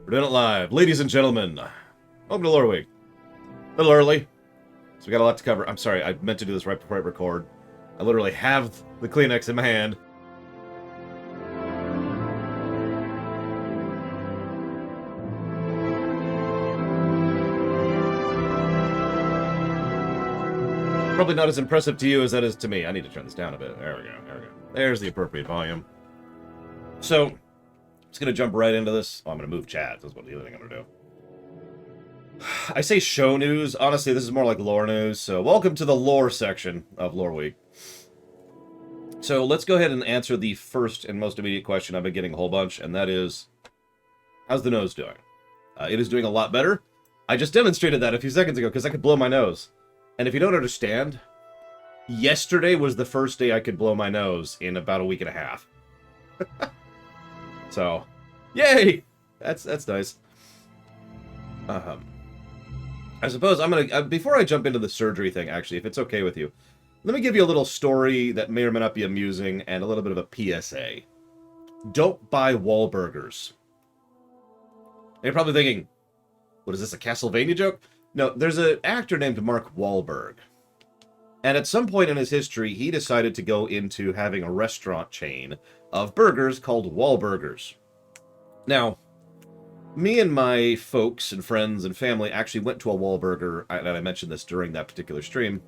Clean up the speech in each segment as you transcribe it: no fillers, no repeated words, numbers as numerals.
We're doing it live. Ladies and gentlemen, welcome to Loreweek. A little early, so we got a lot to cover. I'm sorry, I meant to do this right before I record. I literally have the Kleenex in my hand. Probably not as impressive to you as that is to me. I need to turn this down a bit. There we go, there we go. There's the appropriate volume. So, I'm just going to jump right into this. Oh, I'm going to move chat. That's what the other thing I'm going to do. I say show news. Honestly, this is more like lore news. So, welcome to the lore section of Loreweek. So, let's go ahead and answer the first and most immediate question I've been getting a whole bunch, and that is, how's the nose doing? It is doing a lot better. I just demonstrated that a few seconds ago because I could blow my nose. And if you don't understand, yesterday was the first day I could blow my nose in about a week and a half. So, yay! That's nice. I suppose I'm gonna before I jump into the surgery thing, actually, if it's okay with you, let me give you a little story that may or may not be amusing and a little bit of a PSA. Don't buy Wahlburgers. And you're probably thinking, what is this, a Castlevania joke? No, there's an actor named Mark Wahlberg. And at some point in his history, he decided to go into having a restaurant chain of burgers called Wahlburgers. Now, me and my folks and friends and family actually went to a Wahlburger, and I mentioned this during that particular stream,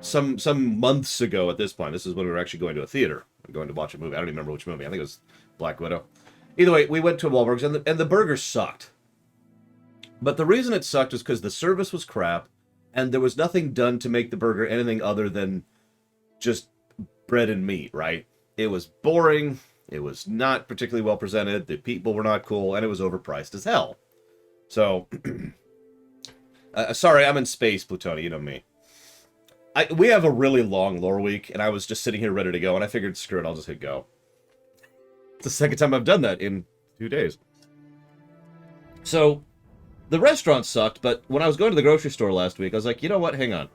some months ago at this point. This is when we were actually going to a theater, going to watch a movie. I don't even remember which movie. I think it was Black Widow. Either way, we went to a Wahlburgers, and the burgers sucked. But the reason it sucked was because the service was crap, and there was nothing done to make the burger anything other than just bread and meat, right? It was boring, it was not particularly well presented, the people were not cool, and it was overpriced as hell. So, sorry, I'm in space, Plutoni, you know me. We have a really long lore week, and I was just sitting here ready to go, and I figured, screw it, I'll just hit go. It's the second time I've done that in 2 days. So, the restaurant sucked, but when I was going to the grocery store last week, I was like, you know what, hang on.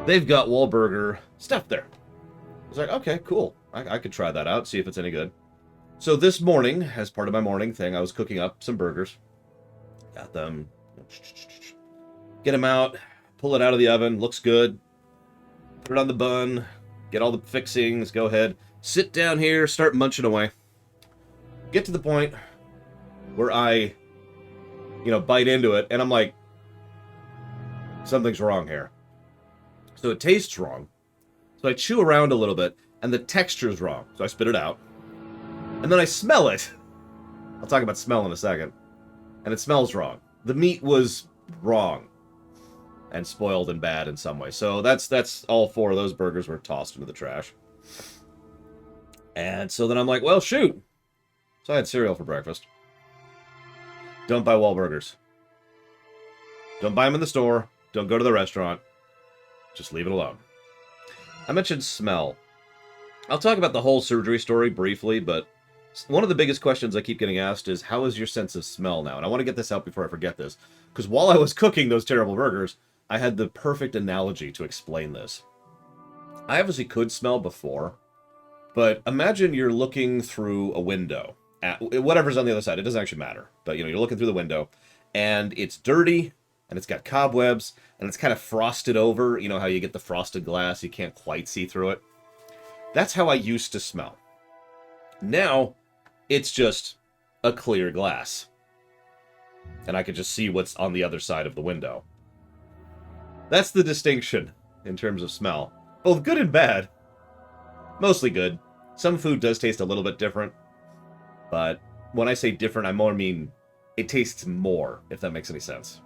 They've got Wahlburger stuff there. I was like, okay, cool. I could try that out, see if it's any good. So this morning, as part of my morning thing, I was cooking up some burgers. Got them. Get them out, pull it out of the oven, looks good. Put it on the bun, get all the fixings, go ahead. Sit down here, start munching away. Get to the point where I bite into it, and I'm like, something's wrong here. So it tastes wrong. So I chew around a little bit, and the texture's wrong. So I spit it out. And then I smell it. I'll talk about smell in a second. And it smells wrong. The meat was wrong. And spoiled and bad in some way. So that's all 4 of those burgers were tossed into the trash. And so then I'm like, well, shoot. So I had cereal for breakfast. Don't buy Wahlburgers. Don't buy them in the store. Don't go to the restaurant. Just leave it alone. I mentioned smell. I'll talk about the whole surgery story briefly, but one of the biggest questions I keep getting asked is, how is your sense of smell now? And I want to get this out before I forget this, because while I was cooking those terrible burgers, I had the perfect analogy to explain this. I obviously could smell before, but imagine you're looking through a window at whatever's on the other side. It doesn't actually matter. But, you're looking through the window, and it's dirty, and it's got cobwebs, and it's kind of frosted over. You know how you get the frosted glass, you can't quite see through it? That's how I used to smell. Now, it's just a clear glass. And I can just see what's on the other side of the window. That's the distinction in terms of smell. Both good and bad. Mostly good. Some food does taste a little bit different. But when I say different, I more mean it tastes more, if that makes any sense.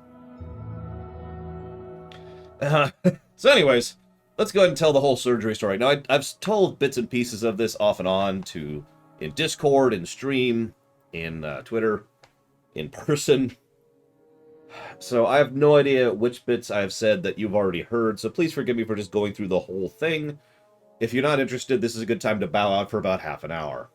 So anyways, let's go ahead and tell the whole surgery story. Now, I've told bits and pieces of this off and on in Discord, in stream, in Twitter, in person. So I have no idea which bits I've said that you've already heard, so please forgive me for just going through the whole thing. If you're not interested, this is a good time to bow out for about half an hour.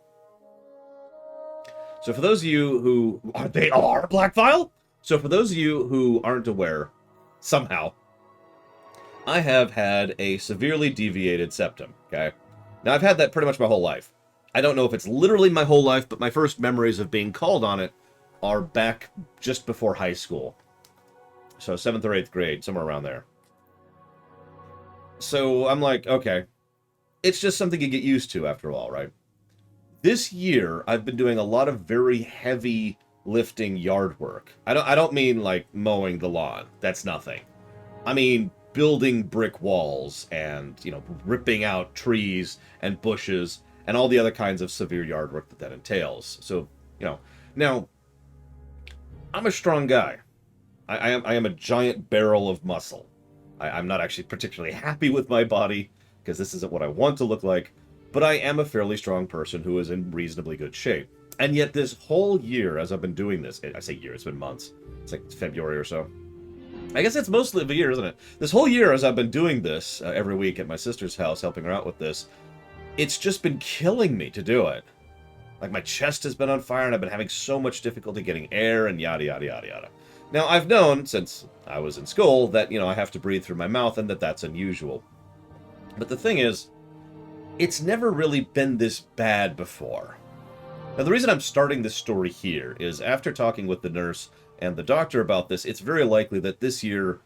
So for those of you who... They are Blackfile? So for those of you who aren't aware, somehow, I have had a severely deviated septum, okay? Now, I've had that pretty much my whole life. I don't know if it's literally my whole life, but my first memories of being called on it are back just before high school. So 7th or 8th grade, somewhere around there. So I'm like, okay. It's just something you get used to after all, right? This year, I've been doing a lot of very heavy lifting yard work. I don't mean like mowing the lawn. That's nothing. I mean building brick walls and, you know, ripping out trees and bushes and all the other kinds of severe yard work that entails. So, you know, now, I'm a strong guy. I am a giant barrel of muscle. I'm not actually particularly happy with my body, because this isn't what I want to look like, but I am a fairly strong person who is in reasonably good shape. And yet this whole year, as I've been doing this, I say year, it's been months. It's like February or so. I guess it's mostly of a year, isn't it? This whole year, as I've been doing this every week at my sister's house, helping her out with this, it's just been killing me to do it. Like, my chest has been on fire, and I've been having so much difficulty getting air, and yada, yada, yada, yada. Now, I've known, since I was in school, that, you know, I have to breathe through my mouth, and that's unusual. But the thing is, it's never really been this bad before. Now, the reason I'm starting this story here is after talking with the nurse and the doctor about this, it's very likely that this year,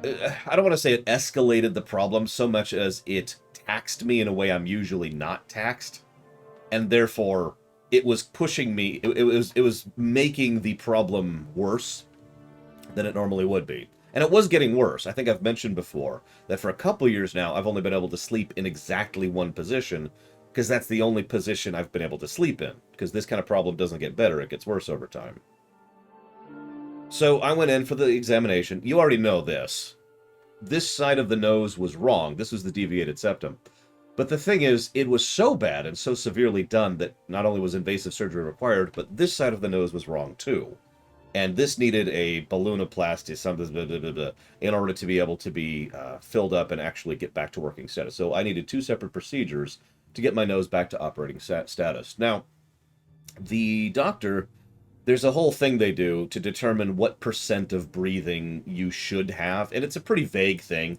I don't want to say it escalated the problem so much as it taxed me in a way I'm usually not taxed, and therefore it was pushing me, it was making the problem worse than it normally would be. And it was getting worse. I think I've mentioned before that for a couple years now, I've only been able to sleep in exactly one position, because that's the only position I've been able to sleep in, because this kind of problem doesn't get better, it gets worse over time. So I went in for the examination. You already know this. This side of the nose was wrong. This was the deviated septum. But the thing is, it was so bad and so severely done that not only was invasive surgery required, but this side of the nose was wrong too. And this needed a balloonoplasty, something, blah, blah, blah, blah, in order to be able to be filled up and actually get back to working status. So I needed 2 separate procedures to get my nose back to operating status. Now, the doctor, there's a whole thing they do to determine what % of breathing you should have, and it's a pretty vague thing.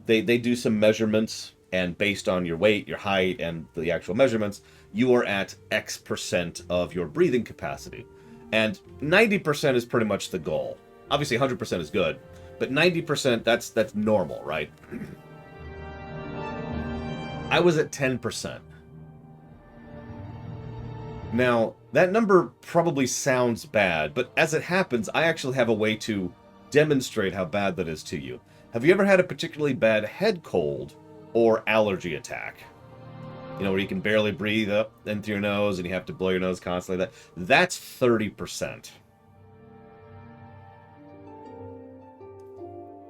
They do some measurements, and based on your weight, your height, and the actual measurements, you are at X% of your breathing capacity. And 90% is pretty much the goal. Obviously, 100% is good, but 90%, that's normal, right? I was at 10%. Now, that number probably sounds bad, but as it happens, I actually have a way to demonstrate how bad that is to you. Have you ever had a particularly bad head cold or allergy attack? You know, where you can barely breathe up in through your nose and you have to blow your nose constantly. That's 30%.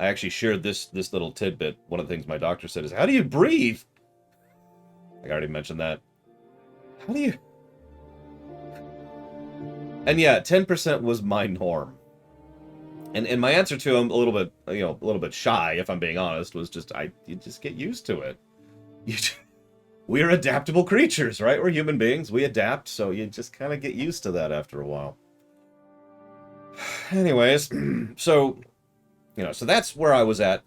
I actually shared this little tidbit. One of the things my doctor said is, how do you breathe? I already mentioned that. How do you... And yeah, 10% was my norm. And my answer to him, a little bit shy, if I'm being honest, was just, you just get used to it. We're adaptable creatures, right? We're human beings. We adapt, so you just kind of get used to that after a while. Anyways, so that's where I was at.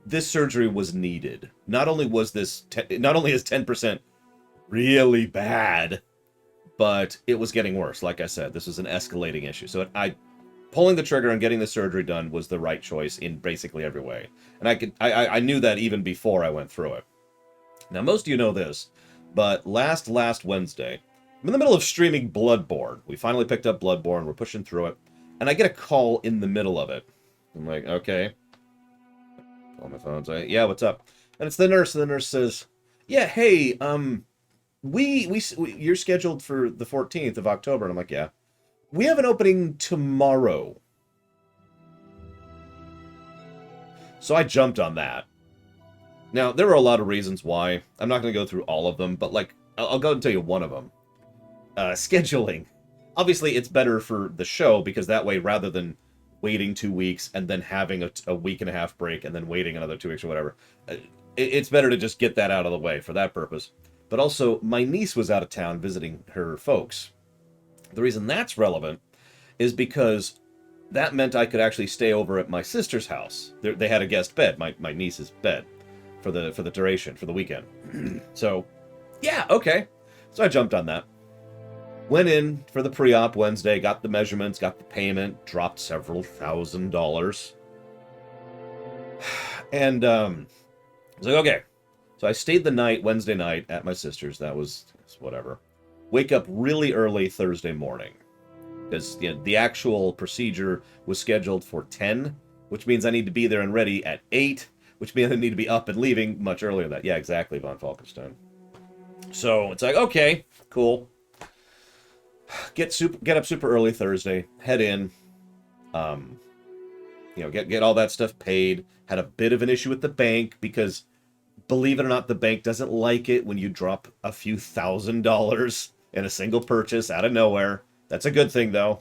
This surgery was needed. Not only is 10% really bad, but it was getting worse. Like I said, this was an escalating issue. So pulling the trigger and getting the surgery done was the right choice in basically every way. And I knew that even before I went through it. Now, most of you know this, but last Wednesday, I'm in the middle of streaming Bloodborne. We finally picked up Bloodborne. We're pushing through it. And I get a call in the middle of it. I'm like, okay. Call my phone. So, yeah, what's up? And it's the nurse. And the nurse says, yeah, hey, you're scheduled for the 14th of October. And I'm like, yeah. We have an opening tomorrow. So I jumped on that. Now, there were a lot of reasons why. I'm not going to go through all of them, but, like, I'll go and tell you one of them. Scheduling. Obviously, it's better for the show, because that way, rather than waiting 2 weeks and then having a week and a half break and then waiting another 2 weeks or whatever, it's better to just get that out of the way for that purpose. But also, my niece was out of town visiting her folks. The reason that's relevant is because that meant I could actually stay over at my sister's house. They had a guest bed, my niece's bed, for the duration, for the weekend. So, Yeah, okay. So I jumped on that. Went in for the pre-op Wednesday, got the measurements, got the payment, dropped several $1,000s. And I was like, okay. So I stayed the night, Wednesday night, at my sister's. That was whatever. Wake up really early Thursday morning. Because the actual procedure was scheduled for 10, which means I need to be there and ready at 8, which means I need to be up and leaving much earlier than that. Yeah, exactly, Von Falkenstein. So it's like, okay, cool. Get up super early Thursday, head in, get all that stuff paid. Had a bit of an issue with the bank because, believe it or not, the bank doesn't like it when you drop a few $1,000s in a single purchase out of nowhere. That's a good thing, though.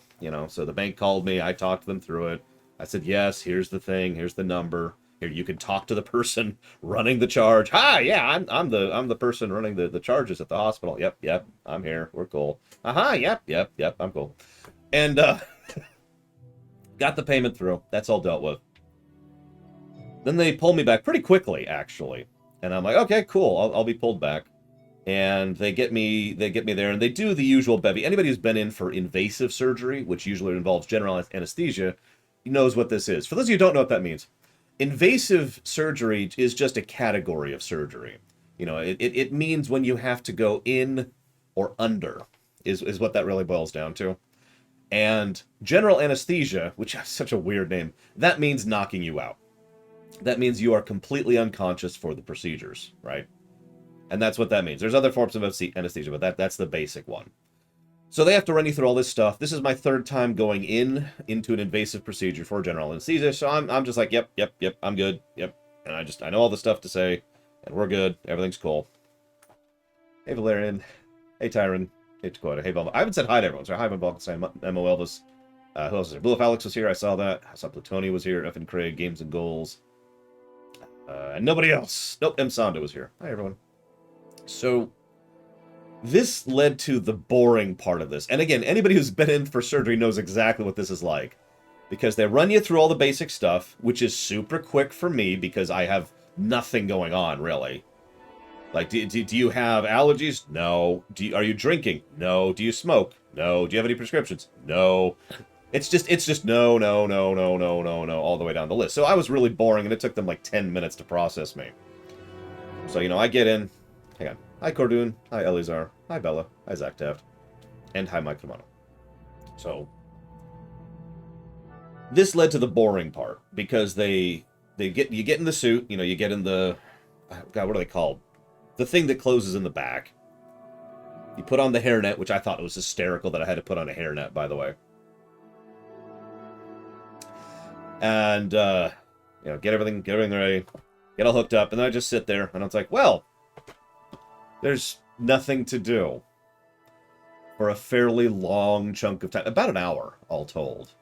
So the bank called me. I talked them through it. I said, yes, here's the thing. Here's the number. Here, you can talk to the person running the charge. Hi, yeah, I'm the person running the charges at the hospital. Yep, I'm here. We're cool. Yep, I'm cool. And got the payment through. That's all dealt with. Then they pulled me back pretty quickly, actually. And I'm like, okay, cool. I'll be pulled back. And they get me there, and they do the usual bevy. Anybody who's been in for invasive surgery, which usually involves general anesthesia, knows what this is. For those of you who don't know what that means, invasive surgery is just a category of surgery. It means when you have to go in or under, is what that really boils down to. And general anesthesia, which has such a weird name, that means knocking you out. That means you are completely unconscious for the procedures, right? And that's what that means. There's other forms of anesthesia, but that's the basic one. So they have to run you through all this stuff. This is my third time going into an invasive procedure for general anesthesia, so I'm just like, yep, I'm good, yep. And I know all the stuff to say, and we're good, everything's cool. Hey Valerian, hey Tyron, hey Dakota, hey Velma. I haven't said hi to everyone, so hi, Valkenstein, Emma Elvis. Who else is there? Blue If Alex was here, I saw that. I saw Plutoni was here, F and Craig, Games and Goals. And nobody else. Nope, M. Sonda was here. Hi everyone. So, this led to the boring part of this. And again, anybody who's been in for surgery knows exactly what this is like. Because they run you through all the basic stuff, which is super quick for me because I have nothing going on, really. Like, do you have allergies? No. Are you drinking? No. Do you smoke? No. Do you have any prescriptions? No. It's just no, all the way down the list. So I was really boring, and it took them like 10 minutes to process me. So, I get in. Hang on. Hi, Cordoon. Hi, Elizar. Hi, Bella. Hi, Zach Taft. And hi, Mike Romano. So, this led to the boring part, because you get in the suit, you get in the, God, what are they called? The thing that closes in the back. You put on the hairnet, which I thought was hysterical that I had to put on a hairnet, by the way. And, get everything ready, get all hooked up, and then I just sit there, and I was like, well, there's nothing to do for a fairly long chunk of time. About an hour, all told.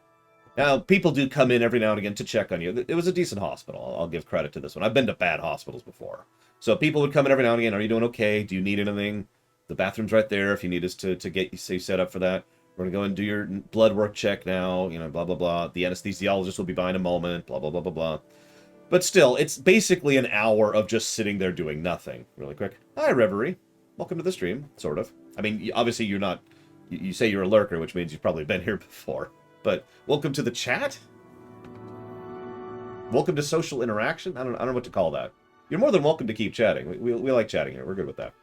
Now, people do come in every now and again to check on you. It was a decent hospital. I'll give credit to this one. I've been to bad hospitals before. So people would come in every now and again. Are you doing okay? Do you need anything? The bathroom's right there if you need us to get you set up for that. We're going to go and do your blood work check now, blah, blah, blah. The anesthesiologist will be by in a moment, blah, blah, blah, blah, blah. But still, it's basically an hour of just sitting there doing nothing. Really quick. Hi, Reverie. Welcome to the stream, sort of. I mean, obviously you're not... You say you're a lurker, which means you've probably been here before. But welcome to the chat? Welcome to social interaction? I don't know what to call that. You're more than welcome to keep chatting. We like chatting here. We're good with that.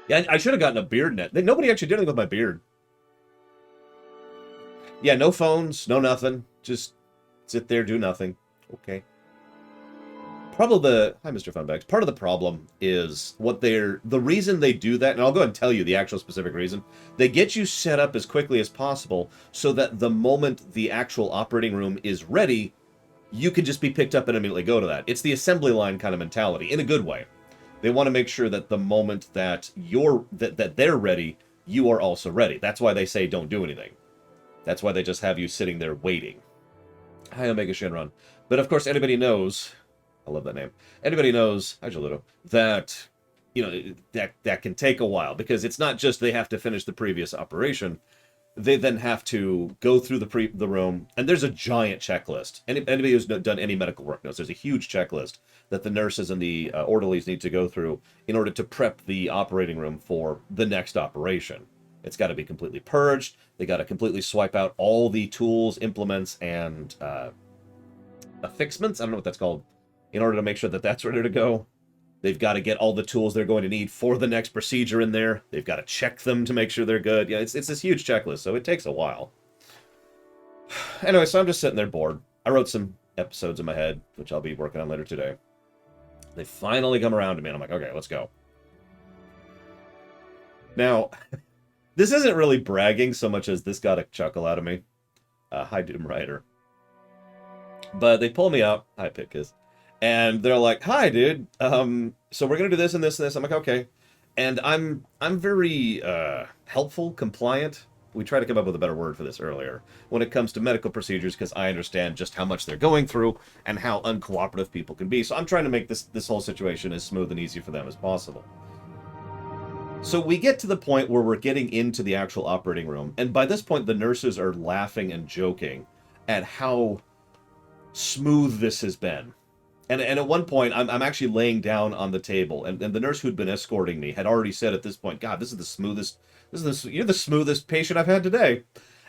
Yeah, I should have gotten a beard net. Nobody actually did anything with my beard. Yeah, no phones, no nothing. Just sit there, do nothing. Okay. Hi, Mr. Funbags. Part of the problem is the reason they do that, and I'll go ahead and tell you the actual specific reason. They get you set up as quickly as possible so that the moment the actual operating room is ready, you can just be picked up and immediately go to that. It's the assembly line kind of mentality, in a good way. They want to make sure that the moment that that they're ready, you are also ready. That's why they say don't do anything. That's why they just have you sitting there waiting. Hi, Omega Shinron. But of course, anybody knows... I love that name. Anybody knows, hi Joludo, that, that can take a while, because it's not just they have to finish the previous operation. they then have to go through the room, and there's a giant checklist. Anybody who's done any medical work knows there's a huge checklist that the nurses and the orderlies need to go through in order to prep the operating room for the next operation. It's got to be completely purged. They got to completely swipe out all the tools, implements, and affixments. I don't know what that's called. In order to make sure that that's ready to go. They've got to get all the tools they're going to need for the next procedure in there. They've got to check them to make sure they're good. Yeah, it's this huge checklist, so it takes a while. Anyway, so I'm just sitting there bored. I wrote some episodes in my head, which I'll be working on later today. They finally come around to me, and I'm like, okay, let's go. Now, this isn't really bragging so much as this got a chuckle out of me. Hi, Doom Rider. But they pull me up. Hi, Pitkiss. And they're like, hi, dude. So we're going to do this and this and this. I'm like, okay. And I'm very helpful, compliant. We tried to come up with a better word for this earlier. When it comes to medical procedures, because I understand just how much they're going through and how uncooperative people can be. So I'm trying to make this whole situation as smooth and easy for them as possible. So we get to the point where we're getting into the actual operating room. And by this point, the nurses are laughing and joking at how smooth this has been. And at one point, I'm actually laying down on the table, and the nurse who'd been escorting me had already said at this point, God, this is the smoothest, you're the smoothest patient I've had today.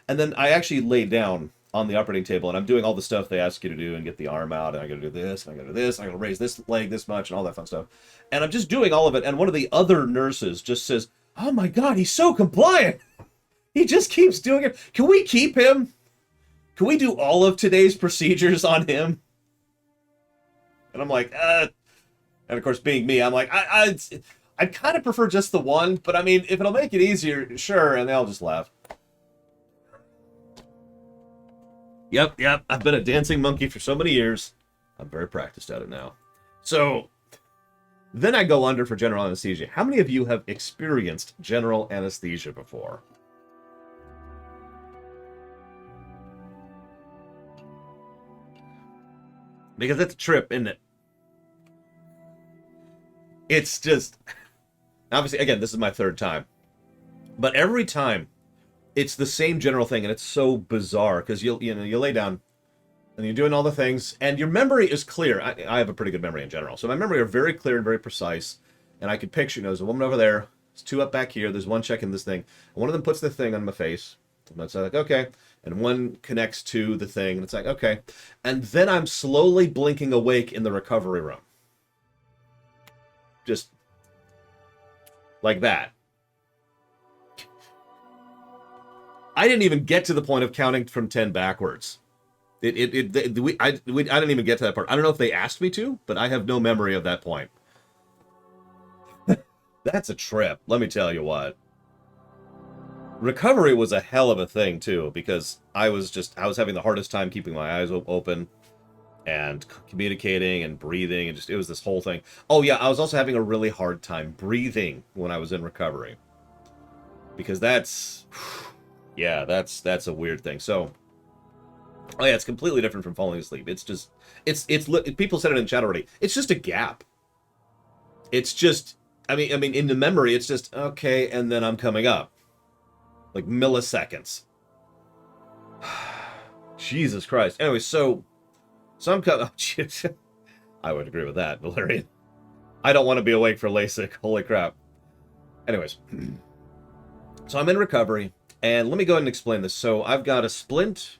And then I actually laid down on the operating table, and I'm doing all the stuff they ask you to do, and get the arm out, and I gotta do this, and I gotta do this, and I gotta raise this leg this much, and all that fun stuff. And I'm just doing all of it, and one of the other nurses just says, oh my God, he's so compliant. He just keeps doing it. Can we keep him? Can we do all of today's procedures on him? And I'm like, and of course, being me, I'm like, I'd kind of prefer just the one, but I mean, if it'll make it easier, sure, and they all just laugh. Yep, I've been a dancing monkey for so many years. I'm very practiced at it now. So, then I go under for general anesthesia. How many of you have experienced general anesthesia before? Because it's a trip, isn't it? It's just... Obviously, again, this is my third time. But every time, it's the same general thing, and it's so bizarre, because you lay down, and you're doing all the things, and your memory is clear. I have a pretty good memory in general, so my memory are very clear and very precise, and I could picture, there's a woman over there, there's two up back here, there's one checking this thing, and one of them puts the thing on my face, and it's like, okay, and one connects to the thing, and it's like, okay. And then I'm slowly blinking awake in the recovery room. Just like that. I didn't even get to the point of counting from 10 backwards. I didn't even get to that part. I don't know if they asked me to, but I have no memory of that point. That's a trip, let me tell you what. Recovery was a hell of a thing, too, because I was having the hardest time keeping my eyes open and communicating and breathing, and it was this whole thing. Oh, yeah, I was also having a really hard time breathing when I was in recovery. Because that's a weird thing. So, oh yeah, it's completely different from falling asleep. It's just, people said it in chat already. It's just a gap. It's just, I mean, in the memory, it's just, okay, and then I'm coming up. Like milliseconds. Jesus Christ. Anyway, so I'm coming. I would agree with that, Valerian. I don't want to be awake for LASIK. Holy crap. Anyways. So I'm in recovery, and let me go ahead and explain this. So I've got a splint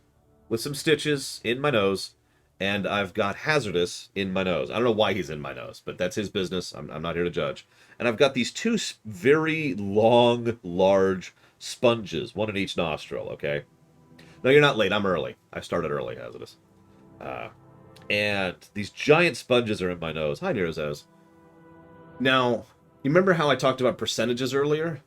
with some stitches in my nose, and I've got hazardous in my nose. I don't know why he's in my nose, but that's his business. I'm not here to judge. And I've got these two very long, large sponges, one in each nostril, okay? No, you're not late. I'm early. I started early, hazardous. And these giant sponges are in my nose. Hi, Nerozaz. Now, you remember how I talked about percentages earlier?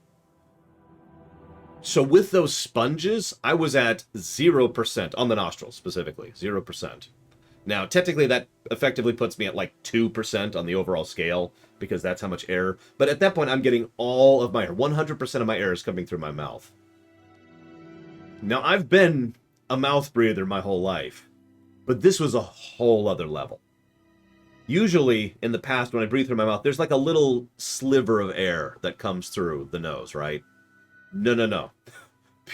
So with those sponges, I was at 0% on the nostrils, specifically. 0%. Now, technically, that effectively puts me at like 2% on the overall scale, because that's how much air. But at that point, I'm getting all of my air. 100% of my air is coming through my mouth. Now, I've been a mouth breather my whole life, but this was a whole other level. Usually, in the past, when I breathe through my mouth, there's like a little sliver of air that comes through the nose, right? No.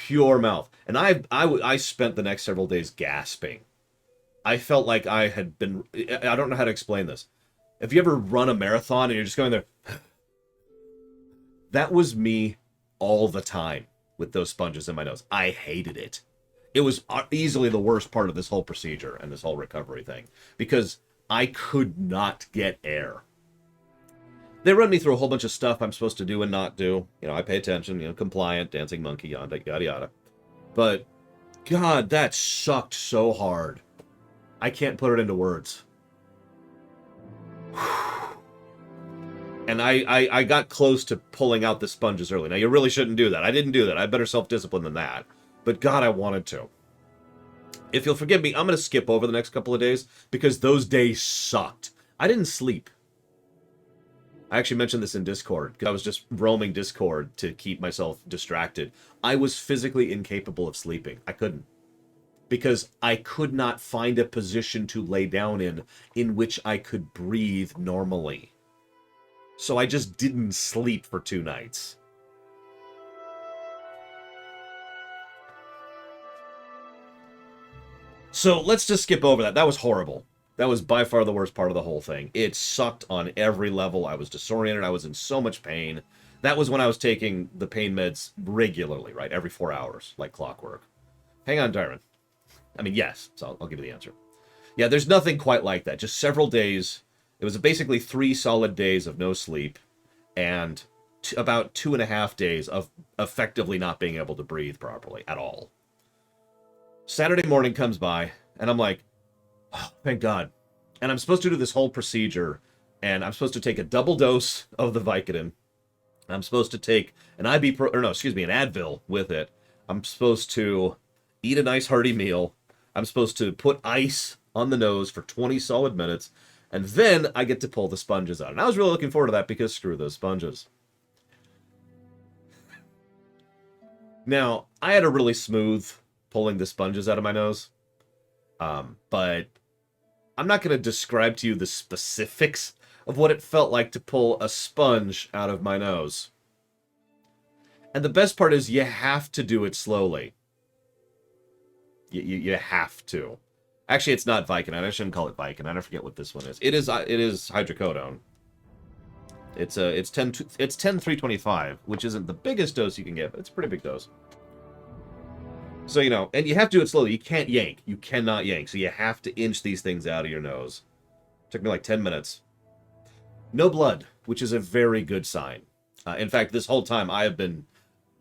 pure mouth. And I spent the next several days gasping. I felt like I had been... I don't know how to explain this. If you ever run a marathon and you're just going there... That was me all the time with those sponges in my nose. I hated it. It was easily the worst part of this whole procedure and this whole recovery thing. Because I could not get air. They run me through a whole bunch of stuff I'm supposed to do and not do. You know, I pay attention, you know, compliant, dancing monkey, yada, yada, yada. But, God, that sucked so hard. I can't put it into words. And I got close to pulling out the sponges early. Now, you really shouldn't do that. I didn't do that. I had better self-discipline than that. But, God, I wanted to. If you'll forgive me, I'm going to skip over the next couple of days because those days sucked. I didn't sleep. I actually mentioned this in Discord. I was just roaming Discord to keep myself distracted. I was physically incapable of sleeping. I couldn't. Because I could not find a position to lay down in which I could breathe normally. So I just didn't sleep for 2 nights. So let's just skip over that. That was horrible. That was by far the worst part of the whole thing. It sucked on every level. I was disoriented. I was in so much pain. That was when I was taking the pain meds regularly, right? Every 4 hours, like clockwork. Hang on, Darren. I mean, yes. So I'll give you the answer. Yeah, there's nothing quite like that. Just several days. It was basically 3 solid days of no sleep and about 2.5 days of effectively not being able to breathe properly at all. Saturday morning comes by, and I'm like, oh, thank God. And I'm supposed to do this whole procedure, and I'm supposed to take a double dose of the Vicodin. I'm supposed to take an an Advil with it. I'm supposed to eat a nice hearty meal. I'm supposed to put ice on the nose for 20 solid minutes, and then I get to pull the sponges out. And I was really looking forward to that because screw those sponges. Now, I had a really smooth pulling the sponges out of my nose. But I'm not going to describe to you the specifics of what it felt like to pull a sponge out of my nose. And the best part is you have to do it slowly. You have to. Actually, it's not Vicodin. I shouldn't call it Vicodin. I forget what this one is. It is hydrocodone. It's 10/325, which isn't the biggest dose you can get, but it's a pretty big dose. So, you know, and you have to do it slowly. You can't yank. You cannot yank. So you have to inch these things out of your nose. Took me like 10 minutes. No blood, which is a very good sign. In fact, this whole time I have been,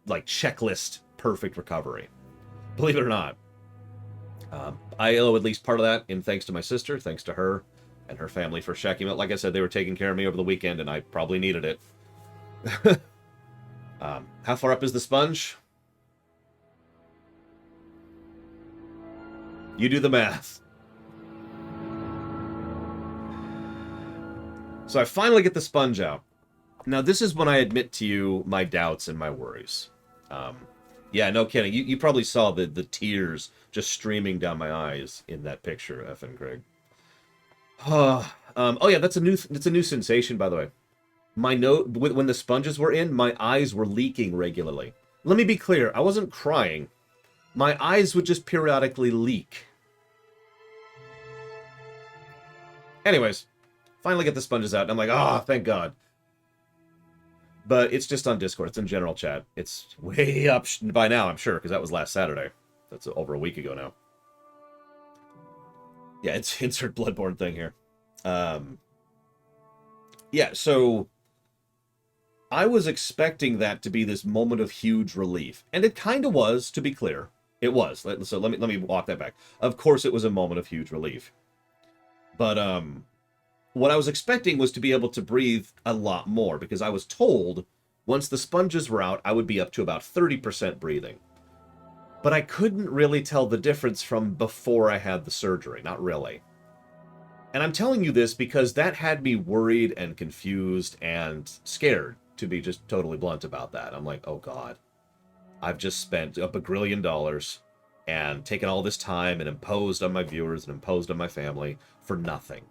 like, checklist perfect recovery. Believe it or not. I owe at least part of that in thanks to my sister, thanks to her and her family for checking out. Like I said, they were taking care of me over the weekend, and I probably needed it. How far up is the sponge? You do the math. So I finally get the sponge out. Now, this is when I admit to you my doubts and my worries. Yeah, no kidding. You probably saw the tears just streaming down my eyes in that picture, effing Craig. Oh yeah, that's a new sensation, by the way. When the sponges were in, my eyes were leaking regularly. Let me be clear, I wasn't crying. My eyes would just periodically leak. Anyways, finally get the sponges out, and I'm like, oh, thank God. But it's just on Discord. It's in general chat. It's way up by now, I'm sure, because that was last Saturday. That's over a week ago now. Yeah, it's insert Bloodborne thing here. Yeah, so I was expecting that to be this moment of huge relief. And it kind of was, to be clear. It was. So let me walk that back. Of course it was a moment of huge relief. But what I was expecting was to be able to breathe a lot more, because I was told once the sponges were out, I would be up to about 30% breathing. But I couldn't really tell the difference from before I had the surgery. Not really. And I'm telling you this because that had me worried and confused and scared, to be just totally blunt about that. I'm like, oh God, I've just spent up $1 grillion and taken all this time and imposed on my viewers and imposed on my family for nothing.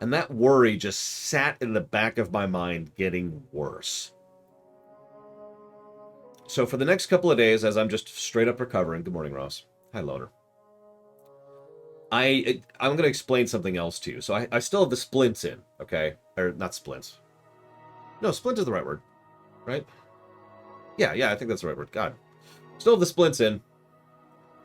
And that worry just sat in the back of my mind, getting worse. So for the next couple of days, as I'm just straight up recovering, good morning, Ross. Hi, Loader. I'm going to explain something else to you. So I still have the splints in, okay? Or not splints. No, splint is the right word, right? Yeah, I think that's the right word. God. Still have the splints in,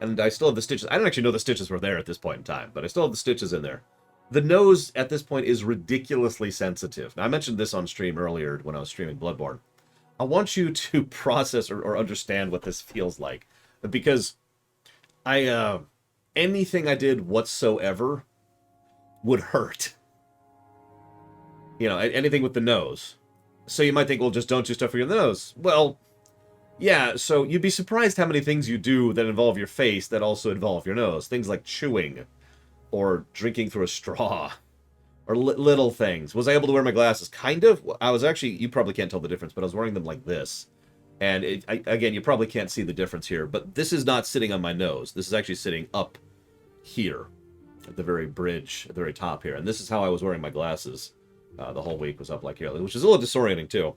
and I still have the stitches. I don't actually know the stitches were there at this point in time, but I still have the stitches in there. The nose at this point is ridiculously sensitive. Now, I mentioned this on stream earlier when I was streaming Bloodborne. I want you to process or understand what this feels like, because anything I did whatsoever would hurt. You know, anything with the nose. So you might think, well, just don't do stuff for your nose. Well, yeah, so you'd be surprised how many things you do that involve your face that also involve your nose. Things like chewing, or drinking through a straw, or little things. Was I able to wear my glasses? Kind of. I was actually, you probably can't tell the difference, but I was wearing them like this. And again, you probably can't see the difference here, but this is not sitting on my nose. This is actually sitting up here at the very bridge, at the very top here. And this is how I was wearing my glasses. The whole week was up like here, which is a little disorienting too.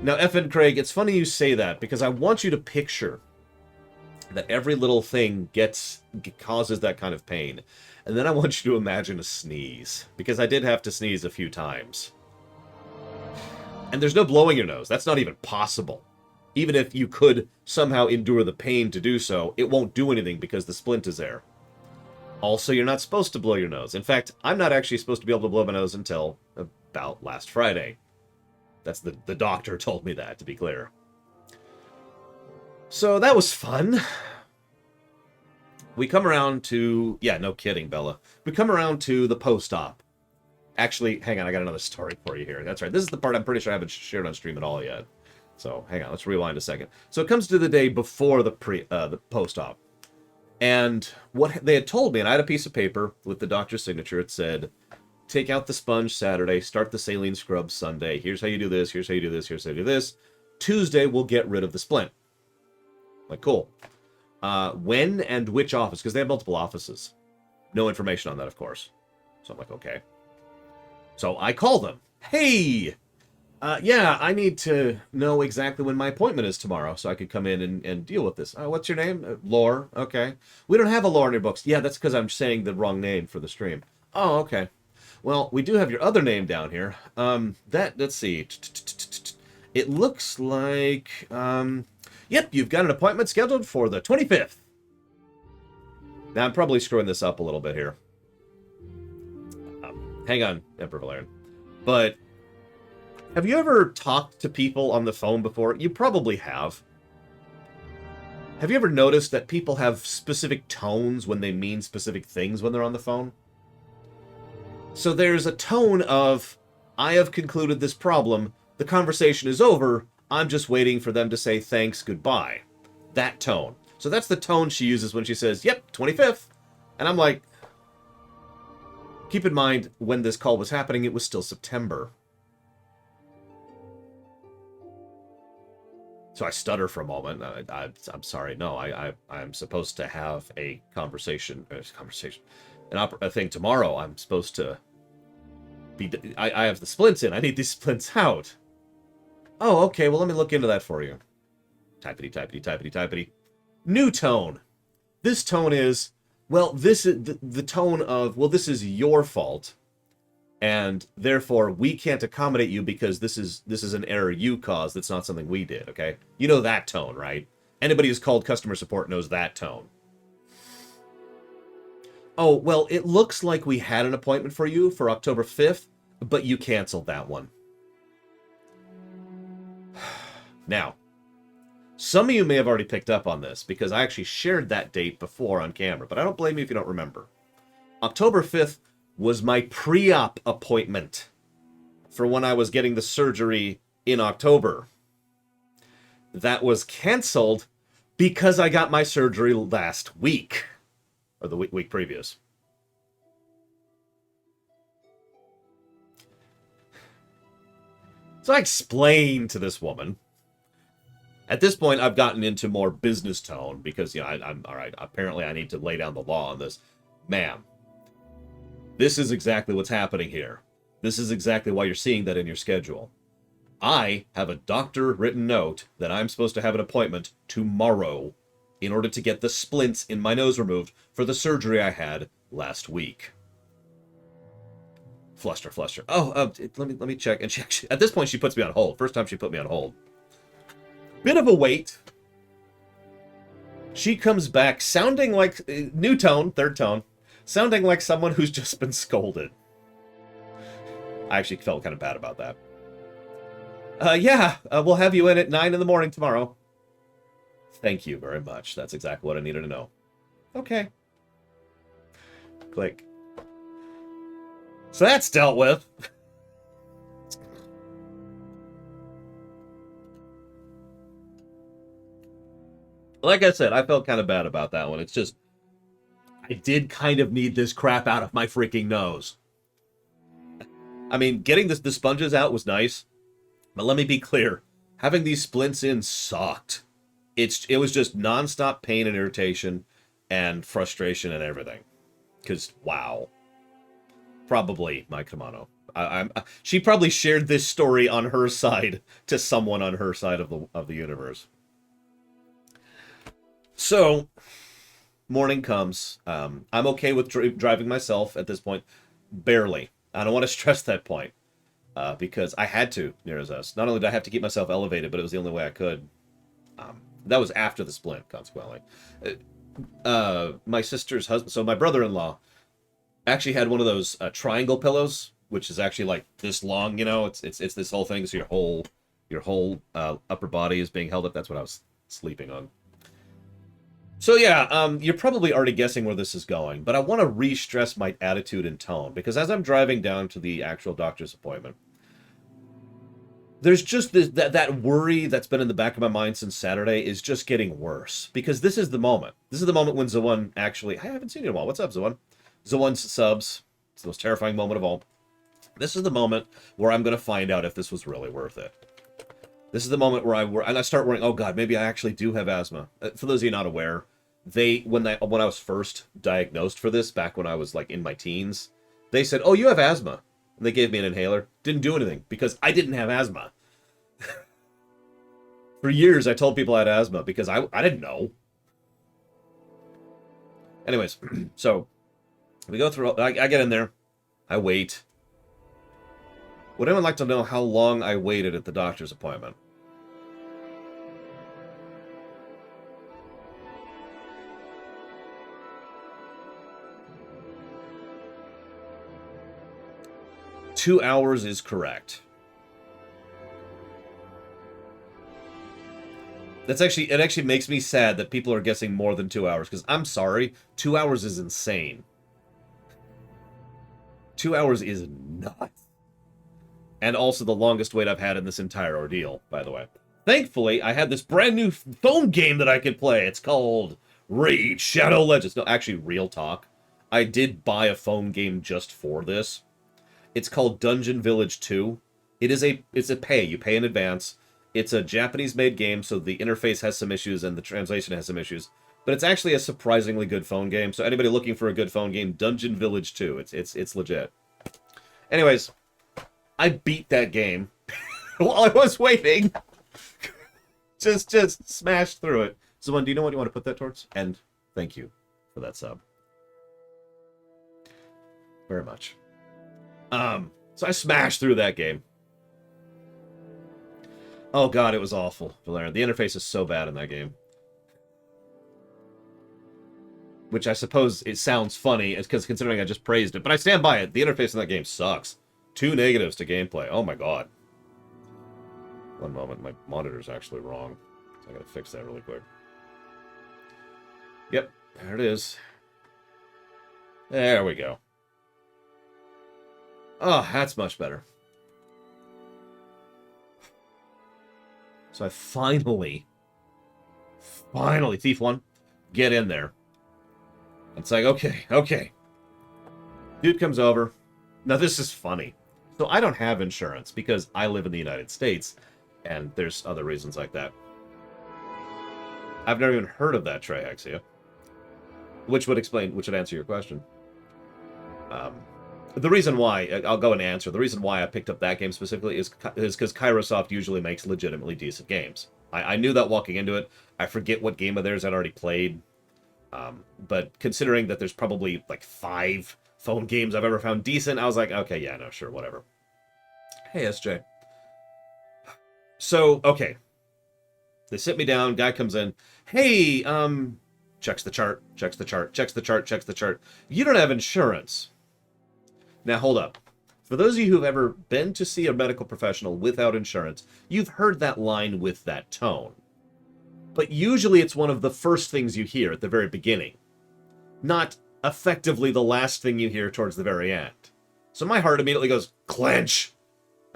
Now, FN Craig, it's funny you say that, because I want you to picture that every little thing causes that kind of pain. And then I want you to imagine a sneeze, because I did have to sneeze a few times. And there's no blowing your nose. That's not even possible. Even if you could somehow endure the pain to do so, it won't do anything because the splint is there. Also, you're not supposed to blow your nose. In fact, I'm not actually supposed to be able to blow my nose until about last Friday. That's the doctor told me that, to be clear. So that was fun. We come around to... Yeah, no kidding, Bella. We come around to the post-op. Actually, hang on, I got another story for you here. That's right, this is the part I'm pretty sure I haven't shared on stream at all yet. So, hang on, let's rewind a second. So it comes to the day before the post-op. And what they had told me, and I had a piece of paper with the doctor's signature, it said, take out the sponge Saturday, start the saline scrub Sunday. Here's how you do this, here's how you do this, here's how you do this. Tuesday, we'll get rid of the splint. Like, cool. When and which office? Because they have multiple offices. No information on that, of course. So I'm like, okay. So I call them. Hey! Yeah, I need to know exactly when my appointment is tomorrow so I could come in and deal with this. What's your name? Lore. Okay. We don't have a Lore in your books. Yeah, that's because I'm saying the wrong name for the stream. Oh, okay. Well, we do have your other name down here. Let's see. It looks like, yep, you've got an appointment scheduled for the 25th. Now, I'm probably screwing this up a little bit here. Hang on, Emperor Valerian. But have you ever talked to people on the phone before? You probably have. Have you ever noticed that people have specific tones when they mean specific things when they're on the phone? So there's a tone of, I have concluded this problem, the conversation is over, I'm just waiting for them to say thanks, goodbye. That tone. So that's the tone she uses when she says, yep, 25th. And I'm like, keep in mind, when this call was happening, it was still September. So I stutter for a moment. I'm sorry. No, I'm supposed to have a conversation. A thing tomorrow. I'm supposed to be... I have the splints in. I need these splints out. Oh, okay. Well, let me look into that for you. Typity, typity, typity, typity. New tone. This tone is... Well, this is the tone of... Well, this is your fault. And therefore, we can't accommodate you because this is an error you caused. That's not something we did, okay? You know that tone, right? Anybody who's called customer support knows that tone. Oh, well, it looks like we had an appointment for you for October 5th, but you canceled that one. Now, some of you may have already picked up on this because I actually shared that date before on camera, but I don't blame you if you don't remember. October 5th was my pre-op appointment for when I was getting the surgery in October. That was canceled because I got my surgery last week, or the week previous. So I explained to this woman. At this point, I've gotten into more business tone because, you know, I'm all right. Apparently, I need to lay down the law on this. Ma'am, this is exactly what's happening here. This is exactly why you're seeing that in your schedule. I have a doctor-written note that I'm supposed to have an appointment tomorrow in order to get the splints in my nose removed for the surgery I had last week. Fluster, fluster. Oh, let me check. And she actually, at this point, she puts me on hold. First time she put me on hold. Bit of a wait. She comes back sounding like, new tone, third tone, sounding like someone who's just been scolded. I actually felt kind of bad about that. Yeah, we'll have you in at 9 in the morning tomorrow. Thank you very much. That's exactly what I needed to know. Okay. Click. So that's dealt with. Like I said, I felt kind of bad about that one. It's just, I did kind of need this crap out of my freaking nose. I mean, getting the sponges out was nice, but let me be clear. Having these splints in sucked. It was just nonstop pain and irritation and frustration and everything. Because, wow. Probably my kimono. She probably shared this story on her side to someone on her side of the universe. So, morning comes. I'm okay with driving myself at this point. Barely. I don't want to stress that point. Because I had to, near as us. Not only did I have to keep myself elevated, but it was the only way I could. That was after the splint, consequently. My sister's husband, so my brother-in-law, actually had one of those triangle pillows, which is actually like this long, you know. It's this whole thing, so your whole upper body is being held up. That's what I was sleeping on. So yeah, you're probably already guessing where this is going, but I want to re-stress my attitude and tone, because as I'm driving down to the actual doctor's appointment, there's just that worry that's been in the back of my mind since Saturday is just getting worse. Because this is the moment. This is the moment when Zawun actually... I haven't seen you in a while. What's up, Zawun? Zawun subs. It's the most terrifying moment of all. This is the moment where I'm going to find out if this was really worth it. This is the moment where I start worrying, oh god, maybe I actually do have asthma. For those of you not aware, when I was first diagnosed for this, back when I was like in my teens, they said, oh, you have asthma. And they gave me an inhaler. Didn't do anything, because I didn't have asthma. For years, I told people I had asthma, because I didn't know. Anyways, so, we go through, I get in there, I wait. Would anyone like to know how long I waited at the doctor's appointment? Two hours is correct. It actually makes me sad that people are guessing more than 2 hours, because I'm sorry, 2 hours is insane. 2 hours is nuts. And also the longest wait I've had in this entire ordeal, by the way. Thankfully, I had this brand new phone game that I could play. It's called Raid Shadow Legends. No, actually, real talk. I did buy a phone game just for this. It's called Dungeon Village 2. It's a pay. You pay in advance. It's a Japanese-made game, so the interface has some issues and the translation has some issues. But it's actually a surprisingly good phone game. So anybody looking for a good phone game, Dungeon Village 2. It's legit. Anyways, I beat that game while I was waiting. just smashed through it. So, do you know what you want to put that towards? And thank you for that sub. Very much. So I smashed through that game. Oh god, it was awful, Valerian. The interface is so bad in that game. Which I suppose it sounds funny, because considering I just praised it, but I stand by it. The interface in that game sucks. 2 negatives to gameplay. Oh my god. One moment, my monitor's actually wrong. So I gotta fix that really quick. Yep, there it is. There we go. Oh, that's much better. So I finally, Thief 1, get in there. It's like, okay. Dude comes over. Now, this is funny. So I don't have insurance because I live in the United States, and there's other reasons like that. I've never even heard of that, Trehexia. Which would answer your question. The reason why, I'll go and answer, the reason why I picked up that game specifically is because Kairosoft usually makes legitimately decent games. I knew that walking into it. I forget what game of theirs I'd already played. But considering that there's probably like 5 phone games I've ever found decent, I was like, okay, yeah, no, sure, whatever. Hey, SJ. So, okay. They sit me down, guy comes in. Hey, checks the chart, checks the chart, checks the chart, checks the chart. You don't have insurance. Now, hold up. For those of you who've ever been to see a medical professional without insurance, you've heard that line with that tone. But usually it's one of the first things you hear at the very beginning. Not effectively the last thing you hear towards the very end. So my heart immediately goes, clench!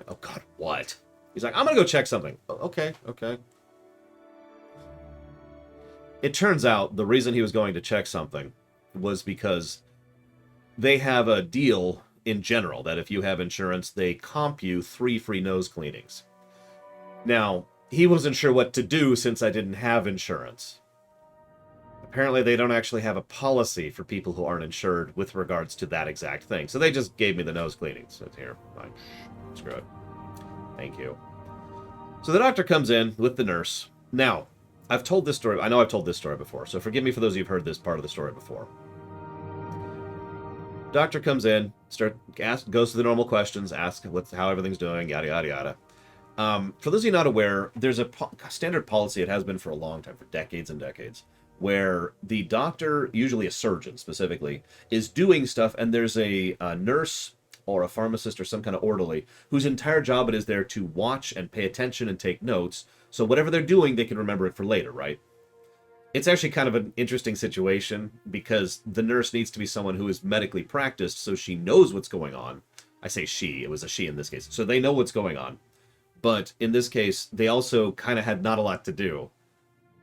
Oh God, what? He's like, I'm gonna go check something. Okay. It turns out the reason he was going to check something was because they have a deal in general that if you have insurance, they comp you 3 free nose cleanings. Now, he wasn't sure what to do since I didn't have insurance. Apparently, they don't actually have a policy for people who aren't insured with regards to that exact thing. So they just gave me the nose cleanings. So here, fine. Screw it. Thank you. So the doctor comes in with the nurse. Now, I've told this story. I know I've told this story before, so forgive me for those of you who've heard this part of the story before. Doctor comes in, goes through the normal questions, asks how everything's doing, yada, yada, yada. For those of you not aware, there's a standard policy, it has been for a long time, for decades and decades, where the doctor, usually a surgeon specifically, is doing stuff, and there's a nurse or a pharmacist or some kind of orderly whose entire job it is there to watch and pay attention and take notes, so whatever they're doing, they can remember it for later, right? It's actually kind of an interesting situation because the nurse needs to be someone who is medically practiced so she knows what's going on. I say she, it was a she in this case. So they know what's going on. But in this case, they also kind of had not a lot to do.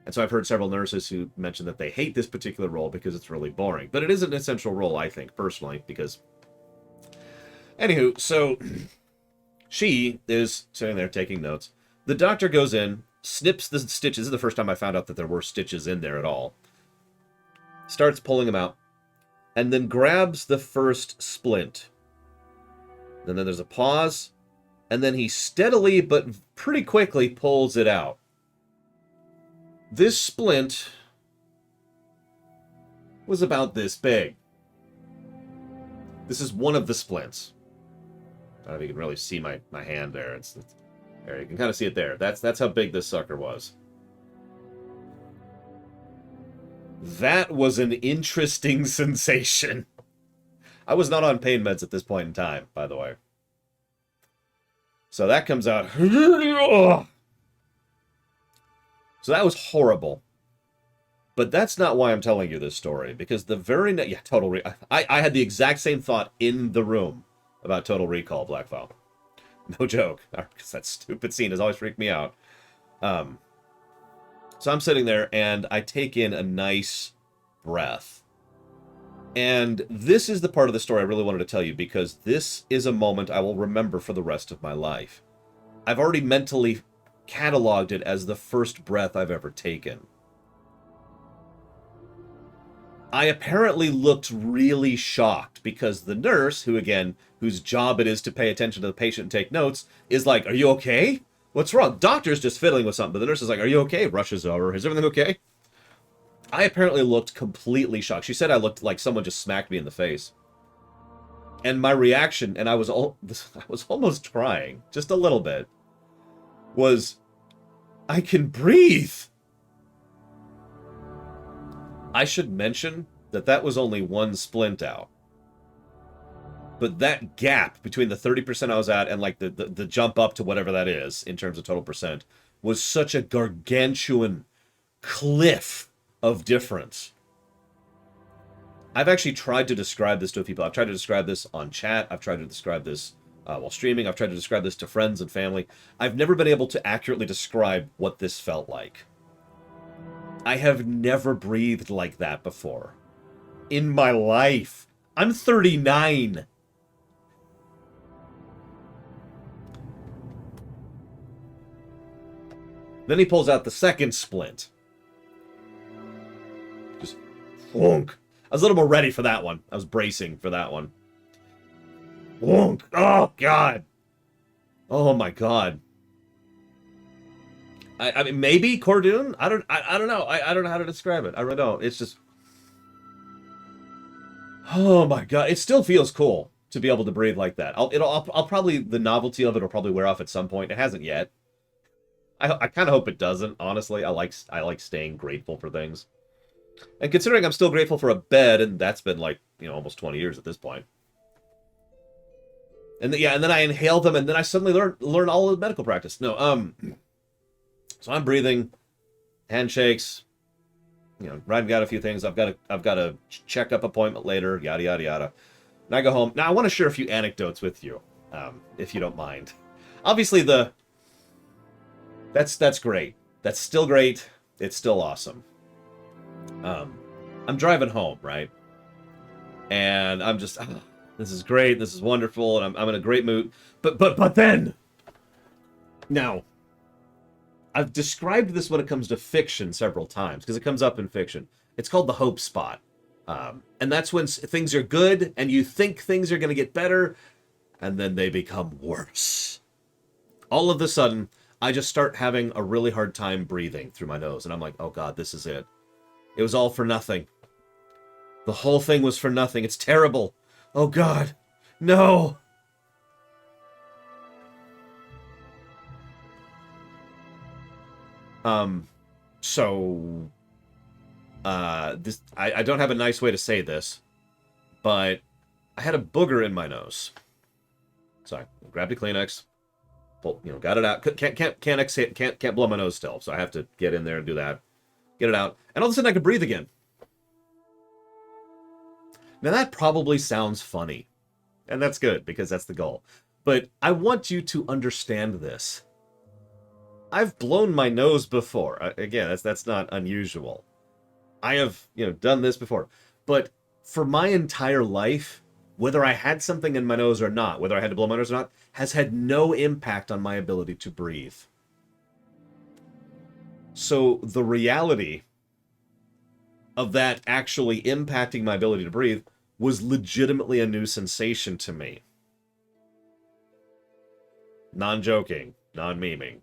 And so I've heard several nurses who mention that they hate this particular role because it's really boring. But it is an essential role, I think, personally, because... Anywho, so she is sitting there taking notes. The doctor goes in, snips the stitches. This is the first time I found out that there were stitches in there at all. Starts pulling them out. And then grabs the first splint. And then there's a pause. And then he steadily, but pretty quickly, pulls it out. This splint was about this big. This is one of the splints. I don't know if you can really see my hand there. There, you can kind of see it there. That's how big this sucker was. That was an interesting sensation. I was not on pain meds at this point in time, by the way. So that comes out. So that was horrible. But that's not why I'm telling you this story. Because the very next... Yeah, I had the exact same thought in the room about Total Recall, Blackfile. No joke. Because that stupid scene has always freaked me out. So I'm sitting there, and I take in a nice breath. And this is the part of the story I really wanted to tell you, because this is a moment I will remember for the rest of my life. I've already mentally cataloged it as the first breath I've ever taken. I apparently looked really shocked, because the nurse, who again, whose job it is to pay attention to the patient and take notes, is like, "Are you okay? What's wrong?" Doctor's just fiddling with something, but the nurse is like, "Are you okay?" Rushes over. "Is everything okay?" I apparently looked completely shocked. She said I looked like someone just smacked me in the face. And my reaction, and I was almost crying, just a little bit, was, "I can breathe!" I should mention that that was only one splint out. But that gap between the 30% I was at and like the jump up to whatever that is in terms of total percent was such a gargantuan cliff of difference. I've actually tried to describe this to people. I've tried to describe this on chat. I've tried to describe this while streaming. I've tried to describe this to friends and family. I've never been able to accurately describe what this felt like. I have never breathed like that before. In my life. I'm 39. Then he pulls out the second splint. Just, thunk. I was a little more ready for that one. I was bracing for that one. Wonk. Oh, God. Oh, my God. I mean, maybe Cordoon? I don't know. I don't know how to describe it. I really don't. It's just... Oh, my God. It still feels cool to be able to breathe like that. I'll probably... The novelty of it will probably wear off at some point. It hasn't yet. I kind of hope it doesn't, honestly. I like staying grateful for things. And considering I'm still grateful for a bed, and that's been like, you know, almost 20 years at this point. And then I inhale them, and then I suddenly learn all of the medical practice. No, so I'm breathing, handshakes, you know, Ryan got a few things. I've got a checkup appointment later, yada yada yada. And I go home. Now I want to share a few anecdotes with you, if you don't mind. Obviously that's great. That's still great. It's still awesome. I'm driving home, right? And I'm just, this is great. This is wonderful, and I'm in a great mood. But then, now, I've described this when it comes to fiction several times because it comes up in fiction. It's called the hope spot, and that's when things are good and you think things are going to get better, and then they become worse. All of a sudden, I just start having a really hard time breathing through my nose, and I'm like, oh God, this is it. It was all for nothing. The whole thing was for nothing. It's terrible. Oh God, no. So, this, I don't have a nice way to say this, but I had a booger in my nose. So I grabbed a Kleenex, got it out. Can't blow my nose still, so I have to get in there and do that. Get it out. And all of a sudden I could breathe again. Now that probably sounds funny. And that's good, because that's the goal. But I want you to understand this. I've blown my nose before. Again, that's not unusual. I have, done this before. But for my entire life, whether I had something in my nose or not, whether I had to blow my nose or not, has had no impact on my ability to breathe. So the reality of that actually impacting my ability to breathe was legitimately a new sensation to me. Non-joking, non-memeing.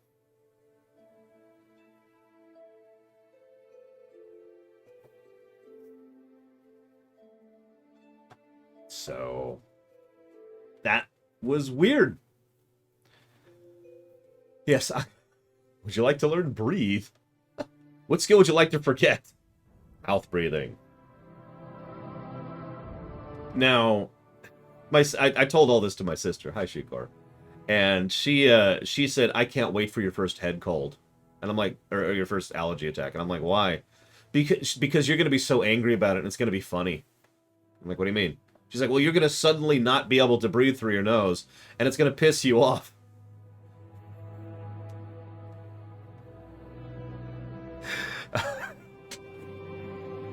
So that was weird. Yes, would you like to learn breathe? What skill would you like to forget? Mouth breathing. Now, I told all this to my sister. Hi, Shikor. And she said, I can't wait for your first head cold. And I'm like, or your first allergy attack. And I'm like, why? Because you're going to be so angry about it and it's going to be funny. I'm like, what do you mean? She's like, well, you're going to suddenly not be able to breathe through your nose and it's going to piss you off.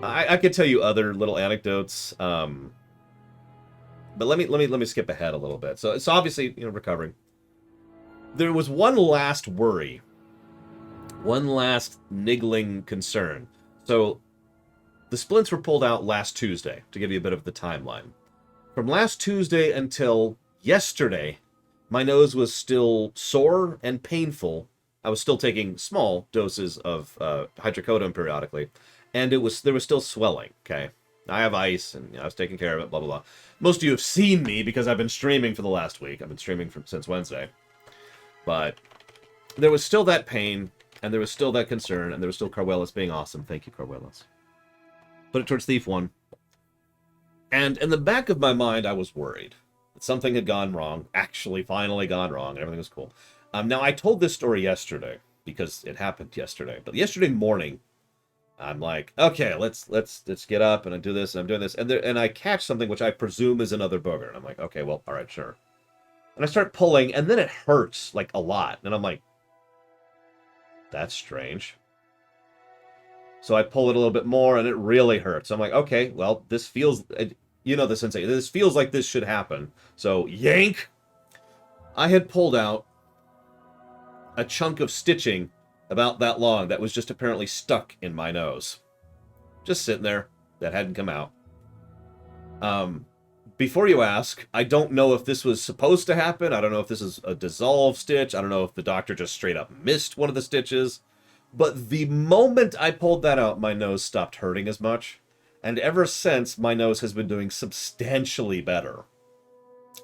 I could tell you other little anecdotes, but let me skip ahead a little bit. So it's obviously, recovering. There was one last worry, one last niggling concern. So the splints were pulled out last Tuesday, to give you a bit of the timeline. From last Tuesday until yesterday, my nose was still sore and painful. I was still taking small doses of hydrocodone periodically. And there was still swelling, okay? I have ice, and I was taking care of it, blah, blah, blah. Most of you have seen me because I've been streaming for the last week. I've been streaming since Wednesday. But there was still that pain, and there was still that concern, and there was still Carwelis being awesome. Thank you, Carwelis. Put it towards Thief 1. And in the back of my mind, I was worried that something had gone wrong, actually finally gone wrong, and everything was cool. Now, I told this story yesterday, because it happened yesterday. But yesterday morning, I'm like, okay, let's get up and I do this and I'm doing this and I catch something which I presume is another booger and I'm like, okay, well, all right, sure. And I start pulling and then it hurts like a lot and I'm like, that's strange. So I pull it a little bit more and it really hurts. I'm like, okay, well, this feels, the sensation. This feels like this should happen. So yank. I had pulled out a chunk of stitching about that long that was just apparently stuck in my nose. Just sitting there. That hadn't come out. before you ask, I don't know if this was supposed to happen. I don't know if this is a dissolve stitch. I don't know if the doctor just straight up missed one of the stitches. But the moment I pulled that out, my nose stopped hurting as much. And ever since, my nose has been doing substantially better.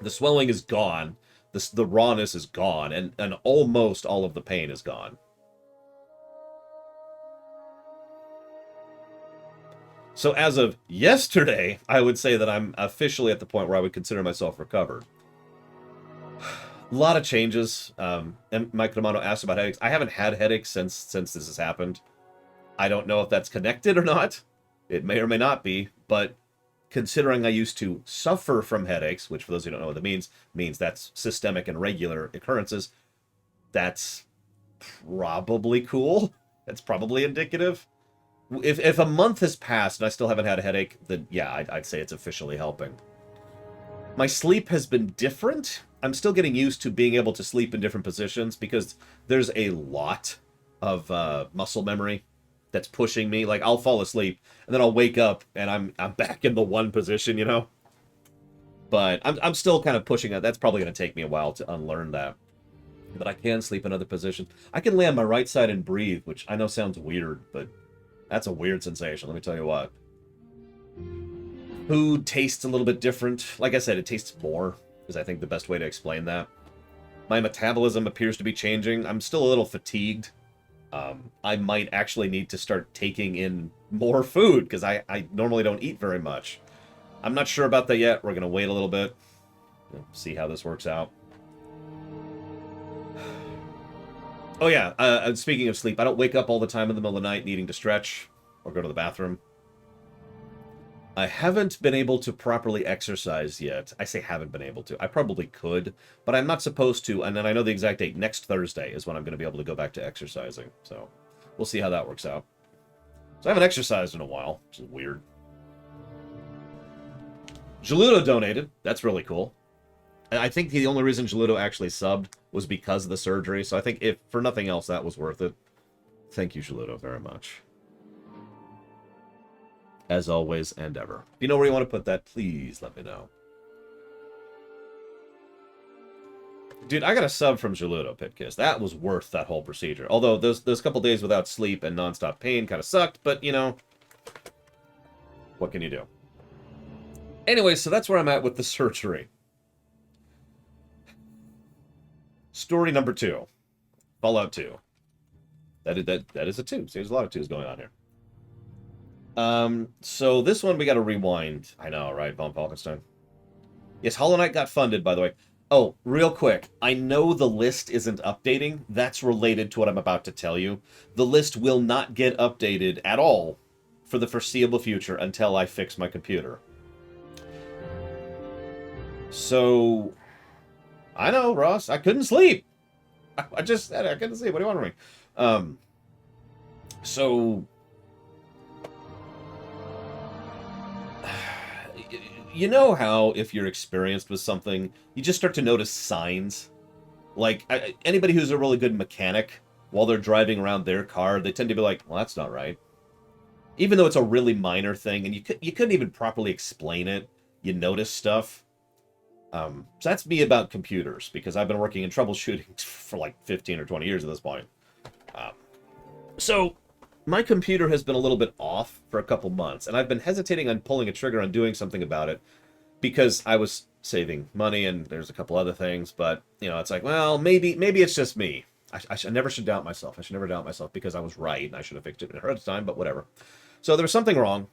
The swelling is gone. The rawness is gone. And almost all of the pain is gone. So as of yesterday, I would say that I'm officially at the point where I would consider myself recovered. A lot of changes. And Mike Romano asked about headaches. I haven't had headaches since this has happened. I don't know if that's connected or not. It may or may not be, but considering I used to suffer from headaches, which for those who don't know what that means that's systemic and regular occurrences, that's probably cool. That's probably indicative. If a month has passed and I still haven't had a headache, then yeah, I'd say it's officially helping. My sleep has been different. I'm still getting used to being able to sleep in different positions because there's a lot of muscle memory that's pushing me. Like, I'll fall asleep and then I'll wake up and I'm back in the one position, you know? But I'm still kind of pushing it. That's probably going to take me a while to unlearn that. But I can sleep in other positions. I can lay on my right side and breathe, which I know sounds weird, but that's a weird sensation, let me tell you what. Food tastes a little bit different. Like I said, it tastes more, is I think the best way to explain that. My metabolism appears to be changing. I'm still a little fatigued. I might actually need to start taking in more food, because I normally don't eat very much. I'm not sure about that yet. We're going to wait a little bit. See how this works out. Oh yeah, speaking of sleep, I don't wake up all the time in the middle of the night needing to stretch or go to the bathroom. I haven't been able to properly exercise yet. I say haven't been able to. I probably could, but I'm not supposed to, and then I know the exact date. Next Thursday is when I'm going to be able to go back to exercising, so we'll see how that works out. So I haven't exercised in a while, which is weird. Geludo donated. That's really cool. And I think the only reason Geludo actually subbed was because of the surgery. So I think if for nothing else, that was worth it. Thank you, Geludo, very much. As always and ever. If you know where you want to put that, please let me know. Dude, I got a sub from Geludo, Pitkiss. That was worth that whole procedure. Although those couple days without sleep and nonstop pain kind of sucked, but, you know, what can you do? Anyway, so that's where I'm at with the surgery. Story number 2. Fallout 2. That is a 2. So there's a lot of 2s going on here. So this one we got to rewind. I know, right, Von Falkenstein? Yes, Hollow Knight got funded, by the way. Oh, real quick. I know the list isn't updating. That's related to what I'm about to tell you. The list will not get updated at all for the foreseeable future until I fix my computer. So, I know, Ross. I couldn't sleep. I just said it. I couldn't sleep. What do you want from me? So, you know how if you're experienced with something, you just start to notice signs? Like, anybody who's a really good mechanic, while they're driving around their car, they tend to be like, well, that's not right. Even though it's a really minor thing, and you couldn't even properly explain it, you notice stuff. So that's me about computers, because I've been working in troubleshooting for like 15 or 20 years at this point. So, my computer has been a little bit off for a couple months, and I've been hesitating on pulling a trigger on doing something about it, because I was saving money, and there's a couple other things, but, you know, it's like, well, maybe it's just me. I never should doubt myself. I should never doubt myself, because I was right, and I should have fixed it ahead of time, but whatever. So there was something wrong.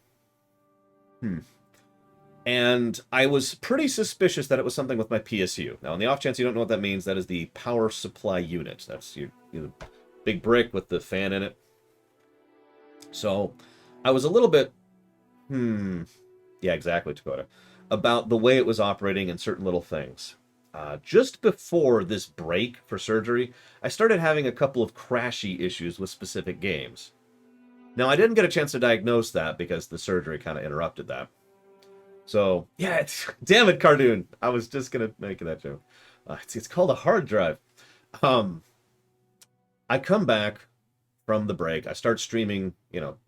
And I was pretty suspicious that it was something with my PSU. Now, on the off chance you don't know what that means, that is the power supply unit. That's your big brick with the fan in it. So, I was a little bit, yeah, exactly, Dakota, about the way it was operating and certain little things. Just before this break for surgery, I started having a couple of crashy issues with specific games. Now, I didn't get a chance to diagnose that because the surgery kind of interrupted that. So, yeah, damn it, Cardoon. I was just going to make that joke. It's called a hard drive. I come back from the break. I start streaming,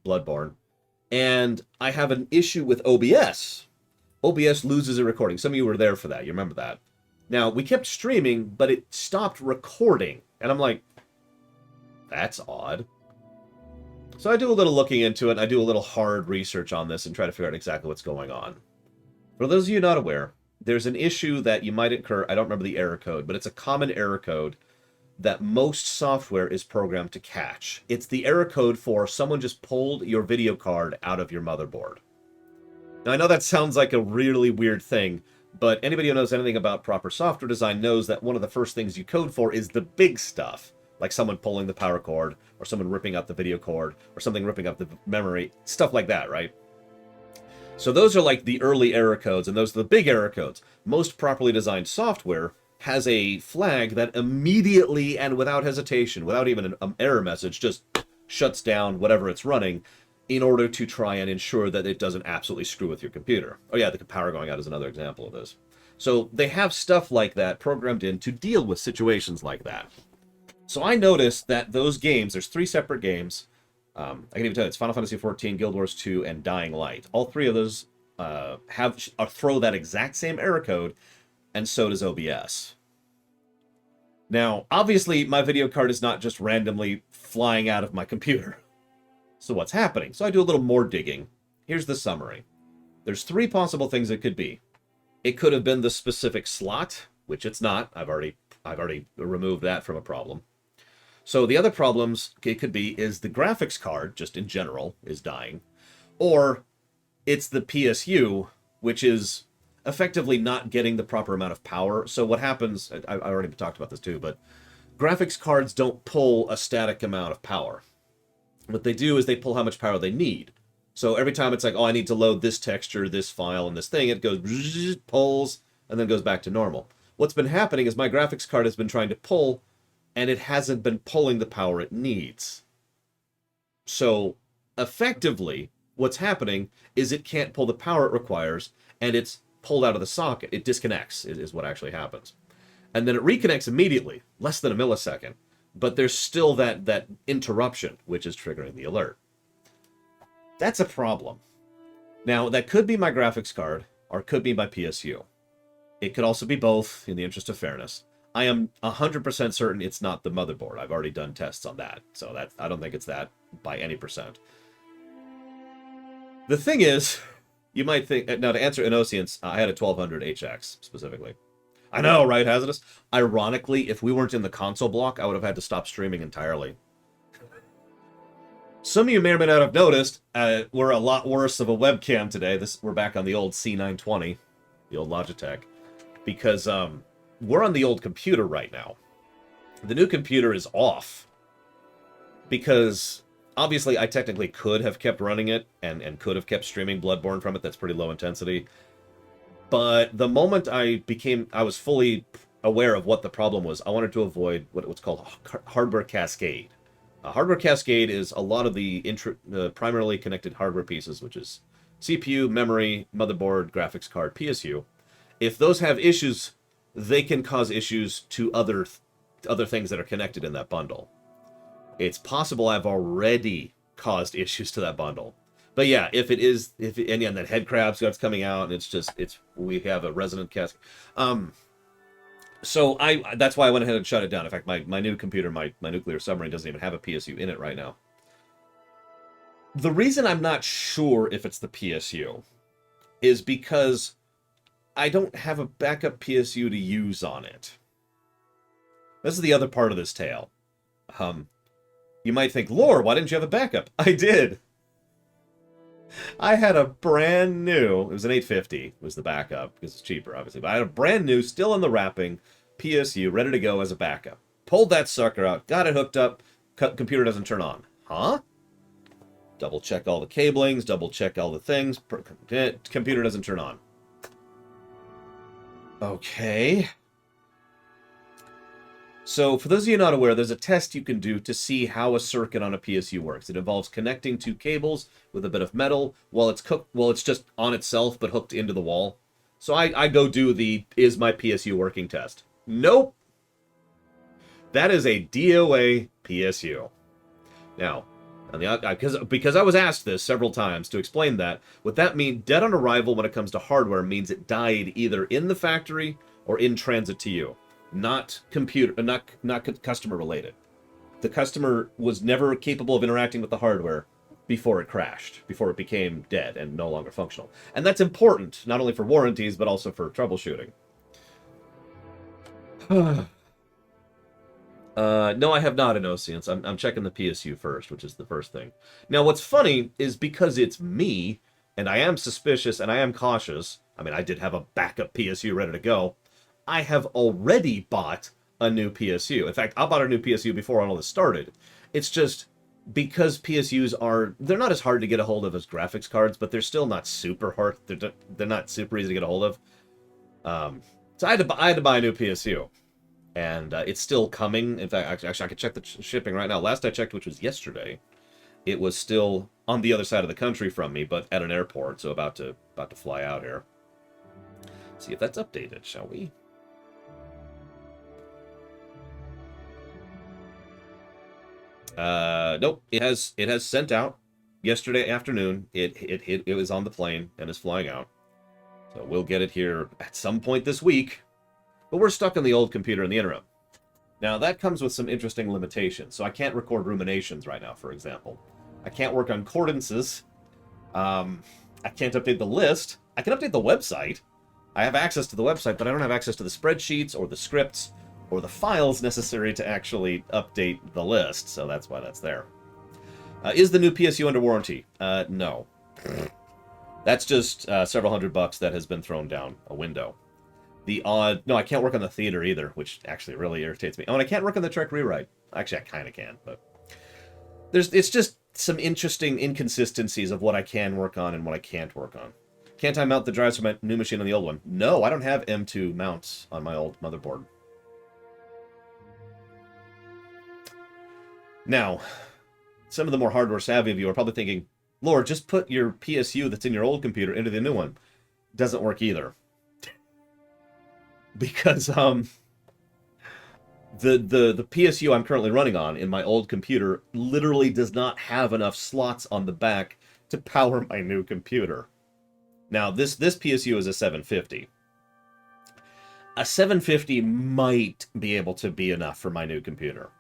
Bloodborne. And I have an issue with OBS. OBS loses a recording. Some of you were there for that. You remember that. Now, we kept streaming, but it stopped recording. And I'm like, that's odd. So I do a little looking into it, and I do a little hard research on this and try to figure out exactly what's going on. For those of you not aware, there's an issue that you might incur. I don't remember the error code, but it's a common error code that most software is programmed to catch. It's the error code for someone just pulled your video card out of your motherboard. Now, I know that sounds like a really weird thing, but anybody who knows anything about proper software design knows that one of the first things you code for is the big stuff, like someone pulling the power cord, or someone ripping out the video cord, or something ripping up the memory, stuff like that, right? So those are like the early error codes, and those are the big error codes. Most properly designed software has a flag that immediately and without hesitation, without even an error message, just shuts down whatever it's running in order to try and ensure that it doesn't absolutely screw with your computer. Oh yeah, the power going out is another example of this. So they have stuff like that programmed in to deal with situations like that. So I noticed that those games, there's 3 separate games. I can even tell you, it's Final Fantasy XIV, Guild Wars 2, and Dying Light. All 3 of those throw that exact same error code, and so does OBS. Now, obviously, my video card is not just randomly flying out of my computer. So what's happening? So I do a little more digging. Here's the summary. There's 3 possible things it could be. It could have been the specific slot, which it's not. I've already removed that from a problem. So the other problems it could be is the graphics card, just in general, is dying. Or it's the PSU, which is effectively not getting the proper amount of power. So what happens, I already talked about this too, but graphics cards don't pull a static amount of power. What they do is they pull how much power they need. So every time it's like, oh, I need to load this texture, this file, and this thing, it goes, pulls, and then goes back to normal. What's been happening is my graphics card has been trying to pull, and it hasn't been pulling the power it needs. So effectively, what's happening is it can't pull the power it requires, and it's pulled out of the socket. It disconnects, is what actually happens. And then it reconnects immediately, less than a millisecond. But there's still that interruption, which is triggering the alert. That's a problem. Now, that could be my graphics card, or it could be my PSU. It could also be both, in the interest of fairness. I am 100% certain it's not the motherboard. I've already done tests on that, so I don't think it's that by any percent. The thing is, you might think... Now, to answer Innocence, I had a 1200 HX, specifically. I know, right, hazardous? Ironically, if we weren't in the console block, I would have had to stop streaming entirely. Some of you may or may not have noticed, we're a lot worse of a webcam today. We're back on the old C920, the old Logitech, because we're on the old computer right now. The new computer is off, because obviously I technically could have kept running it, and could have kept streaming Bloodborne from it. That's pretty low intensity. But the moment I was fully aware of what the problem was, I wanted to avoid what's called hardware cascade. Hardware cascade is a lot of the primarily connected hardware pieces, which is CPU, memory, motherboard, graphics card, PSU. If those have issues, they can cause issues to other things that are connected in that bundle. It's possible I've already caused issues to that bundle. But yeah, and that head crab starts coming out, and we have a resonant cascade. So that's why I went ahead and shut it down. In fact, my new computer, my nuclear submarine, doesn't even have a PSU in it right now. The reason I'm not sure if it's the PSU is because I don't have a backup PSU to use on it. This is the other part of this tale. You might think, Lore, why didn't you have a backup? I did. I had a brand new, it was an 850, was the backup, because it's cheaper, obviously, but I had a brand new, still in the wrapping, PSU, ready to go as a backup. Pulled that sucker out, got it hooked up, computer doesn't turn on. Huh? Double check all the cablings, double check all the things, computer doesn't turn on. Okay. So, for those of you not aware, there's a test you can do to see how a circuit on a PSU works. It involves connecting 2 cables with a bit of metal while it's just on itself but hooked into the wall. So I go do the is my PSU working test. Nope. That is a DOA PSU. Now, And because I was asked this several times to explain that, would that mean dead on arrival when it comes to hardware means it died either in the factory or in transit to you, not customer related. The customer was never capable of interacting with the hardware before it crashed, before it became dead and no longer functional. And that's important, not only for warranties, but also for troubleshooting. No, I have not in Oceans. I'm checking the PSU first, which is the first thing. Now, what's funny is because it's me, and I am suspicious and I am cautious. I mean, I did have a backup PSU ready to go. I have already bought a new PSU. In fact, I bought a new PSU before all this started. It's just because PSUs they're not as hard to get a hold of as graphics cards, but they're still not super hard. They're not super easy to get a hold of. So I had to buy a new PSU. And it's still coming. In fact, actually, I could check the shipping right now. Last I checked, which was yesterday, it was still on the other side of the country from me, but at an airport, so about to fly out here. See if that's updated, shall we? Nope. It has sent out yesterday afternoon. It was on the plane and is flying out. So we'll get it here at some point this week. But we're stuck on the old computer in the interim. Now, that comes with some interesting limitations. So I can't record ruminations right now, for example. I can't work on cordances. I can't update the list. I can update the website. I have access to the website, but I don't have access to the spreadsheets or the scripts or the files necessary to actually update the list. So that's why that's there. Is the new PSU under warranty? No. That's just several $100 that has been thrown down a window. No, I can't work on the theater either, which actually really irritates me. Oh, and I can't work on the Trek rewrite. Actually, I kind of can, but it's just some interesting inconsistencies of what I can work on and what I can't work on. Can't I mount the drives from my new machine on the old one? No, I don't have M2 mounts on my old motherboard. Now, some of the more hardware savvy of you are probably thinking, Lord, just put your PSU that's in your old computer into the new one. Doesn't work either. Because the PSU I'm currently running on in my old computer literally does not have enough slots on the back to power my new computer. Now, this PSU is a 750. A 750 might be able to be enough for my new computer.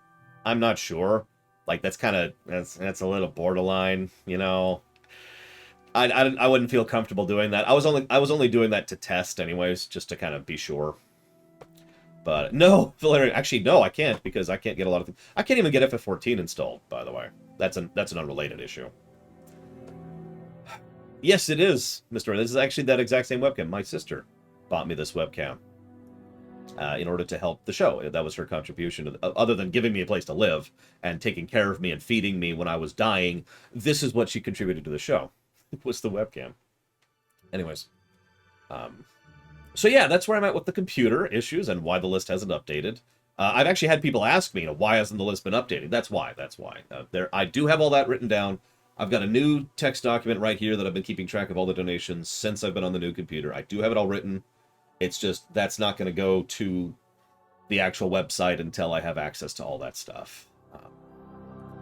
I'm not sure. Like, that's a little borderline, you know. I wouldn't feel comfortable doing that. I was only doing that to test anyways, just to kind of be sure. But no, actually no, I can't, because I can't get a lot of things. I can't even get FF14 installed, by the way. That's an unrelated issue. Yes, it is, Mr. This is actually that exact same webcam. My sister bought me this webcam in order to help the show. That was her contribution, other than giving me a place to live and taking care of me and feeding me when I was dying. This is what she contributed to the show. It was the webcam. Anyways, so yeah, that's where I'm at with the computer issues and why the list hasn't updated. I've actually had people ask me, why hasn't the list been updated? That's why. I do have all that written down. I've got a new text document right here that I've been keeping track of all the donations since I've been on the new computer. I do have it all written. It's just that's not going to go to the actual website until I have access to all that stuff.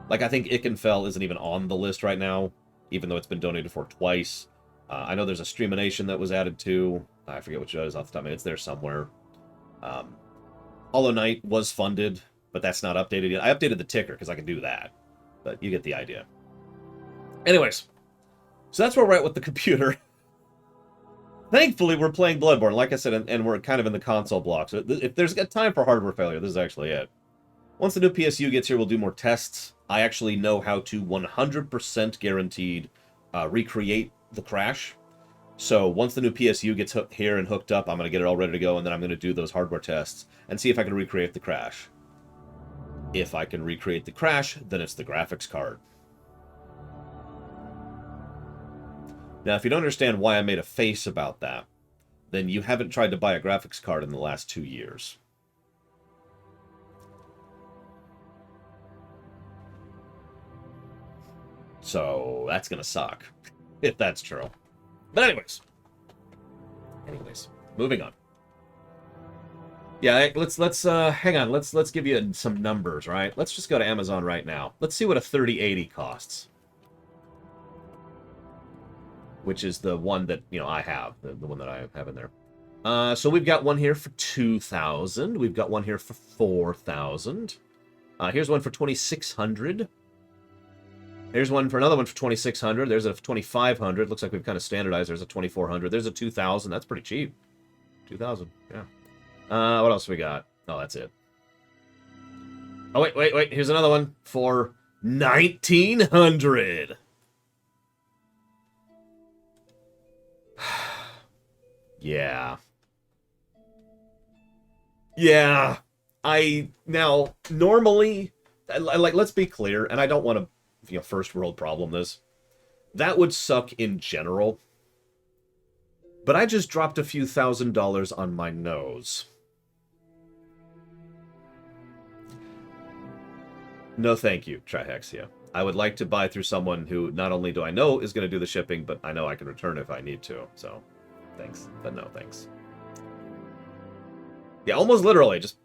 Like, I think Ickenfell isn't even on the list right now, even though it's been donated for twice. I know there's a Streamination that was added to. I forget which it is off the top of my head. It's there somewhere. Hollow Knight was funded, but that's not updated yet. I updated the ticker because I can do that, but you get the idea. Anyways, so that's where we're at with the computer. Thankfully, we're playing Bloodborne, like I said, and we're kind of in the console block. So if there's a time for hardware failure, this is actually it. Once the new PSU gets here, we'll do more tests. I actually know how to 100% guaranteed recreate the crash. So once the new PSU gets here and hooked up, I'm going to get it all ready to go, and then I'm going to do those hardware tests and see if I can recreate the crash. If I can recreate the crash, then it's the graphics card. Now, if you don't understand why I made a face about that, then you haven't tried to buy a graphics card in the last 2 years. So that's going to suck, if that's true. But anyways, moving on. Yeah, let's hang on. Let's give you some numbers, right? Let's just go to Amazon right now. Let's see what a 3080 costs. Which is the one that, you know, I have, the one that I have in there. So we've got one here for 2,000. We've got one here for 4,000. Here's one for 2,600. Here's one for another one for 2,600. There's a 2,500. Looks like we've kind of standardized. There's a 2,400. There's a 2,000. That's pretty cheap. 2,000. Yeah. What else we got? Oh, that's it. Oh, wait. Here's another one for 1,900. Yeah. Yeah. Now, normally, like, let's be clear, and I don't want to, you know, first world problem this. That would suck in general. But I just dropped a few $1,000s on my nose. No thank you, Trihexia. I would like to buy through someone who not only do I know is going to do the shipping, but I know I can return if I need to, so thanks, but no thanks. Yeah, almost literally, just...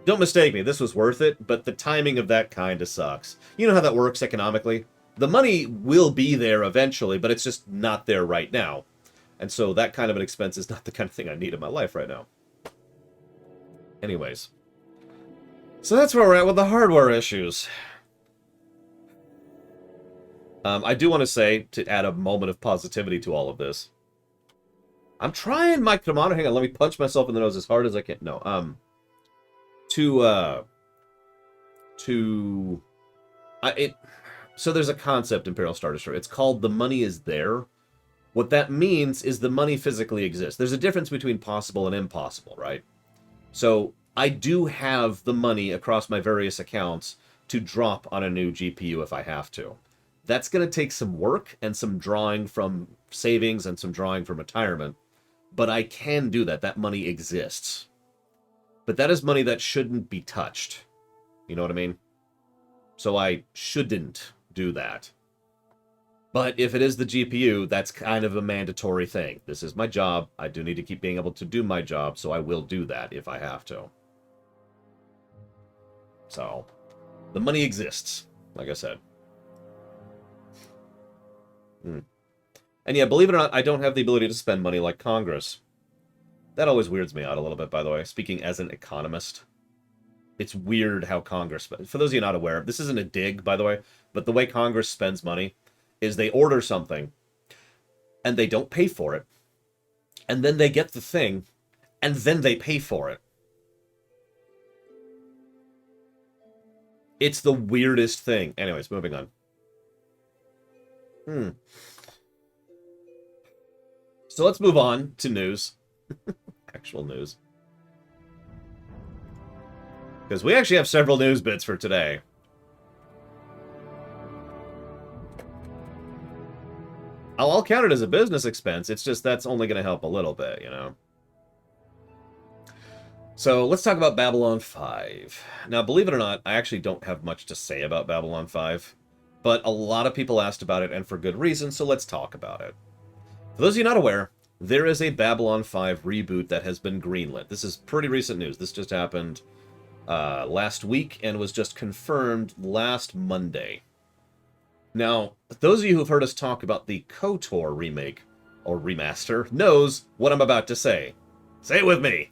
Don't mistake me, this was worth it, but the timing of that kind of sucks. You know how that works economically? The money will be there eventually, but it's just not there right now. And so that kind of an expense is not the kind of thing I need in my life right now. Anyways. So that's where we're at with the hardware issues. I do want to say, to add a moment of positivity to all of this, I'm trying my command. Hang on, let me punch myself in the nose as hard as I can. No, so there's a concept in Imperial Star Destroyer. It's called the money is there. What that means is the money physically exists. There's a difference between possible and impossible, right? So I do have the money across my various accounts to drop on a new GPU if I have to. That's going to take some work and some drawing from savings and some drawing from retirement. But I can do that. That money exists. But that is money that shouldn't be touched. You know what I mean? So I shouldn't do that. But if it is the GPU, that's kind of a mandatory thing. This is my job. I do need to keep being able to do my job, so I will do that if I have to. So, the money exists, like I said. And yeah, believe it or not, I don't have the ability to spend money like Congress. That always weirds me out a little bit, by the way, speaking as an economist. It's weird how Congress... For those of you not aware, this isn't a dig, by the way, but the way Congress spends money is they order something, and they don't pay for it, and then they get the thing, and then they pay for it. It's the weirdest thing. Anyways, moving on. So let's move on to news. Actual news. Because we actually have several news bits for today. I'll count it as a business expense. It's just that's only going to help a little bit, you know. So let's talk about Babylon 5. Now, believe it or not, I actually don't have much to say about Babylon 5. But a lot of people asked about it, and for good reason, so let's talk about it. For those of you not aware, there is a Babylon 5 reboot that has been greenlit. This is pretty recent news. This just happened last week and was just confirmed last Monday. Now, those of you who've heard us talk about the KotOR remake, or remaster, knows what I'm about to say. Say it with me!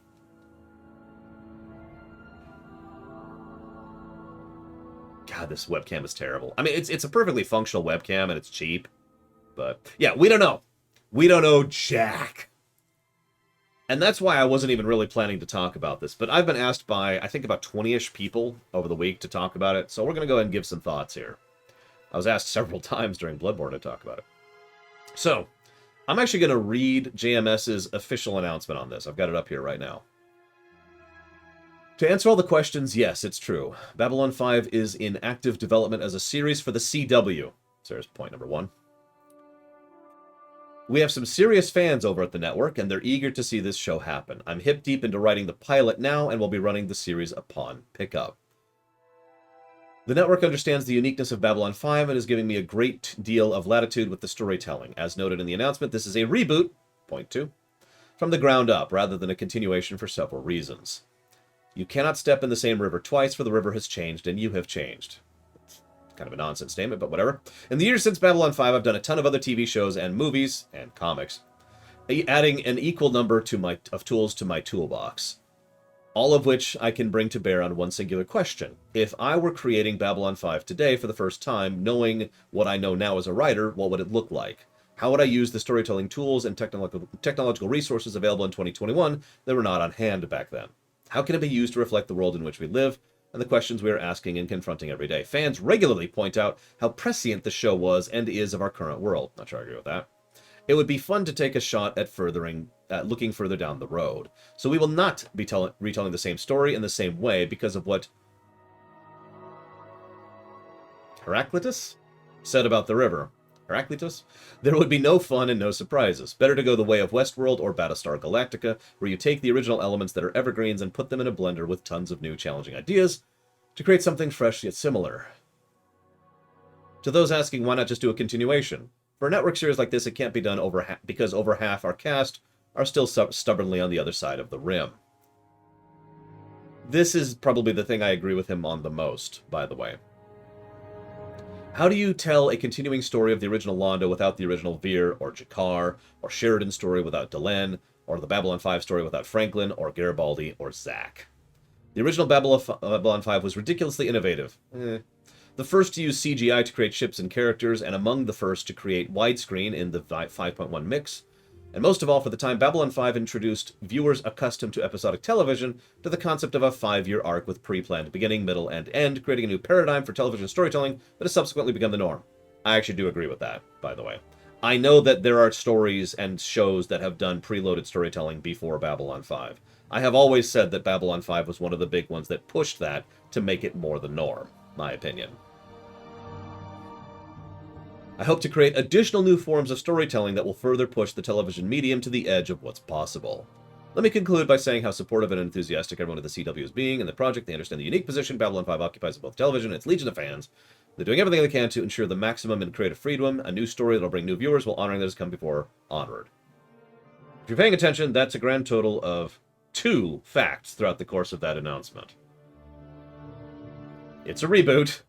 God, this webcam is terrible. I mean, it's a perfectly functional webcam, and it's cheap. But, yeah, we don't know. We don't know jack. And that's why I wasn't even really planning to talk about this. But I've been asked by, I think, about 20-ish people over the week to talk about it. So we're going to go ahead and give some thoughts here. I was asked several times during Bloodborne to talk about it. So, I'm actually going to read JMS's official announcement on this. I've got it up here right now. To answer all the questions, yes, it's true. Babylon 5 is in active development as a series for the CW. So there's point number 1. We have some serious fans over at the network, and they're eager to see this show happen. I'm hip-deep into writing the pilot now, and will be running the series upon pickup. The network understands the uniqueness of Babylon 5 and is giving me a great deal of latitude with the storytelling. As noted in the announcement, this is a reboot, point 2, from the ground up, rather than a continuation for several reasons. You cannot step in the same river twice, for the river has changed, and you have changed. It's kind of a nonsense statement, but whatever. In the years since Babylon 5, I've done a ton of other TV shows and movies, and comics, adding an equal number of tools to my toolbox, all of which I can bring to bear on one singular question. If I were creating Babylon 5 today for the first time, knowing what I know now as a writer, what would it look like? How would I use the storytelling tools and technological resources available in 2021 that were not on hand back then? How can it be used to reflect the world in which we live and the questions we are asking and confronting every day? Fans regularly point out how prescient the show was and is of our current world. Not sure I agree with that. It would be fun to take a shot at looking further down the road. So we will not be retelling the same story in the same way because of what Heraclitus said about the river. Heraclitus? There would be no fun and no surprises. Better to go the way of Westworld or Battlestar Galactica, where you take the original elements that are evergreens and put them in a blender with tons of new challenging ideas to create something fresh yet similar. To those asking, why not just do a continuation? For a network series like this, it can't be done because over half our cast are still stubbornly on the other side of the rim. This is probably the thing I agree with him on the most, by the way. How do you tell a continuing story of the original Londo without the original Veer or Jakar, or Sheridan's story without Delenn, or the Babylon 5 story without Franklin, or Garibaldi, or Zack? The original Babylon 5 was ridiculously innovative. The first to use CGI to create ships and characters, and among the first to create widescreen in the 5.1 mix. And most of all, for the time, Babylon 5 introduced viewers accustomed to episodic television to the concept of a 5-year arc with pre-planned beginning, middle, and end, creating a new paradigm for television storytelling that has subsequently become the norm. I actually do agree with that, by the way. I know that there are stories and shows that have done preloaded storytelling before Babylon 5. I have always said that Babylon 5 was one of the big ones that pushed that to make it more the norm, my opinion. I hope to create additional new forms of storytelling that will further push the television medium to the edge of what's possible. Let me conclude by saying how supportive and enthusiastic everyone at the CW is being in the project. They understand the unique position Babylon 5 occupies in both television and its legion of fans. They're doing everything they can to ensure the maximum in creative freedom, a new story that'll bring new viewers while honoring that has come before onward. If you're paying attention, that's a grand total of 2 facts throughout the course of that announcement. It's a reboot,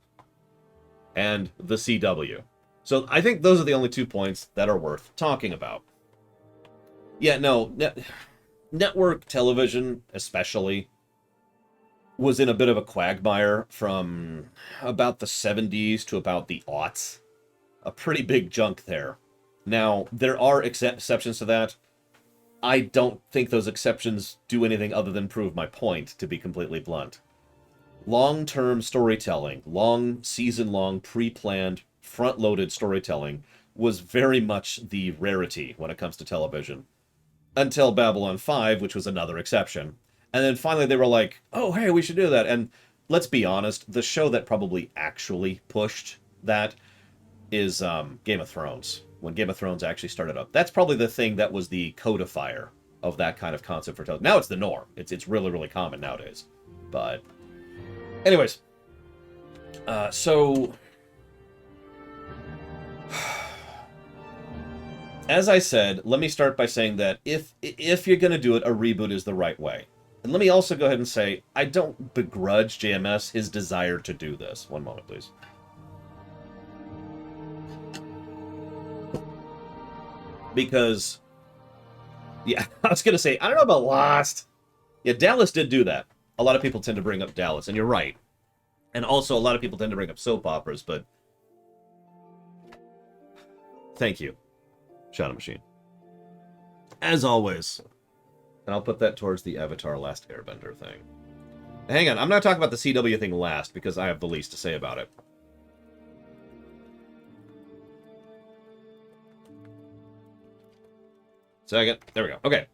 and the CW. So I think those are the only 2 points that are worth talking about. Yeah, no, network television, especially, was in a bit of a quagmire from about the 70s to about the aughts. A pretty big junk there. Now, there are exceptions to that. I don't think those exceptions do anything other than prove my point, to be completely blunt. Long-term storytelling, season-long, pre-planned, front-loaded storytelling was very much the rarity when it comes to television. Until Babylon 5, which was another exception. And then finally they were like, oh, hey, we should do that. And let's be honest, the show that probably actually pushed that is Game of Thrones. When Game of Thrones actually started up. That's probably the thing that was the codifier of that kind of concept for television. Now it's the norm. It's really, really common nowadays. But anyways. So as I said, let me start by saying that if you're going to do it, a reboot is the right way. And let me also go ahead and say, I don't begrudge JMS his desire to do this. One moment, please. Because, yeah, I was going to say, I don't know about Lost. Yeah, Dallas did do that. A lot of people tend to bring up Dallas, and you're right. And also, a lot of people tend to bring up soap operas, but thank you, Shadow Machine. As always. And I'll put that towards the Avatar Last Airbender thing. Hang on, I'm not talking about the CW thing last, because I have the least to say about it. Second. There we go. Okay.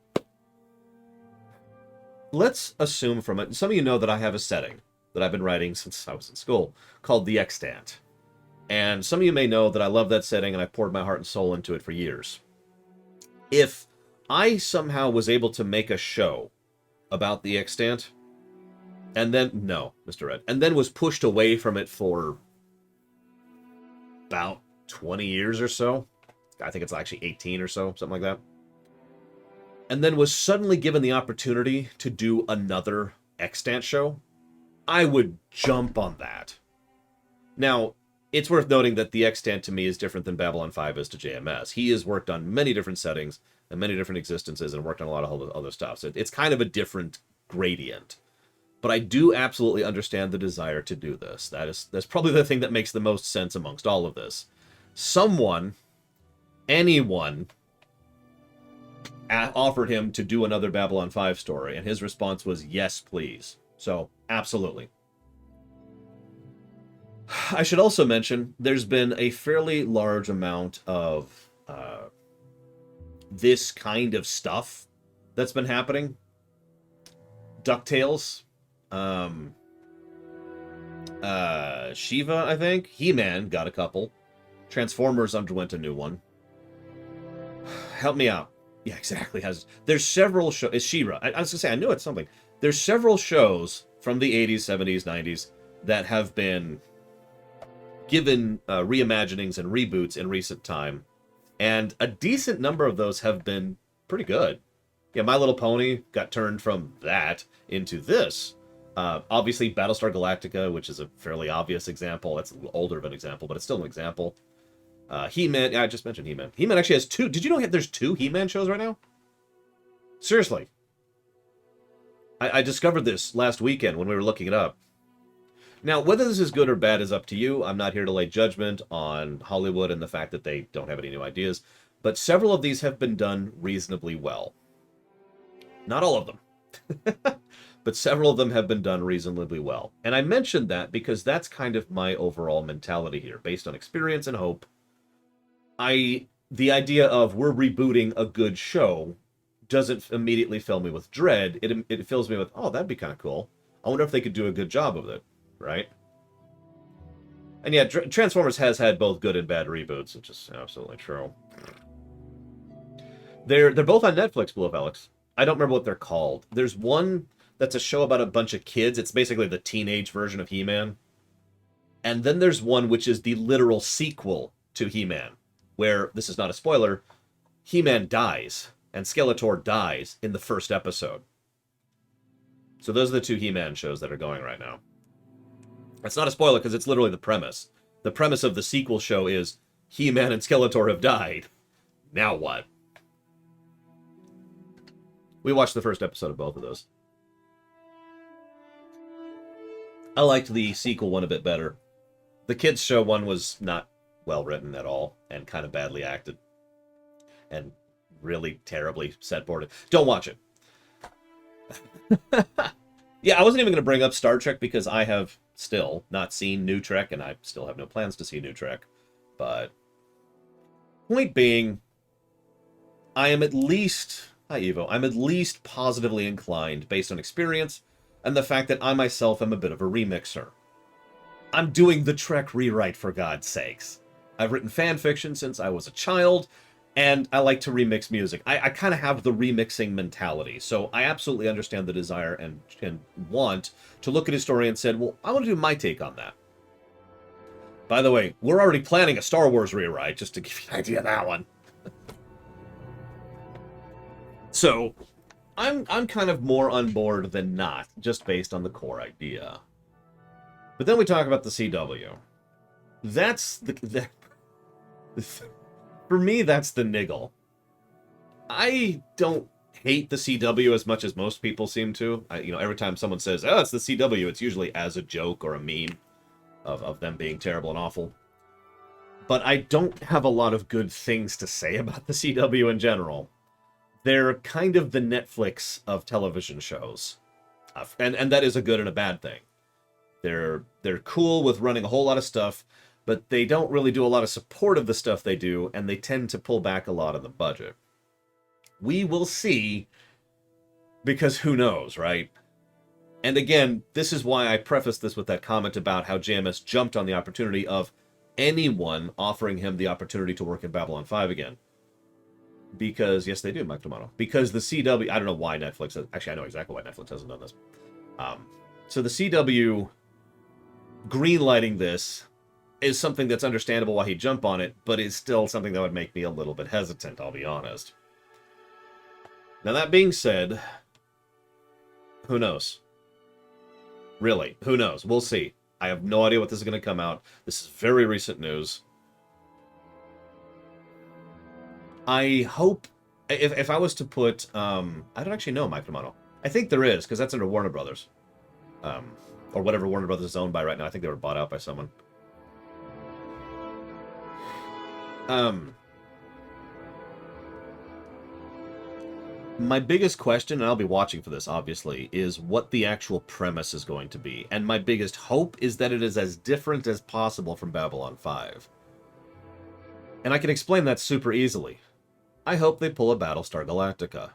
Let's assume from it, some of you know that I have a setting that I've been writing since I was in school, called The Extant. And some of you may know that I love that setting, and I've poured my heart and soul into it for years. If I somehow was able to make a show about The Extant, and then, no, Mr. Red, and then was pushed away from it for about 20 years or so, I think it's actually 18 or so, something like that. and then was suddenly given the opportunity to do another extant show, I would jump on that. Now, it's worth noting that the extant to me is different than Babylon 5 is to JMS. He has worked on many different settings and many different existences and worked on a lot of other stuff. So it's kind of a different gradient. But I do absolutely understand the desire to do this. That's probably the thing that makes the most sense amongst all of this. Anyone offered him to do another Babylon 5 story, and his response was, yes, please. So, absolutely. I should also mention, there's been a fairly large amount of this kind of stuff that's been happening. DuckTales, Shiva, I think. He-Man got a couple. Transformers underwent a new one. Help me out. Yeah, exactly. There's several shows. It's She-Ra. I was going to say, I knew it's something. There's several shows from the 80s, 70s, 90s that have been given reimaginings and reboots in recent time. And a decent number of those have been pretty good. Yeah, My Little Pony got turned from that into this. Obviously, Battlestar Galactica, which is a fairly obvious example. That's a little older of an example, but it's still an example. He-Man, yeah, I just mentioned He-Man. He-Man actually has two. Did you know there's two He-Man shows right now? Seriously. I discovered this last weekend when we were looking it up. Now, whether this is good or bad is up to you. I'm not here to lay judgment on Hollywood and the fact that they don't have any new ideas. But several of these have been done reasonably well. Not all of them. But several of them have been done reasonably well. And I mentioned that because that's kind of my overall mentality here, based on experience and hope. The idea of we're rebooting a good show doesn't immediately fill me with dread. It fills me with, oh, that'd be kind of cool. I wonder if they could do a good job of it, right? And yeah, Transformers has had both good and bad reboots, which is absolutely true. They're both on Netflix, Blue of Alex. I don't remember what they're called. There's one that's a show about a bunch of kids. It's basically the teenage version of He-Man. And then there's one which is the literal sequel to He-Man, where, this is not a spoiler, He-Man dies, and Skeletor dies in the first episode. So those are the two He-Man shows that are going right now. It's not a spoiler because it's literally the premise. The premise of the sequel show is He-Man and Skeletor have died. Now what? We watched the first episode of both of those. I liked the sequel one a bit better. The kids' show one was not well written at all, and kind of badly acted. And really terribly set-boarded. Don't watch it. Yeah, I wasn't even going to bring up Star Trek because I have still not seen New Trek, and I still have no plans to see New Trek. But, point being, I am at least... Hi, Evo. I'm at least positively inclined based on experience and the fact that I myself am a bit of a remixer. I'm doing the Trek rewrite, for God's sakes. I've written fan fiction since I was a child, and I like to remix music. I kind of have the remixing mentality, so I absolutely understand the desire and want to look at a story and said, well, I want to do my take on that. By the way, we're already planning a Star Wars rewrite, just to give you an idea of that one. So, I'm kind of more on board than not, just based on the core idea. But then we talk about the CW. That's for me, that's the niggle. I don't hate the CW as much as most people seem to. Every time someone says, oh, it's the CW, it's usually as a joke or a meme of them being terrible and awful. But I don't have a lot of good things to say about the CW in general. They're kind of the Netflix of television shows. And that is a good and a bad thing. They're cool with running a whole lot of stuff, but they don't really do a lot of support of the stuff they do, and they tend to pull back a lot of the budget. We will see, because who knows, right? And again, this is why I prefaced this with that comment about how JMS jumped on the opportunity of anyone offering him the opportunity to work in Babylon 5 again. Because, yes, they do, Mike Tomato. Because the CW, I don't know why Netflix, actually I know exactly why Netflix hasn't done this. So the CW greenlighting this is something that's understandable why he'd jump on it, but is still something that would make me a little bit hesitant, I'll be honest. Now, that being said, who knows? Really, who knows? We'll see. I have no idea what this is going to come out. This is very recent news. I hope... If I was to put... I don't actually know Micromono. I think there is, because that's under Warner Brothers. Or whatever Warner Brothers is owned by right now. I think they were bought out by someone. My biggest question, and I'll be watching for this, obviously, is what the actual premise is going to be. And my biggest hope is that it is as different as possible from Babylon 5. And I can explain that super easily. I hope they pull a Battlestar Galactica.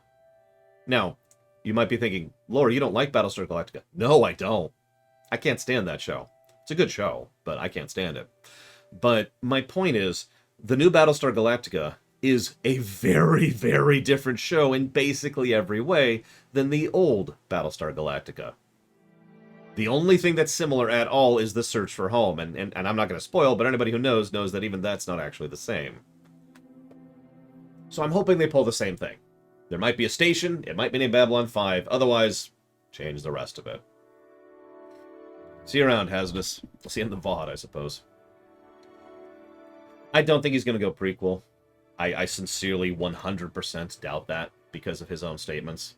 Now, you might be thinking, Lore, you don't like Battlestar Galactica. No, I don't. I can't stand that show. It's a good show, but I can't stand it. But my point is, the new Battlestar Galactica is a very, very different show in basically every way than the old Battlestar Galactica. The only thing that's similar at all is the search for home, and I'm not going to spoil, but anybody who knows that even that's not actually the same. So I'm hoping they pull the same thing. There might be a station, it might be named Babylon 5, otherwise, change the rest of it. See you around, Hazardous. See you in the VOD, I suppose. I don't think he's going to go prequel. I sincerely 100% doubt that because of his own statements.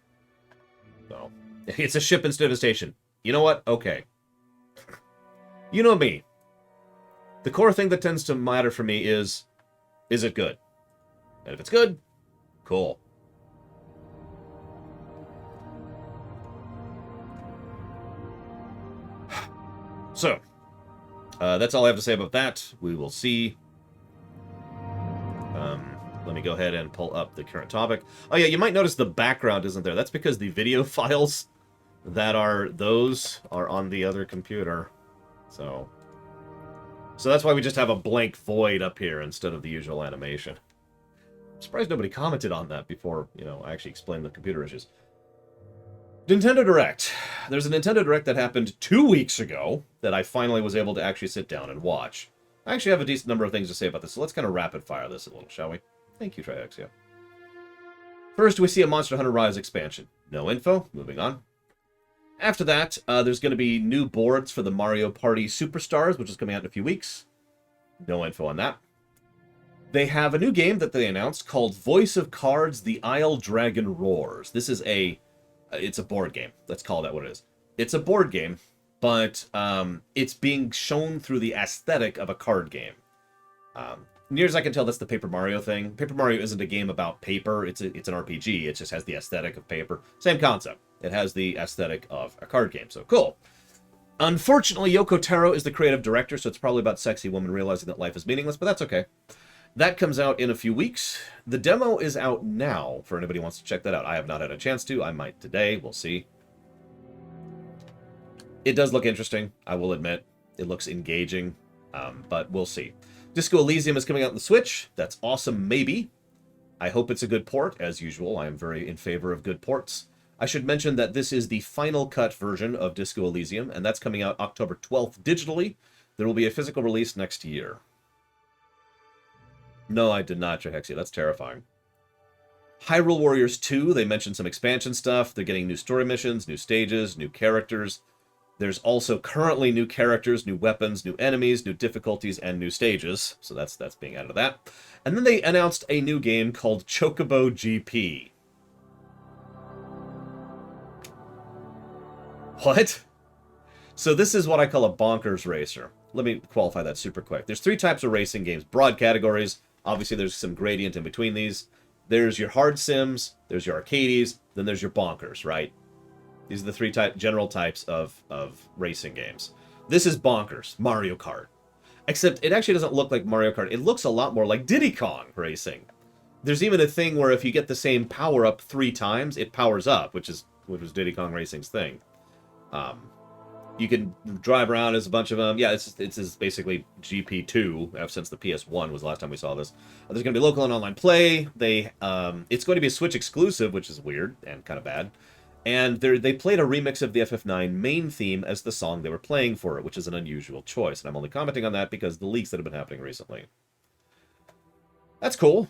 So, it's a ship instead of a station. You know what? Okay. You know me. The core thing that tends to matter for me is it good? And if it's good, cool. So, that's all I have to say about that. We will see. Let me go ahead and pull up the current topic. Oh yeah, you might notice the background isn't there. That's because the video files that are on the other computer. So that's why we just have a blank void up here instead of the usual animation. I'm surprised nobody commented on that before, I actually explained the computer issues. Nintendo Direct. There's a Nintendo Direct that happened 2 weeks ago that I finally was able to actually sit down and watch. I actually have a decent number of things to say about this, so let's kind of rapid fire this a little, shall we? Thank you, Triaxia. First, we see a Monster Hunter Rise expansion. No info. Moving on. After that, there's going to be new boards for the Mario Party Superstars, which is coming out in a few weeks. No info on that. They have a new game that they announced called Voice of Cards: The Isle Dragon Roars. This is it's a board game. Let's call that what it is. It's a board game, but it's being shown through the aesthetic of a card game. Near as I can tell, that's the Paper Mario thing. Paper Mario isn't a game about paper. It's an RPG. It just has the aesthetic of paper. Same concept. It has the aesthetic of a card game. So cool. Unfortunately, Yoko Taro is the creative director, so it's probably about a sexy woman realizing that life is meaningless, but that's okay. That comes out in a few weeks. The demo is out now for anybody who wants to check that out. I have not had a chance to. I might today. We'll see. It does look interesting, I will admit. It looks engaging, but we'll see. Disco Elysium is coming out on the Switch. That's awesome, maybe. I hope it's a good port. As usual, I am very in favor of good ports. I should mention that this is the final cut version of Disco Elysium, and that's coming out October 12th digitally. There will be a physical release next year. No, I did not, Trahexia. That's terrifying. Hyrule Warriors 2, they mentioned some expansion stuff. They're getting new story missions, new stages, new characters. There's also currently new characters, new weapons, new enemies, new difficulties, and new stages. So that's being added to that. And then they announced a new game called Chocobo GP. What? So this is what I call a bonkers racer. Let me qualify that super quick. There's 3 types of racing games. Broad categories. Obviously, there's some gradient in between these. There's your hard sims, there's your arcades, then there's your bonkers, right? These are the 3 general types of racing games. This is bonkers, Mario Kart. Except it actually doesn't look like Mario Kart. It looks a lot more like Diddy Kong Racing. There's even a thing where if you get the same power-up 3 times, it powers up, which was Diddy Kong Racing's thing. You can drive around as a bunch of them. Yeah, it's basically GP2, since the PS1 was the last time we saw this. There's going to be local and online play. It's going to be a Switch exclusive, which is weird and kind of bad. And they played a remix of the FF9 main theme as the song they were playing for it, which is an unusual choice. And I'm only commenting on that because the leaks that have been happening recently. That's cool.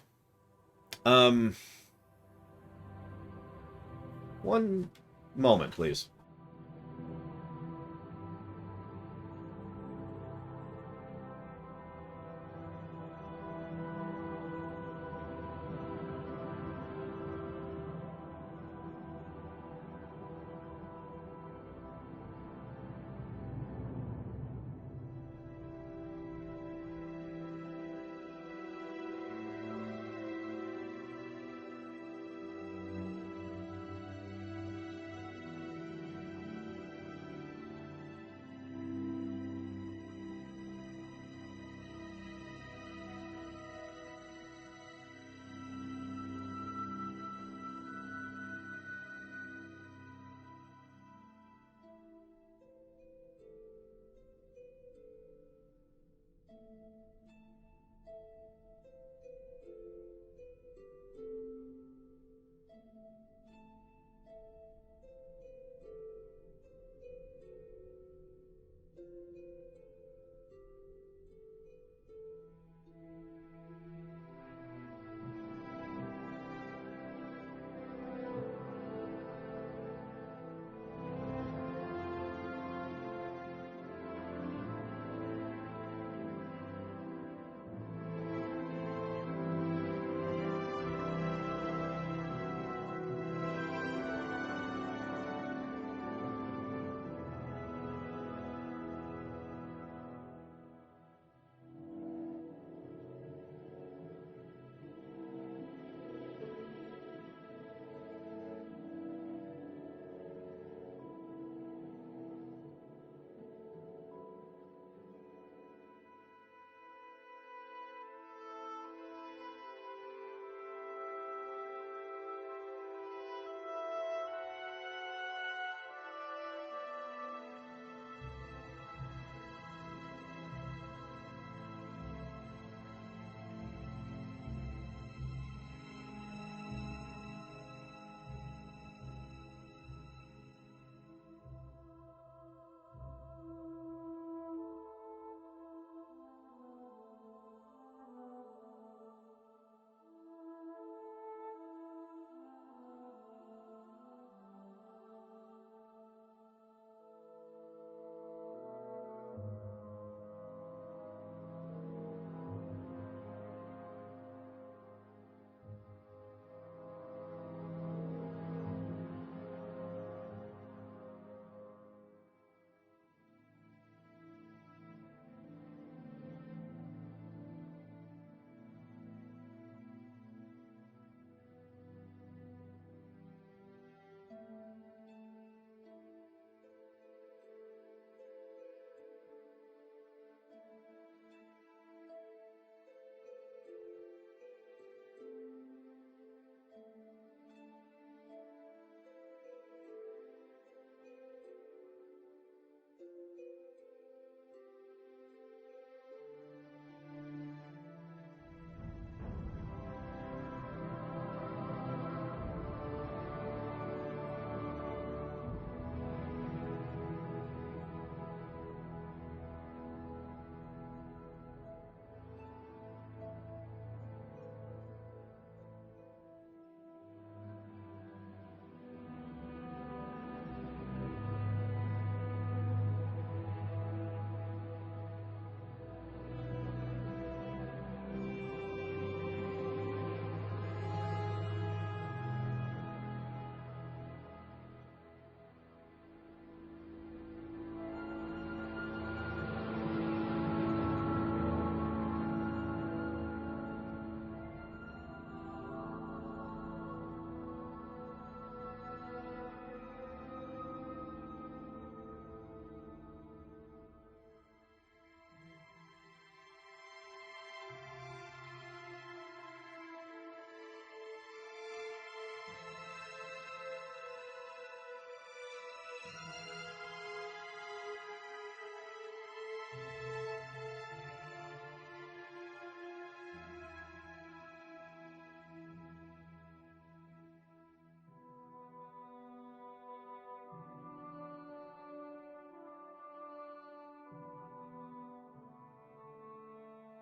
One moment, please.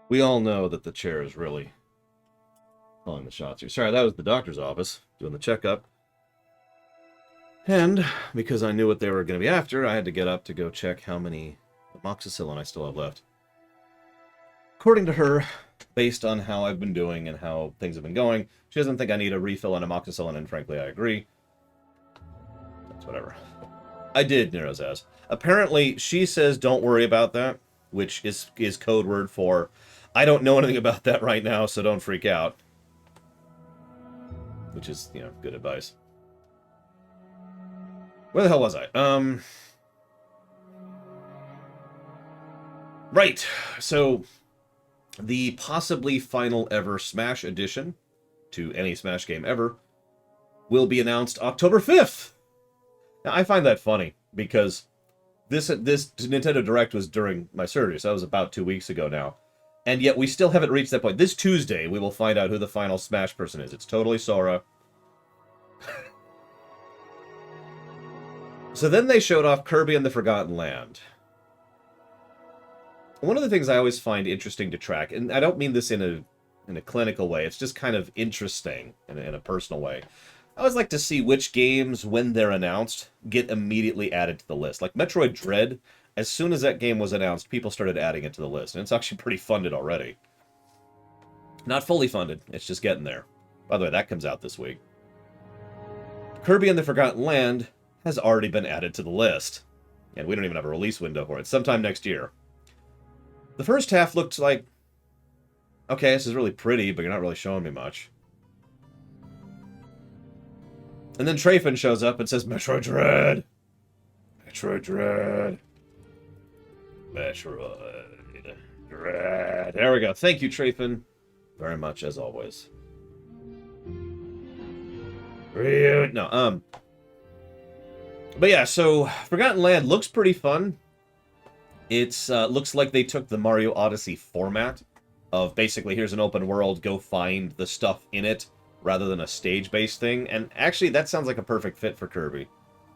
We all know that the chair is really calling the shots here. Sorry, that was the doctor's office doing the checkup. And because I knew what they were going to be after, I had to get up to go check how many amoxicillin I still have left. According to her, based on how I've been doing and how things have been going, she doesn't think I need a refill on amoxicillin, and frankly, I agree. That's whatever. I did, Nero says. Apparently, she says don't worry about that, which is code word for I don't know anything about that right now, so don't freak out. Which is, you know, good advice. Where the hell was I? Right. So, the possibly final ever Smash edition to any Smash game ever will be announced October 5th. Now, I find that funny because this Nintendo Direct was during my surgery, so that was about 2 weeks ago now. And yet we still haven't reached that point. This Tuesday, we will find out who the final Smash person is. It's totally Sora. So then they showed off Kirby and the Forgotten Land. One of the things I always find interesting to track, and I don't mean this in a clinical way, it's just kind of interesting in a personal way. I always like to see which games, when they're announced, get immediately added to the list. Like Metroid Dread, as soon as that game was announced, people started adding it to the list. And it's actually pretty funded already. Not fully funded, it's just getting there. By the way, that comes out this week. Kirby and the Forgotten Land has already been added to the list. And we don't even have a release window for it. Sometime next year. The first half looked like, okay, this is really pretty, but you're not really showing me much. And then Trayfin shows up and says, Metroid Dread! Metroid Dread! Metroid Dread. There we go. Thank you, Trayfin. Very much, as always. No, But yeah, so Forgotten Land looks pretty fun. It's looks like they took the Mario Odyssey format of basically here's an open world, go find the stuff in it, rather than a stage-based thing. And actually, that sounds like a perfect fit for Kirby.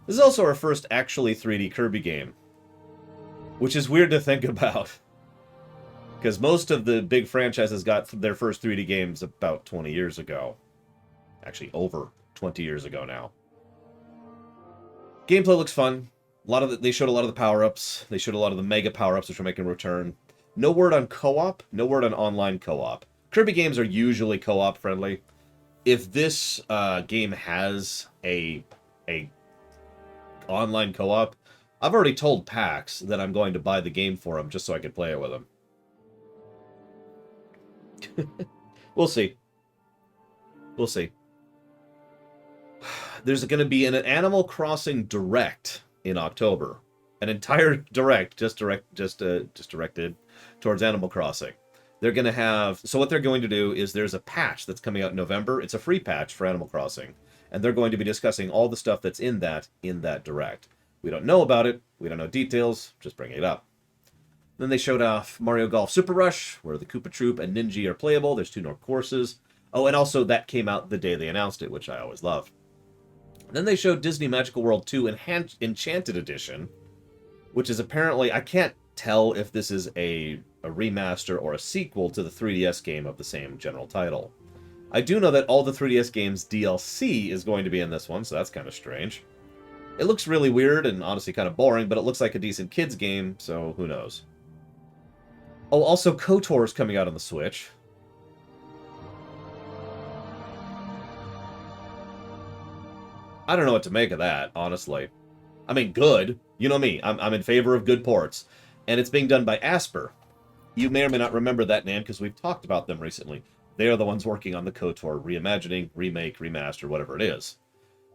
This is also our first actually 3D Kirby game, which is weird to think about. Because most of the big franchises got their first 3D games about 20 years ago. Actually, over 20 years ago now. Gameplay looks fun. They showed a lot of the power-ups. They showed a lot of the mega power-ups, which are making a return. No word on co-op. No word on online co-op. Kirby games are usually co-op friendly. If this game has a online co-op, I've already told PAX that I'm going to buy the game for him just so I can play it with him. We'll see. We'll see. There's going to be an Animal Crossing Direct in October. An entire Direct just directed towards Animal Crossing. They're going to have... So what they're going to do is there's a patch that's coming out in November. It's a free patch for Animal Crossing. And they're going to be discussing all the stuff that's in that Direct. We don't know about it. We don't know details. Just bringing it up. Then they showed off Mario Golf Super Rush, where the Koopa Troop and Ninja are playable. There's 2 more courses. Oh, and also that came out the day they announced it, which I always love. Then they showed Disney Magical World 2 Enchanted Edition, which is apparently... I can't tell if this is a remaster or a sequel to the 3DS game of the same general title. I do know that all the 3DS games DLC is going to be in this one, so that's kind of strange. It looks really weird and honestly kind of boring, but it looks like a decent kids game, so who knows. Oh, also KotOR is coming out on the Switch. I don't know what to make of that, honestly. I mean, good. You know me. I'm in favor of good ports. And it's being done by Asper. You may or may not remember that name because we've talked about them recently. They are the ones working on the KotOR reimagining, remake, remaster, whatever it is.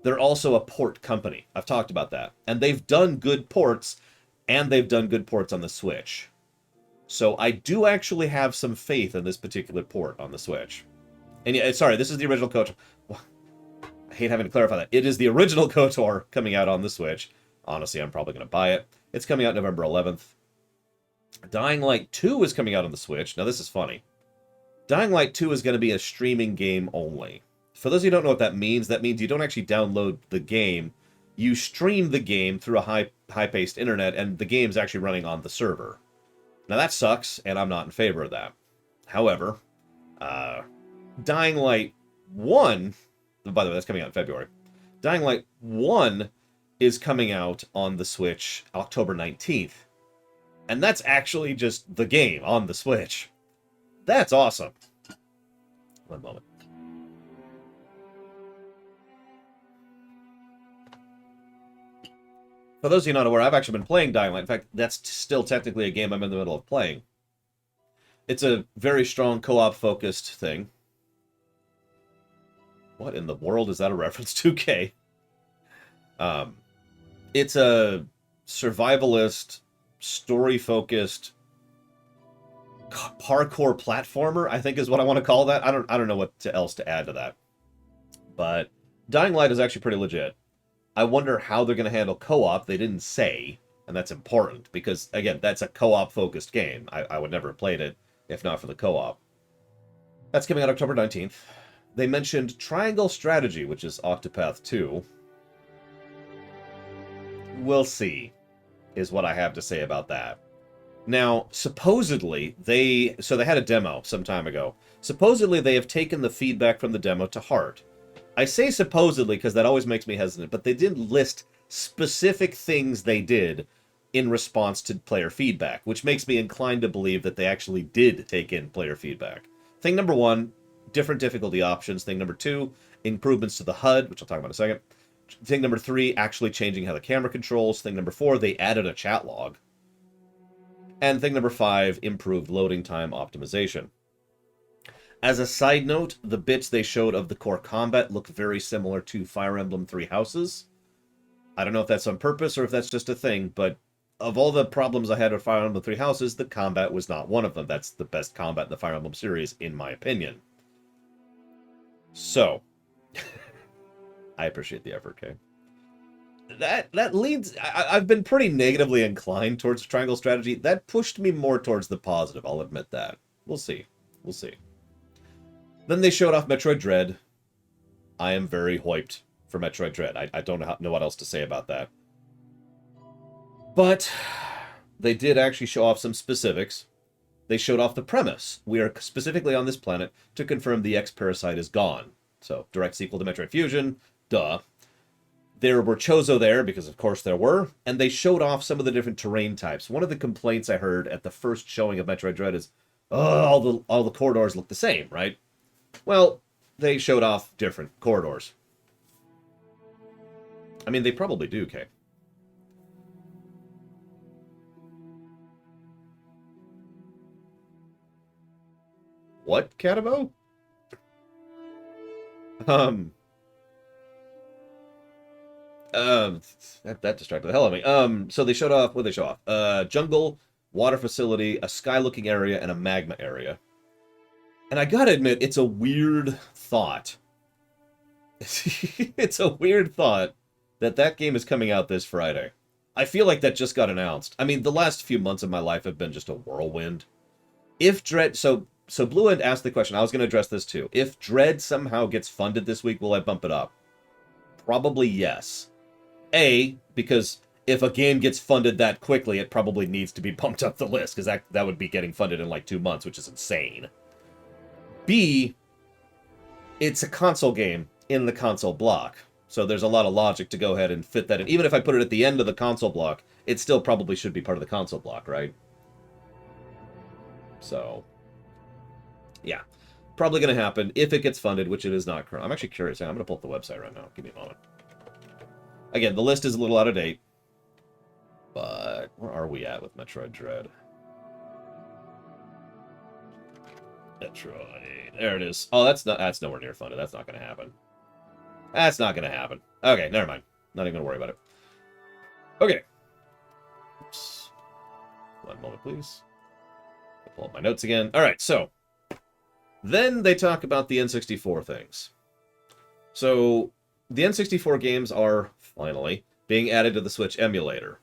They're also a port company. I've talked about that. And they've done good ports, and they've done good ports on the Switch. So I do actually have some faith in this particular port on the Switch. And yeah, sorry, this is the original KotOR. I hate having to clarify that. It is the original KotOR coming out on the Switch. Honestly, I'm probably going to buy it. It's coming out November 11th. Dying Light 2 is coming out on the Switch. Now, this is funny. Dying Light 2 is going to be a streaming game only. For those of you who don't know what that means you don't actually download the game. You stream the game through a high-paced internet, and the game's actually running on the server. Now, that sucks, and I'm not in favor of that. However, Dying Light 1... By the way, that's coming out in February. Dying Light 1 is coming out on the Switch October 19th. And that's actually just the game on the Switch. That's awesome. One moment. For those of you not aware, I've actually been playing Dying Light. In fact, that's still technically a game I'm in the middle of playing. It's a very strong co-op focused thing. What in the world is that a reference to? Okay. It's a survivalist, story-focused parkour platformer, I think is what I want to call that. I don't know what else to add to that. But Dying Light is actually pretty legit. I wonder how they're going to handle co-op. They didn't say, and that's important, because, again, that's a co-op focused game. I would never have played it if not for the co-op. That's coming out October 19th. They mentioned Triangle Strategy, which is Octopath 2. We'll see, is what I have to say about that. Now, supposedly, they had a demo some time ago. Supposedly, they have taken the feedback from the demo to heart. I say supposedly because that always makes me hesitant, but they didn't list specific things they did in response to player feedback, which makes me inclined to believe that they actually did take in player feedback. Thing number 1, different difficulty options. Thing number 2, improvements to the HUD, which I'll talk about in a second. Thing number 3, actually changing how the camera controls. Thing number 4, they added a chat log. And thing number 5, improved loading time optimization. As a side note, the bits they showed of the core combat look very similar to Fire Emblem Three Houses. I don't know if that's on purpose or if that's just a thing, but of all the problems I had with Fire Emblem Three Houses, the combat was not one of them. That's the best combat in the Fire Emblem series, in my opinion. So, I appreciate the effort, okay? That leads... I've been pretty negatively inclined towards Triangle Strategy. That pushed me more towards the positive, I'll admit that. We'll see. We'll see. Then they showed off Metroid Dread. I am very hyped for Metroid Dread. I don't know what else to say about that. But they did actually show off some specifics. They showed off the premise. We are specifically on this planet to confirm the X-Parasite is gone. So, direct sequel to Metroid Fusion. Duh. There were Chozo there, because of course there were, and they showed off some of the different terrain types. One of the complaints I heard at the first showing of Metroid Dread is, oh, all the corridors look the same, right? Well, they showed off different corridors. I mean, they probably do, Kay. What, Catabo? That distracted the hell out of me. So they showed off, what did they show off? Jungle, water facility, a sky-looking area, and a magma area. And I gotta admit, it's a weird thought. It's a weird thought that game is coming out this Friday. I feel like that just got announced. I mean, the last few months of my life have been just a whirlwind. If Dread... So Blue End asked the question, I was going to address this too. If Dread somehow gets funded this week, will I bump it up? Probably yes. A, because if a game gets funded that quickly, it probably needs to be bumped up the list, because that would be getting funded in like 2 months, which is insane. B, it's a console game in the console block. So there's a lot of logic to go ahead and fit that in. Even if I put it at the end of the console block, it still probably should be part of the console block, right? So, yeah. Probably going to happen if it gets funded, which it is not current. I'm actually curious. I'm going to pull up the website right now. Give me a moment. Again, the list is a little out of date. But where are we at with Metroid Dread? Metroid. There it is. Oh, that's nowhere near funded. That's not going to happen. That's not going to happen. Okay, never mind. Not even going to worry about it. Okay. Oops. 1 moment, please. I'll pull up my notes again. All right, so then they talk about the N64 things. So the N64 games are, finally, being added to the Switch emulator.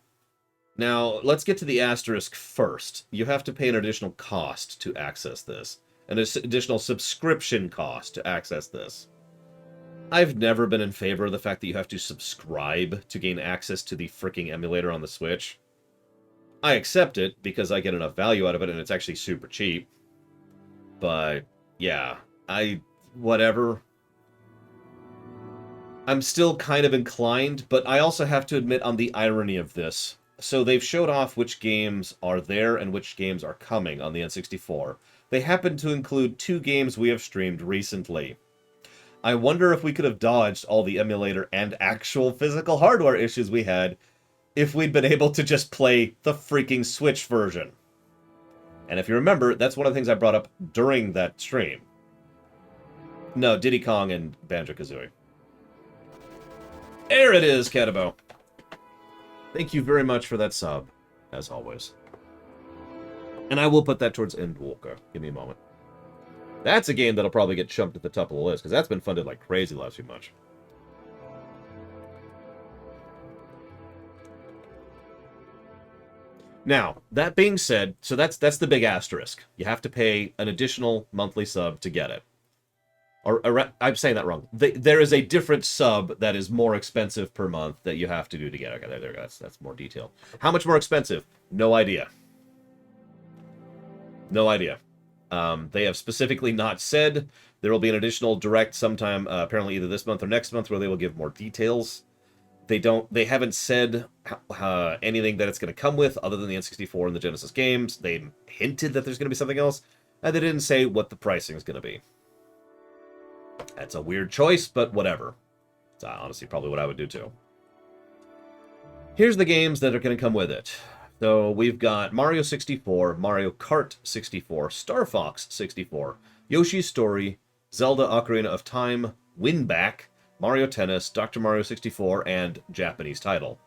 Now, let's get to the asterisk first. You have to pay an additional cost to access this. An additional subscription cost to access this. I've never been in favor of the fact that you have to subscribe to gain access to the freaking emulator on the Switch. I accept it because I get enough value out of it and it's actually super cheap. But, yeah, whatever. I'm still kind of inclined, but I also have to admit on the irony of this. So they've showed off which games are there and which games are coming on the N64. They happen to include 2 games we have streamed recently. I wonder if we could have dodged all the emulator and actual physical hardware issues we had if we'd been able to just play the freaking Switch version. And if you remember, that's one of the things I brought up during that stream. No, Diddy Kong and Banjo-Kazooie. There it is, Ketabo. Thank you very much for that sub, as always. And I will put that towards Endwalker. Give me a moment. That's a game that'll probably get chumped at the top of the list, because that's been funded like crazy the last few months. Now, that being said, so that's the big asterisk. You have to pay an additional monthly sub to get it. Or I'm saying that wrong. There is a different sub that is more expensive per month that you have to do to get it. Okay, there we go. That's more detailed. How much more expensive? No idea. No idea. They have specifically not said. There will be an additional direct sometime, apparently either this month or next month, where they will give more details. They haven't said anything that it's going to come with other than the N64 and the Genesis games. They hinted that there's going to be something else, and they didn't say what the pricing is going to be. That's a weird choice, but whatever. It's honestly probably what I would do too. Here's the games that are going to come with it. So we've got Mario 64, Mario Kart 64, Star Fox 64, Yoshi's Story, Zelda Ocarina of Time, Winback, Mario Tennis, Dr. Mario 64, and Japanese title.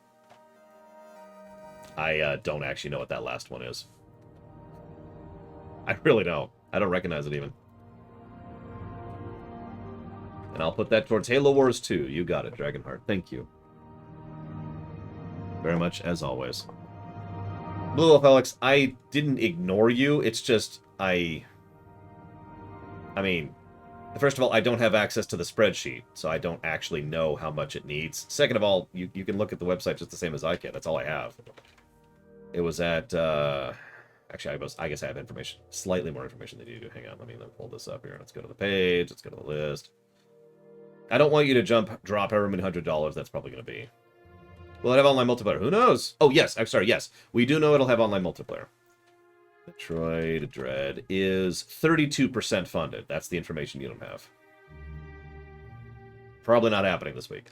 I don't actually know what that last one is. I really don't. I don't recognize it even. And I'll put that towards Halo Wars 2. You got it, Dragonheart. Thank you. Very much, as always. Blue Wolf Alex, I didn't ignore you. It's just, I mean, first of all, I don't have access to the spreadsheet, so I don't actually know how much it needs. Second of all, you can look at the website just the same as I can. That's all I have. It was at, actually, I guess I have information, slightly more information than you do. Hang on, let me pull this up here. Let's go to the page. Let's go to the list. I don't want you to drop however many $100 that's probably going to be. Will it have online multiplayer? Who knows? Oh, yes. I'm sorry. Yes. We do know it'll have online multiplayer. Metroid Dread is 32% funded. That's the information you don't have. Probably not happening this week.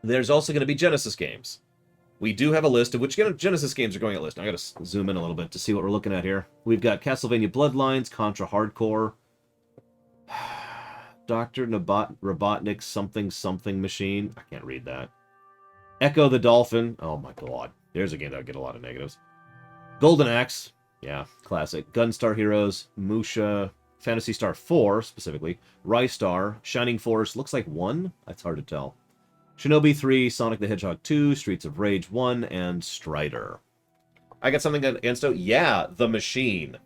There's also going to be Genesis games. We do have a list of which Genesis games are going at list. I got to zoom in a little bit to see what we're looking at here. We've got Castlevania Bloodlines, Contra Hardcore, Dr. Robotnik's something machine. I can't read that. Echo the Dolphin. Oh my god. There's a game that would get a lot of negatives. Golden Axe. Yeah, classic. Gunstar Heroes. Musha. Phantasy Star 4, specifically. Rystar. Shining Force. Looks like 1? That's hard to tell. Shinobi 3. Sonic the Hedgehog 2. Streets of Rage 1. And Strider. I got something against it. Yeah, The Machine.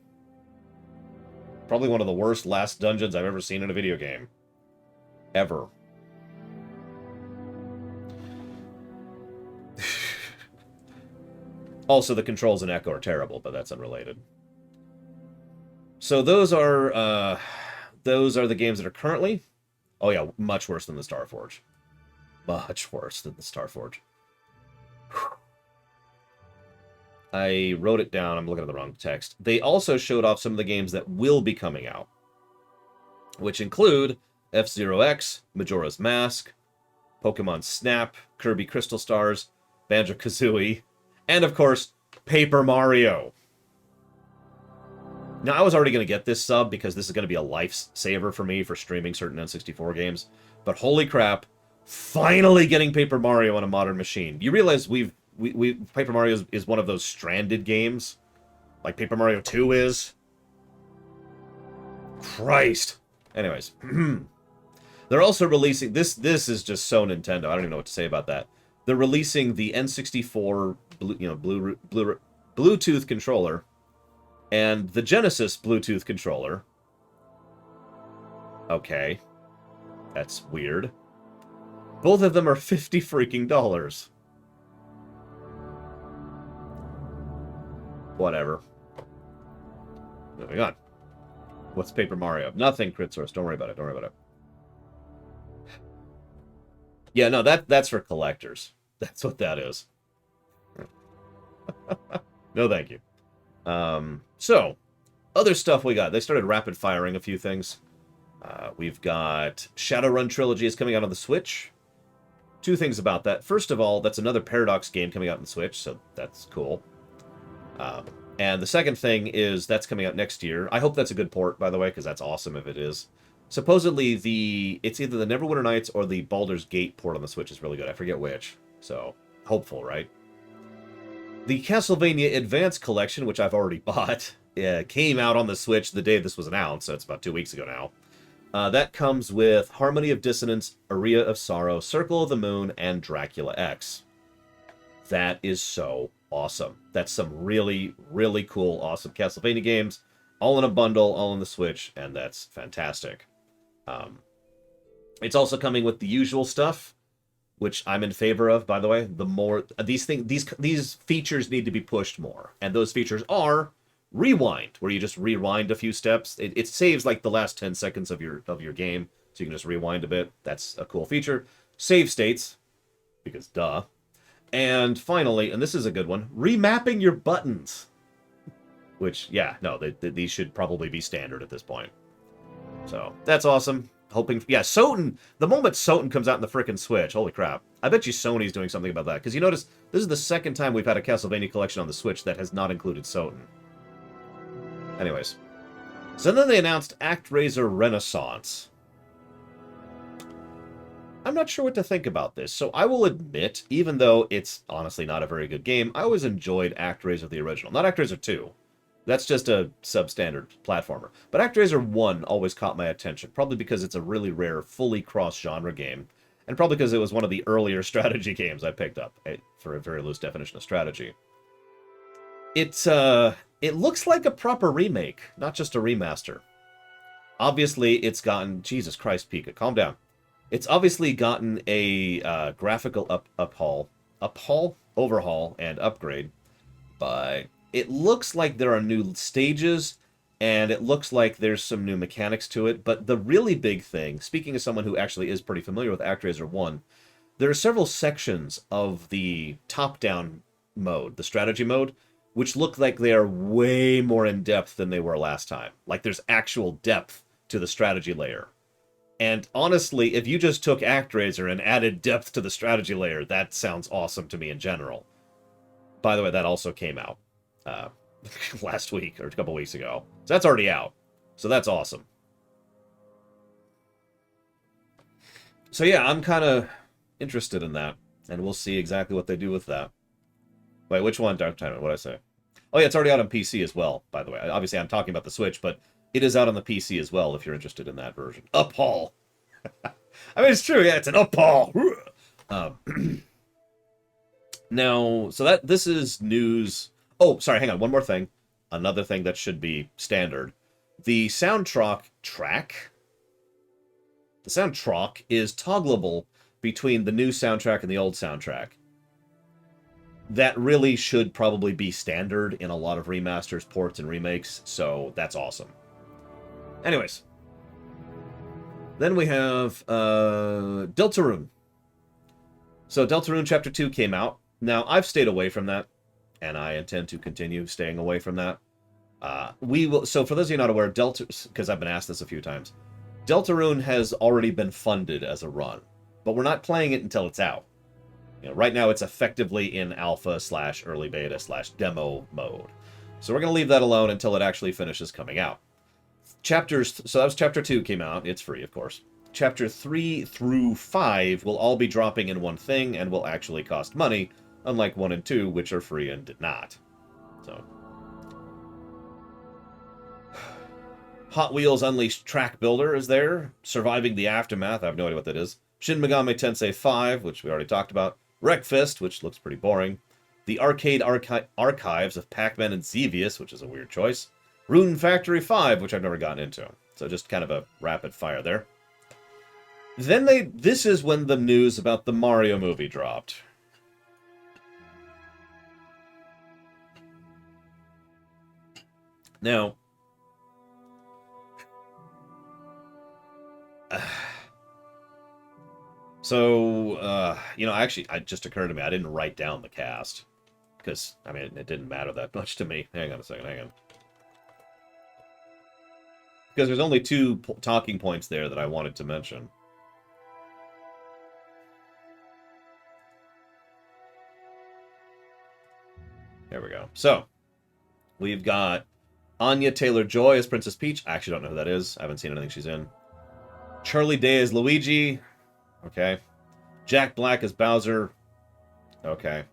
Probably one of the worst last dungeons I've ever seen in a video game. Ever. Also, the controls in Echo are terrible, but that's unrelated. So those are the games that are currently... Oh yeah, much worse than the Starforge. Much worse than the Starforge. I wrote it down. I'm looking at the wrong text. They also showed off some of the games that will be coming out, which include F-Zero X, Majora's Mask, Pokemon Snap, Kirby Crystal Stars, Banjo-Kazooie, and, of course, Paper Mario. Now, I was already going to get this sub because this is going to be a lifesaver for me for streaming certain N64 games. But holy crap, finally getting Paper Mario on a modern machine. You realize Paper Mario is one of those stranded games? Like Paper Mario 2 is? Christ. Anyways. They're also releasing... This is just so Nintendo. I don't even know what to say about that. They're releasing the N64 Bluetooth controller and the Genesis Bluetooth controller. Okay. That's weird. Both of them are $50 freaking. Whatever. Moving on. What's Paper Mario? Nothing, Crit Source. Don't worry about it. Don't worry about it. Yeah, no, that's for collectors. That's what that is. No, thank you. So, other stuff we got. They started rapid firing a few things. We've got Shadowrun Trilogy is coming out on the Switch. Two things about that. First of all, that's another Paradox game coming out on the Switch, so that's cool. And the second thing is that's coming out next year. I hope that's a good port, by the way, because that's awesome if it is. Supposedly, it's either the Neverwinter Nights or the Baldur's Gate port on the Switch is really good. I forget which. So, hopeful, right? The Castlevania Advance Collection, which I've already bought, came out on the Switch the day this was announced, so it's about 2 weeks ago now. That comes with Harmony of Dissonance, Aria of Sorrow, Circle of the Moon, and Dracula X. That is so awesome. That's some really, really cool, awesome Castlevania games, all in a bundle, all on the Switch, and that's fantastic. It's also coming with the usual stuff, which I'm in favor of, by the way. The more these features need to be pushed more, and those features are rewind, where you just rewind a few steps. It saves like the last 10 seconds of your game, so you can just rewind a bit. That's a cool feature. Save states, because duh. And finally, and this is a good one, remapping your buttons. Which, yeah, no, these should probably be standard at this point. So, that's awesome. Hoping, yeah, Soten, the moment Soten comes out in the frickin' Switch, holy crap. I bet you Sony's doing something about that. Because you notice, this is the second time we've had a Castlevania collection on the Switch that has not included Soten. Anyways. So then they announced Actraiser Renaissance. I'm not sure what to think about this. So I will admit, even though it's honestly not a very good game, I always enjoyed Actraiser the original. Not Actraiser 2. That's just a substandard platformer. But Actraiser 1 always caught my attention, probably because it's a really rare, fully cross-genre game, and probably because it was one of the earlier strategy games I picked up, for a very loose definition of strategy. It looks like a proper remake, not just a remaster. Obviously, it's gotten... Jesus Christ, Pika, calm down. It's obviously gotten a graphical overhaul, and upgrade, but it looks like there are new stages, and it looks like there's some new mechanics to it, but the really big thing, speaking as someone who actually is pretty familiar with Actraiser 1, there are several sections of the top-down mode, the strategy mode, which look like they are way more in-depth than they were last time. Like there's actual depth to the strategy layer. And honestly, if you just took Actraiser and added depth to the strategy layer, that sounds awesome to me in general. By the way, that also came out last week, or a couple weeks ago. So that's already out. So that's awesome. So yeah, I'm kind of interested in that. And we'll see exactly what they do with that. Wait, which one, Dark Time? What did I say? Oh yeah, it's already out on PC as well, by the way. Obviously, I'm talking about the Switch, but it is out on the PC as well, if you're interested in that version. Uphaul! I mean, it's true, yeah, it's an uphaul! Now, so this is news... Oh, sorry, hang on, one more thing. Another thing that should be standard. The soundtrack is toggleable between the new soundtrack and the old soundtrack. That really should probably be standard in a lot of remasters, ports, and remakes, so that's awesome. Anyways. Then we have Deltarune. So Deltarune Chapter 2 came out. Now, I've stayed away from that, and I intend to continue staying away from that. So for those of you not aware, because I've been asked this a few times, Deltarune has already been funded as a run, but we're not playing it until it's out. You know, right now it's effectively in alpha/early beta/demo mode. So we're going to leave that alone until it actually finishes coming out. So that was Chapter 2 came out. It's free, of course. Chapter 3 through 5 will all be dropping in one thing and will actually cost money, unlike 1 and 2, which are free and did not. So, Hot Wheels Unleashed Track Builder is there. Surviving the Aftermath, I have no idea what that is. Shin Megami Tensei 5, which we already talked about. Wreckfist, which looks pretty boring. The Arcade Archives of Pac-Man and Xevious, which is a weird choice. Rune Factory 5, which I've never gotten into. So just kind of a rapid fire there. Then this is when the news about the Mario movie dropped. Now, So, you know, actually, it just occurred to me, I didn't write down the cast. Because, I mean, it didn't matter that much to me. Hang on a second, hang on. Because there's only two talking points there that I wanted to mention. There we go. So, we've got Anya Taylor-Joy as Princess Peach. I actually don't know who that is. I haven't seen anything she's in. Charlie Day as Luigi. Okay. Jack Black as Bowser. Okay.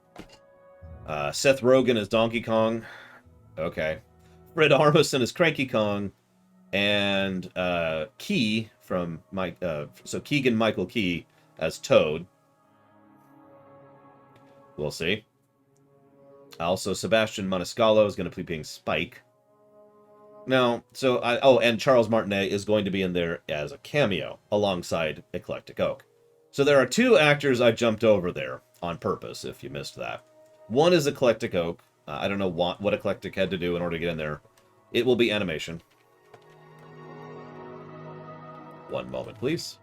Seth Rogen as Donkey Kong. Okay. Fred Armisen as Cranky Kong. And Key from so Keegan-Michael Key as Toad. We'll see. Also, Sebastian Maniscalco is going to be being Spike. Now, so and Charles Martinet is going to be in there as a cameo alongside Eclectic Oak. So there are two actors I jumped over there on purpose, if you missed that. One is Eclectic Oak. I don't know what Eclectic had to do in order to get in there. It will be animation. One moment, please.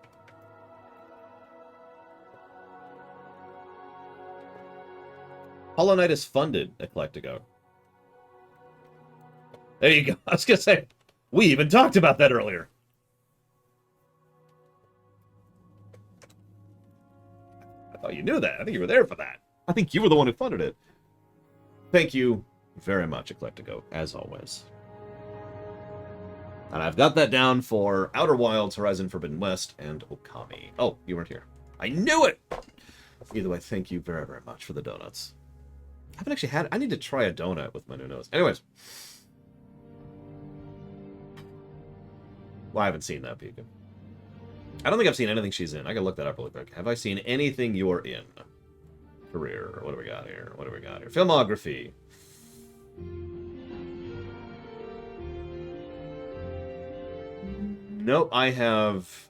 Hollow Knight is funded, Eclectic Oak. There you go. I was going to say, we even talked about that earlier. I thought you knew that. I think you were there for that. I think you were the one who funded it. Thank you very much, Eclectic Oak, as always. And I've got that down for Outer Wilds, Horizon Forbidden West, and Okami. Oh, you weren't here. I knew it! Either way, thank you very, very much for the donuts. I haven't actually had... I need to try a donut with my new nose. Anyways. Well, I haven't seen that, Pika. I don't think I've seen anything she's in. I can look that up really quick. Have I seen anything you're in? Career. What do we got here? What do we got here? Filmography. Nope, I have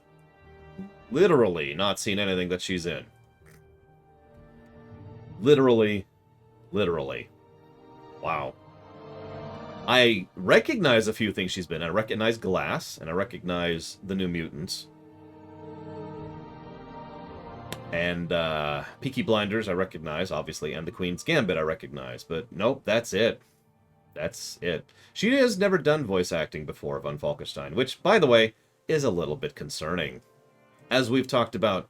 literally not seen anything that she's in. Literally. Wow. I recognize a few things she's been in. I recognize Glass, and I recognize The New Mutants. And Peaky Blinders I recognize, obviously, and The Queen's Gambit I recognize. But nope, that's it. That's it. She has never done voice acting before, Von Falkenstein, which, by the way, is a little bit concerning. As we've talked about,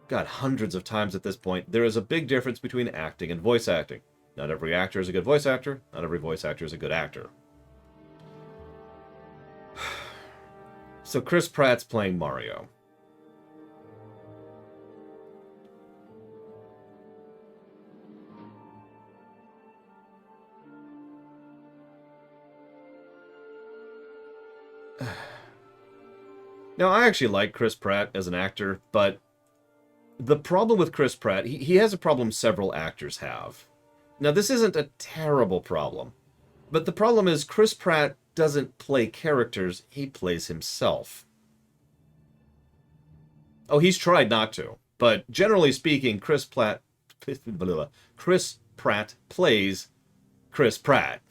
God, hundreds of times at this point, there is a big difference between acting and voice acting. Not every actor is a good voice actor. Not every voice actor is a good actor. So Chris Pratt's playing Mario. Now, I actually like Chris Pratt as an actor, but the problem with Chris Pratt, he has a problem several actors have. Now, this isn't a terrible problem, but the problem is Chris Pratt doesn't play characters, he plays himself. Oh, he's tried not to, but generally speaking, Chris Pratt plays Chris Pratt.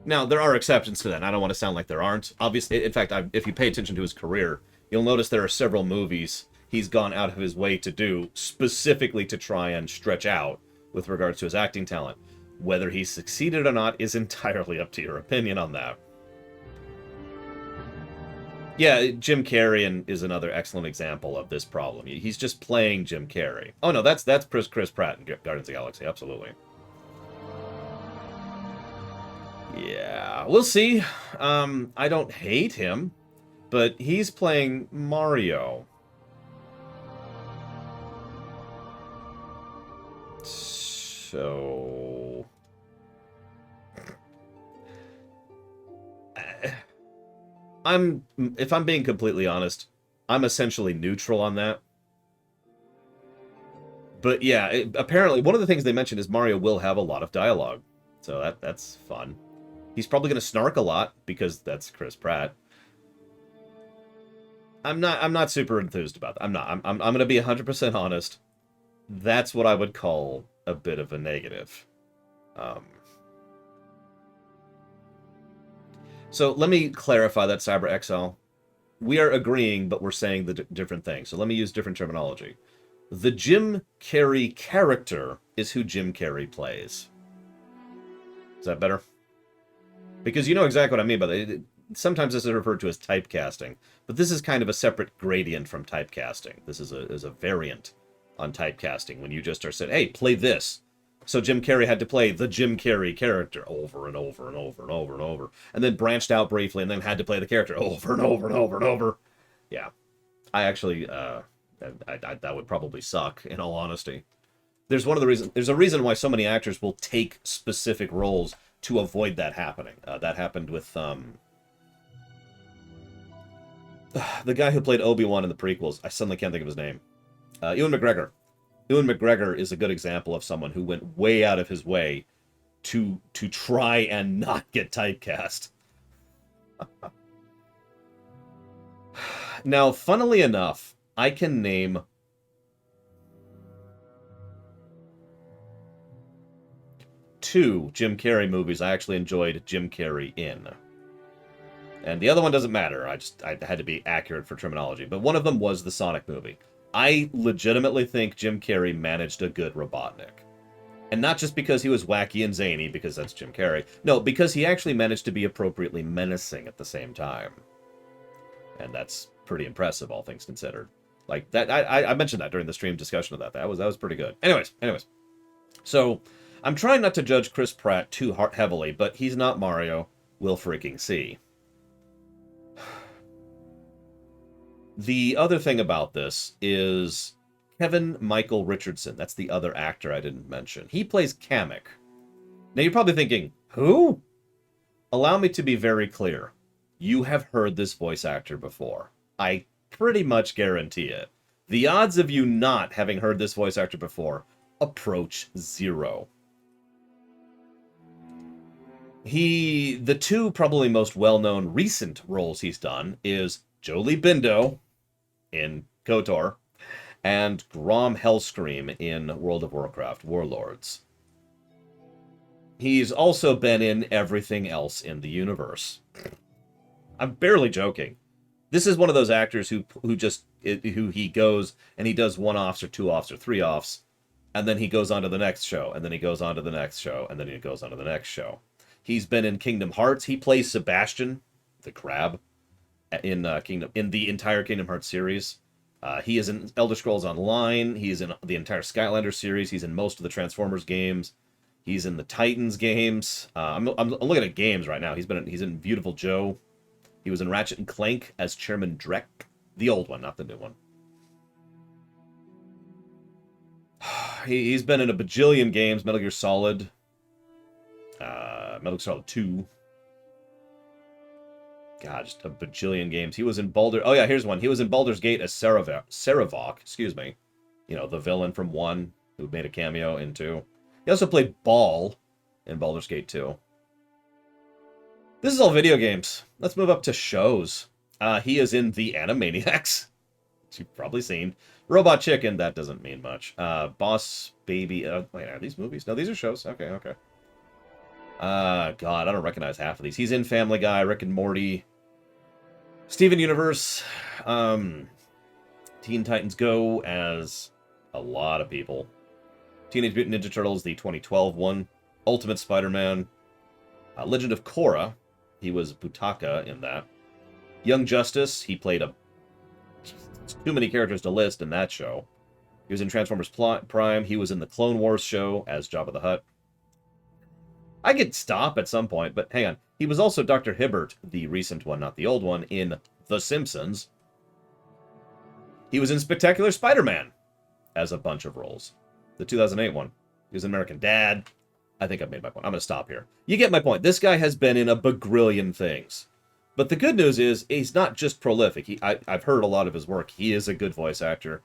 Now, there are exceptions to that, and I don't want to sound like there aren't. Obviously, in fact, if you pay attention to his career, you'll notice there are several movies he's gone out of his way to do specifically to try and stretch out with regards to his acting talent. Whether he succeeded or not is entirely up to your opinion on that. Yeah, Jim Carrey is another excellent example of this problem. He's just playing Jim Carrey. Oh no, that's Chris Pratt in Guardians of the Galaxy, absolutely. Yeah, we'll see. I don't hate him, but he's playing Mario. So... if I'm being completely honest, I'm essentially neutral on that. But yeah, apparently one of the things they mentioned is Mario will have a lot of dialogue. So that's fun. He's probably going to snark a lot because that's Chris Pratt. I'm not super enthused about that. I'm going to be 100% honest. That's what I would call a bit of a negative. So let me clarify that, Cyber XL. we are agreeing, but we're saying the different things. So let me use different terminology. The Jim Carrey character is who Jim Carrey plays. Is that better? Because you know exactly what I mean by that. Sometimes this is referred to as typecasting, but this is kind of a separate gradient from typecasting. This is a variant on typecasting when you just are said, hey, play this. So Jim Carrey had to play the Jim Carrey character over and over and over and over and over, and then branched out briefly, and then had to play the character over and over and over and over. Yeah, I actually, that would probably suck, in all honesty. There's a reason why so many actors will take specific roles to avoid that happening. That happened with the guy who played Obi-Wan in the prequels. I suddenly can't think of his name. Ewan McGregor. Ewan McGregor is a good example of someone who went way out of his way to try and not get typecast. Now, funnily enough, I can name 2 Jim Carrey movies I actually enjoyed Jim Carrey in. And the other one doesn't matter. I had to be accurate for terminology. But one of them was the Sonic movie. I legitimately think Jim Carrey managed a good Robotnik. And not just because he was wacky and zany, because that's Jim Carrey. No, because he actually managed to be appropriately menacing at the same time. And that's pretty impressive, all things considered. Like, that, I mentioned that during the stream discussion of that. That was pretty good. Anyways. So, I'm trying not to judge Chris Pratt too heavily, but he's not Mario. We'll freaking see. The other thing about this is Kevin Michael Richardson. That's the other actor I didn't mention. He plays Kamek. Now you're probably thinking, who? Allow me to be very clear. You have heard this voice actor before. I pretty much guarantee it. The odds of you not having heard this voice actor before approach 0. The 2 probably most well-known recent roles he's done is Jolie Bindo in KotOR, and Grom Hellscream in World of Warcraft Warlords. He's also been in everything else in the universe. I'm barely joking. This is one of those actors who he goes and he does 1-offs or 2-offs or 3-offs, and then he goes on to the next show, and then he goes on to the next show, and then he goes on to the next show. He's been in Kingdom Hearts. He plays Sebastian, the crab, in the entire Kingdom Hearts series. He is in Elder Scrolls Online. He's in the entire Skylanders series. He's in most of the Transformers games. He's in the Titans games. I'm looking at games right now. He's in Beautiful Joe. He was in Ratchet and Clank as Chairman Drek, the old one, not the new one. He's been in a bajillion games. Metal Gear Solid. Metal Gear Solid 2. God, just a bajillion games. He was in Baldur... Oh, yeah, here's one. He was in Baldur's Gate as Sarevok, excuse me. You know, the villain from 1, who made a cameo in 2. He also played Ball in Baldur's Gate 2. This is all video games. Let's move up to shows. He is in The Animaniacs, which you've probably seen. Robot Chicken, that doesn't mean much. Boss Baby... wait, are these movies? No, these are shows. Okay. God, I don't recognize half of these. He's in Family Guy, Rick and Morty, Steven Universe, Teen Titans Go as a lot of people. Teenage Mutant Ninja Turtles, the 2012 one. Ultimate Spider-Man. Legend of Korra. He was Butaka in that. Young Justice. He played too many characters to list in that show. He was in Transformers Prime. He was in the Clone Wars show as Jabba the Hutt. I could stop at some point, but hang on. He was also Dr. Hibbert, the recent one, not the old one, in The Simpsons. He was in Spectacular Spider-Man as a bunch of roles. The 2008 one. He was in American Dad. I think I've made my point. I'm going to stop here. You get my point. This guy has been in a bagrillion things. But the good news is, he's not just prolific. I've heard a lot of his work. He is a good voice actor.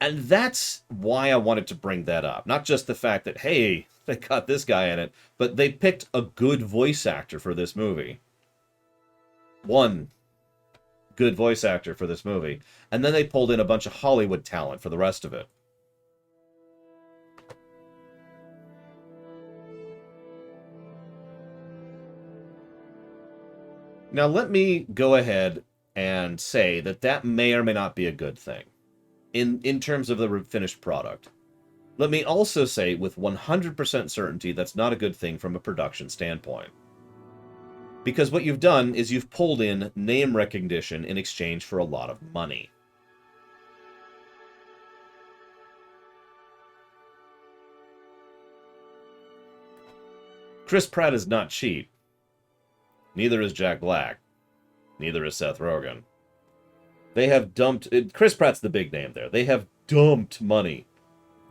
And that's why I wanted to bring that up. Not just the fact that, hey, they got this guy in it, but they picked a good voice actor for this movie. One good voice actor for this movie. And then they pulled in a bunch of Hollywood talent for the rest of it. Now let me go ahead and say that that may or may not be a good thing in terms of the finished product. Let me also say with 100% certainty that's not a good thing from a production standpoint. Because what you've done is you've pulled in name recognition in exchange for a lot of money. Chris Pratt is not cheap. Neither is Jack Black. Neither is Seth Rogen. They have dumped... Chris Pratt's the big name there. They have dumped money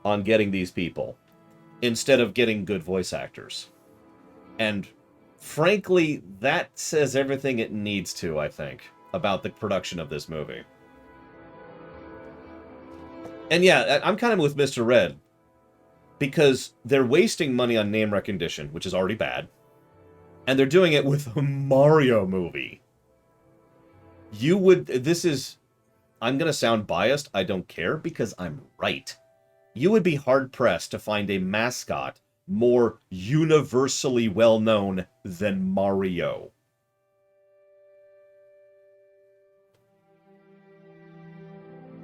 on getting these people instead of getting good voice actors. And frankly, that says everything it needs to, I think, about the production of this movie. And yeah, I'm kind of with Mr. Red, because they're wasting money on name recognition, which is already bad, and they're doing it with a Mario movie. You would... This is... I'm going to sound biased. I don't care, because I'm right. You would be hard-pressed to find a mascot more universally well-known than Mario.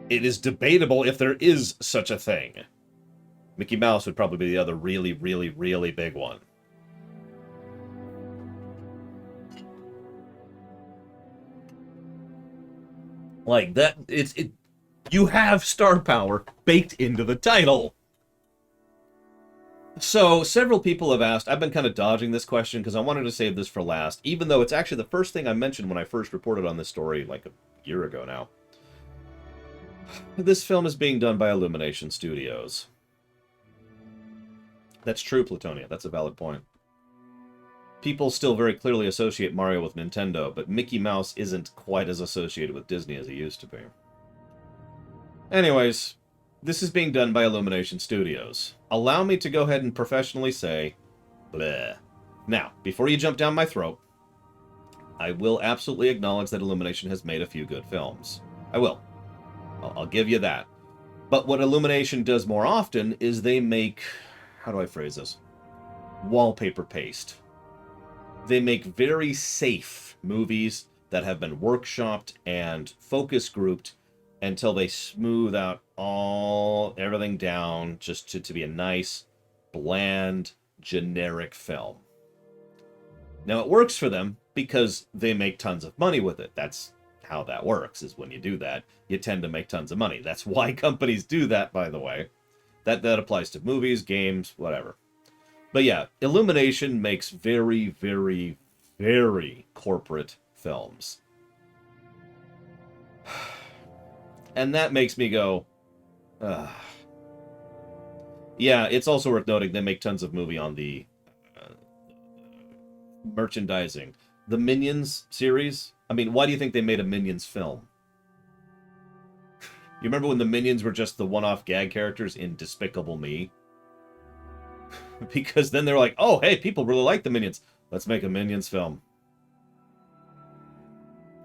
It is debatable if there is such a thing. Mickey Mouse would probably be the other really, really, really big one. Like, that, you have star power baked into the title. So, several people have asked, I've been kind of dodging this question because I wanted to save this for last, even though it's actually the first thing I mentioned when I first reported on this story, like a year ago now. This film is being done by Illumination Studios. That's true, Plutonia. That's a valid point. People still very clearly associate Mario with Nintendo, but Mickey Mouse isn't quite as associated with Disney as he used to be. Anyways, this is being done by Illumination Studios. Allow me to go ahead and professionally say, bleh. Now, before you jump down my throat, I will absolutely acknowledge that Illumination has made a few good films. I will. I'll give you that. But what Illumination does more often is they make... How do I phrase this? Wallpaper paste. They make very safe movies that have been workshopped and focus grouped until they smooth out everything down just to be a nice, bland, generic film. Now, it works for them because they make tons of money with it. That's how that works, is when you do that, you tend to make tons of money. That's why companies do that, by the way. That applies to movies, games, whatever. But yeah, Illumination makes very, very, very corporate films. And that makes me go, ugh. Yeah, it's also worth noting they make tons of movie on the merchandising. The Minions series, I mean, why do you think they made a Minions film? You remember when the Minions were just the one-off gag characters in Despicable Me? Because then they're like, oh, hey, people really like the Minions. Let's make a Minions film.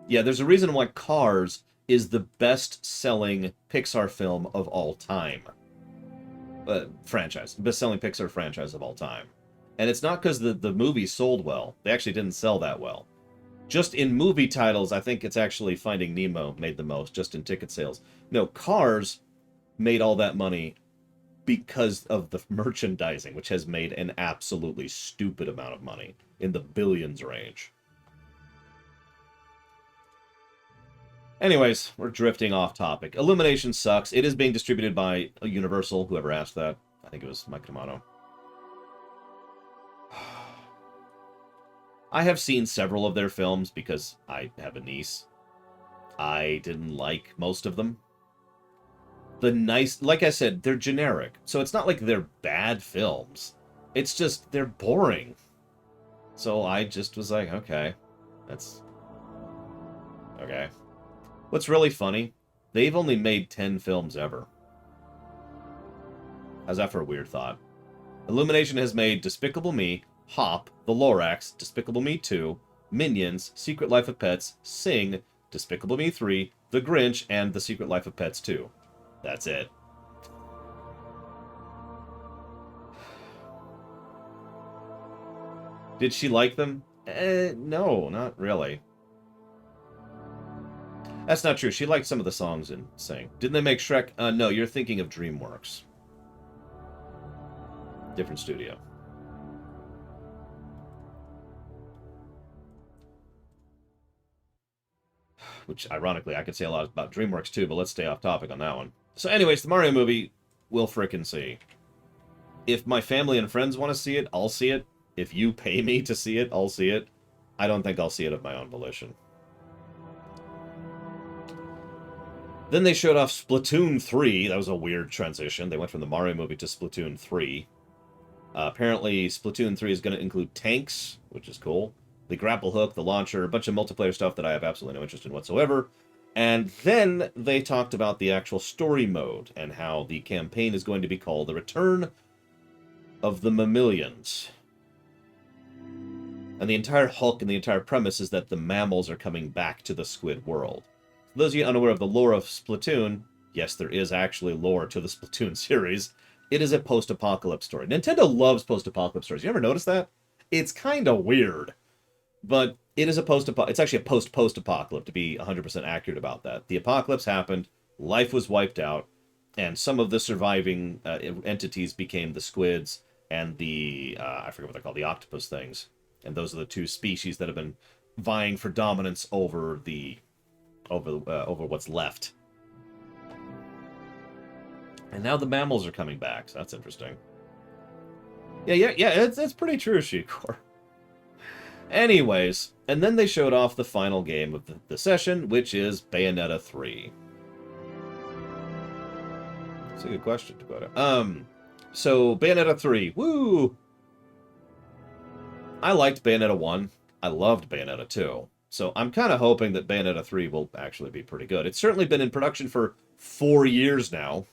Yeah, there's a reason why Cars is the best-selling Pixar film of all time. Franchise. Best-selling Pixar franchise of all time. And it's not because the movie sold well. They actually didn't sell that well. Just in movie titles, I think it's actually Finding Nemo made the most, just in ticket sales. No, Cars made all that money because of the merchandising, which has made an absolutely stupid amount of money, in the billions range. Anyways, we're drifting off topic. Illumination sucks. It is being distributed by Universal, whoever asked that. I think it was Mike Tomato. I have seen several of their films because I have a niece. I didn't like most of them. Like I said, they're generic. So it's not like they're bad films. It's just, they're boring. So I just was like, okay. That's... okay. What's really funny, they've only made 10 films ever. How's that for a weird thought? Illumination has made Despicable Me, Hop, The Lorax, Despicable Me 2, Minions, Secret Life of Pets, Sing, Despicable Me 3, The Grinch, and The Secret Life of Pets 2. That's it. Did she like them? No, not really. That's not true. She liked some of the songs in Sing. Didn't they make Shrek? No, you're thinking of DreamWorks. Different studio. Which, ironically, I could say a lot about DreamWorks too, but let's stay off topic on that one. So anyways, the Mario movie, we'll frickin' see. If my family and friends want to see it, I'll see it. If you pay me to see it, I'll see it. I don't think I'll see it of my own volition. Then they showed off Splatoon 3. That was a weird transition. They went from the Mario movie to Splatoon 3. Apparently, Splatoon 3 is going to include tanks, which is cool. The grapple hook, the launcher, a bunch of multiplayer stuff that I have absolutely no interest in whatsoever. And then they talked about the actual story mode and how the campaign is going to be called The Return of the Mammalians. And the entire hook and the entire premise is that the mammals are coming back to the squid world. For those of you unaware of the lore of Splatoon, yes, there is actually lore to the Splatoon series. It is a post-apocalypse story. Nintendo loves post-apocalypse stories. You ever notice that? It's kind of weird. But it is a it's actually a post-post-apocalypse, to be 100% accurate about that. The apocalypse happened, life was wiped out, and some of the surviving entities became the squids and the, I forget what they're called, the octopus things. And those are the two species that have been vying for dominance over over what's left. And now the mammals are coming back, so that's interesting. Yeah, it's pretty true, Shikor. Anyways, and then they showed off the final game of the session, which is Bayonetta 3. That's a good question, Dakota. So, Bayonetta 3, woo! I liked Bayonetta 1. I loved Bayonetta 2. So, I'm kind of hoping that Bayonetta 3 will actually be pretty good. It's certainly been in production for 4 years now.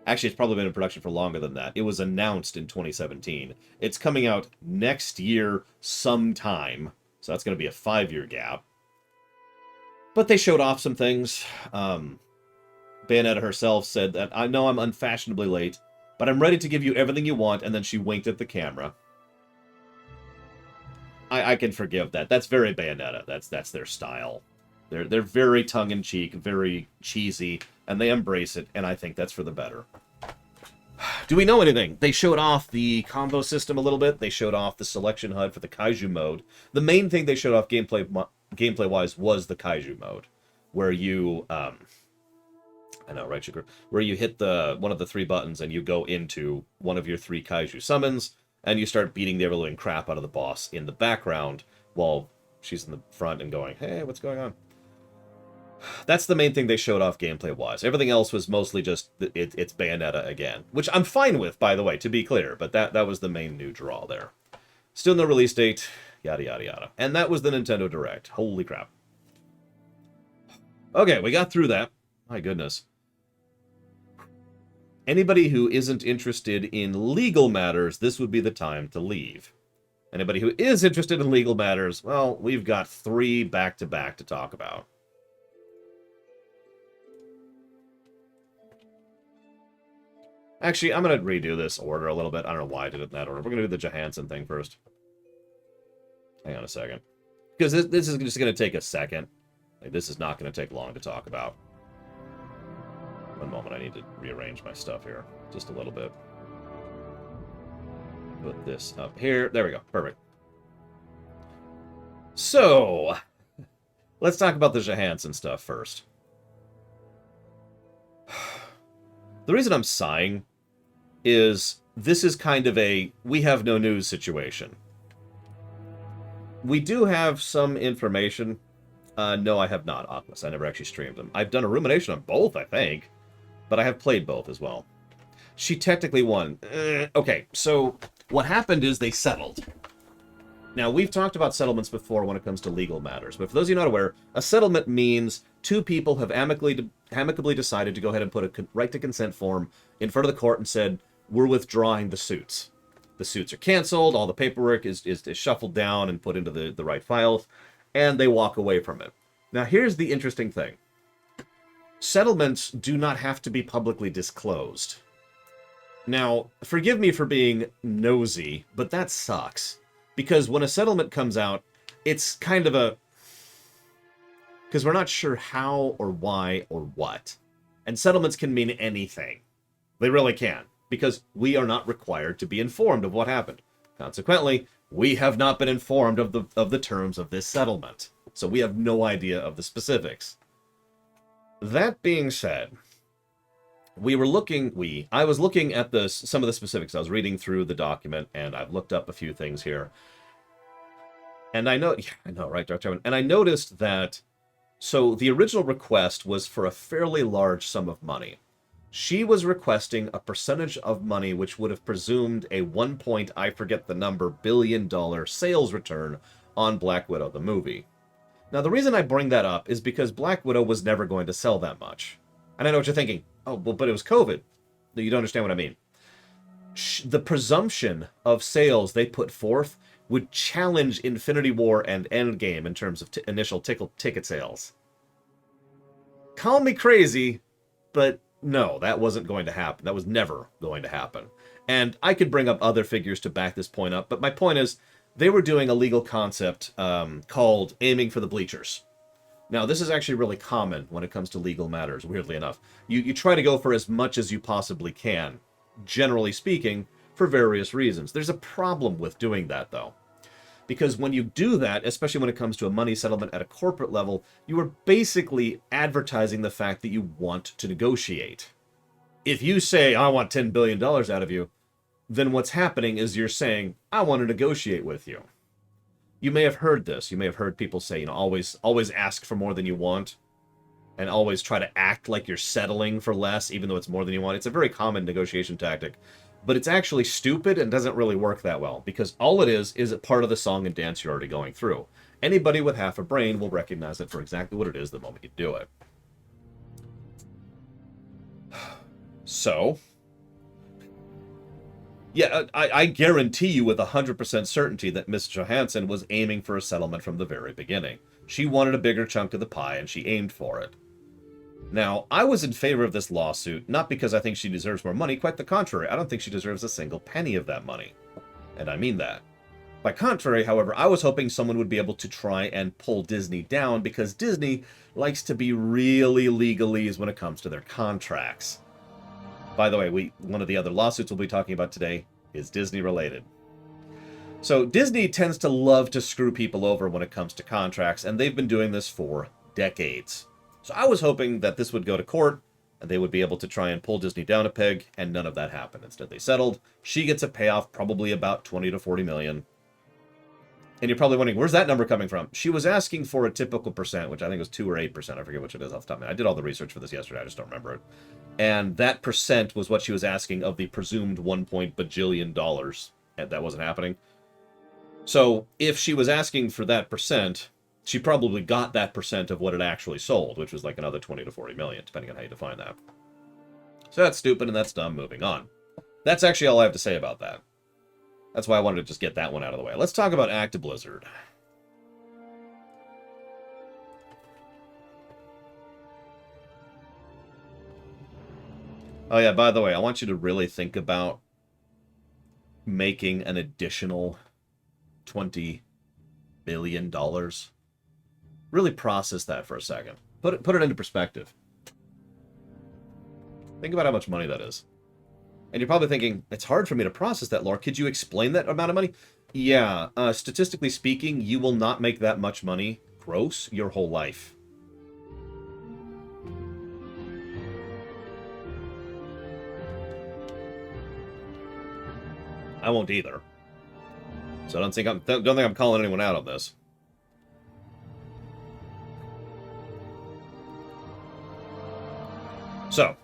Actually, it's probably been in production for longer than that. It was announced in 2017. It's coming out next year sometime. So that's going to be a 5-year gap. But they showed off some things. Bayonetta herself said that, I know I'm unfashionably late, but I'm ready to give you everything you want, and then she winked at the camera. I can forgive that. That's very Bayonetta. That's their style. They're very tongue-in-cheek, very cheesy, and they embrace it, and I think that's for the better. Do we know anything? They showed off the combo system a little bit. They showed off the selection HUD for the Kaiju mode. The main thing they showed off gameplay-wise was the Kaiju mode, where you, I know, right, Sugar? Where you hit one of the 3 buttons and you go into one of your 3 Kaiju summons, and you start beating the ever-living crap out of the boss in the background while she's in the front and going, hey, what's going on? That's the main thing they showed off gameplay-wise. Everything else was mostly just, it's Bayonetta again. Which I'm fine with, by the way, to be clear. But that was the main new draw there. Still no release date, yada yada yada. And that was the Nintendo Direct. Holy crap. Okay, we got through that. My goodness. Anybody who isn't interested in legal matters, this would be the time to leave. Anybody who is interested in legal matters, well, we've got 3 back-to-back to talk about. Actually, I'm going to redo this order a little bit. I don't know why I did it in that order. We're going to do the Johannson thing first. Hang on a second. Because this is just going to take a second. Like, this is not going to take long to talk about. One moment, I need to rearrange my stuff here. Just a little bit. Put this up here. There we go. Perfect. So, let's talk about the Johannson stuff first. The reason I'm sighing is this is kind of a we have no news situation. We do have some information. No, I have not, Oculus. I never actually streamed them. I've done a rumination on both, I think. But I have played both as well. She technically won. Okay, so what happened is they settled. Now, we've talked about settlements before when it comes to legal matters. But for those of you not aware, a settlement means 2 people have amicably decided to go ahead and put a right to consent form in front of the court and said, we're withdrawing the suits. The suits are canceled, all the paperwork is shuffled down and put into the right files, and they walk away from it. Now, here's the interesting thing. Settlements do not have to be publicly disclosed. Now, forgive me for being nosy, but that sucks. Because when a settlement comes out, it's kind of a... because we're not sure how or why or what. And settlements can mean anything. They really can, because we are not required to be informed of what happened. Consequently, we have not been informed of the terms of this settlement, so we have no idea of the specifics. That being said, I was looking at some of the specifics. I was reading through the document, and I've looked up a few things here. And I know, right, Dr. Chairman? And I noticed that, so the original request was for a fairly large sum of money. She was requesting a percentage of money which would have presumed a I forget the number, billion-dollar sales return on Black Widow, the movie. Now, the reason I bring that up is because Black Widow was never going to sell that much. And I know what you're thinking. Oh, well, but it was COVID. No, you don't understand what I mean. The presumption of sales they put forth would challenge Infinity War and Endgame in terms of initial ticket sales. Call me crazy, but no, that wasn't going to happen. That was never going to happen. And I could bring up other figures to back this point up, but my point is, they were doing a legal concept called aiming for the bleachers. Now, this is actually really common when it comes to legal matters, weirdly enough. You try to go for as much as you possibly can, generally speaking, for various reasons. There's a problem with doing that, though. Because when you do that, especially when it comes to a money settlement at a corporate level, you are basically advertising the fact that you want to negotiate. If you say, I want $10 billion out of you, then what's happening is you're saying, I want to negotiate with you. You may have heard this. You may have heard people say, always ask for more than you want, and always try to act like you're settling for less, even though it's more than you want. It's a very common negotiation tactic. But it's actually stupid and doesn't really work that well, because all it is a part of the song and dance you're already going through. Anybody with half a brain will recognize it for exactly what it is the moment you do it. So, yeah, I guarantee you with 100% certainty that Miss Johannson was aiming for a settlement from the very beginning. She wanted a bigger chunk of the pie, and she aimed for it. Now, I was in favor of this lawsuit, not because I think she deserves more money, quite the contrary. I don't think she deserves a single penny of that money. And I mean that. By contrary, however, I was hoping someone would be able to try and pull Disney down, because Disney likes to be really legalese when it comes to their contracts. By the way, one of the other lawsuits we'll be talking about today is Disney-related. So Disney tends to love to screw people over when it comes to contracts, and they've been doing this for decades. So I was hoping that this would go to court, and they would be able to try and pull Disney down a peg, and none of that happened. Instead, they settled. She gets a payoff, probably about 20 to 40 million. And you're probably wondering, where's that number coming from? She was asking for a typical percent, which I think was 2 or 8%. I forget which it is off the top of my head. I did all the research for this yesterday. I just don't remember it. And that percent was what she was asking of the presumed $1 bajillion. And that wasn't happening. So if she was asking for that percent, she probably got that percent of what it actually sold, which was like another 20 to 40 million, depending on how you define that. So that's stupid and that's dumb. Moving on. That's actually all I have to say about that. That's why I wanted to just get that one out of the way. Let's talk about Actiblizzard. Oh yeah, by the way, I want you to really think about making an additional $20 billion. Really process that for a second. Put it into perspective. Think about how much money that is. And you're probably thinking, it's hard for me to process that, Lore. Could you explain that amount of money? Yeah, statistically speaking, you will not make that much money gross your whole life. I won't either. So don't think I'm calling anyone out on this. So,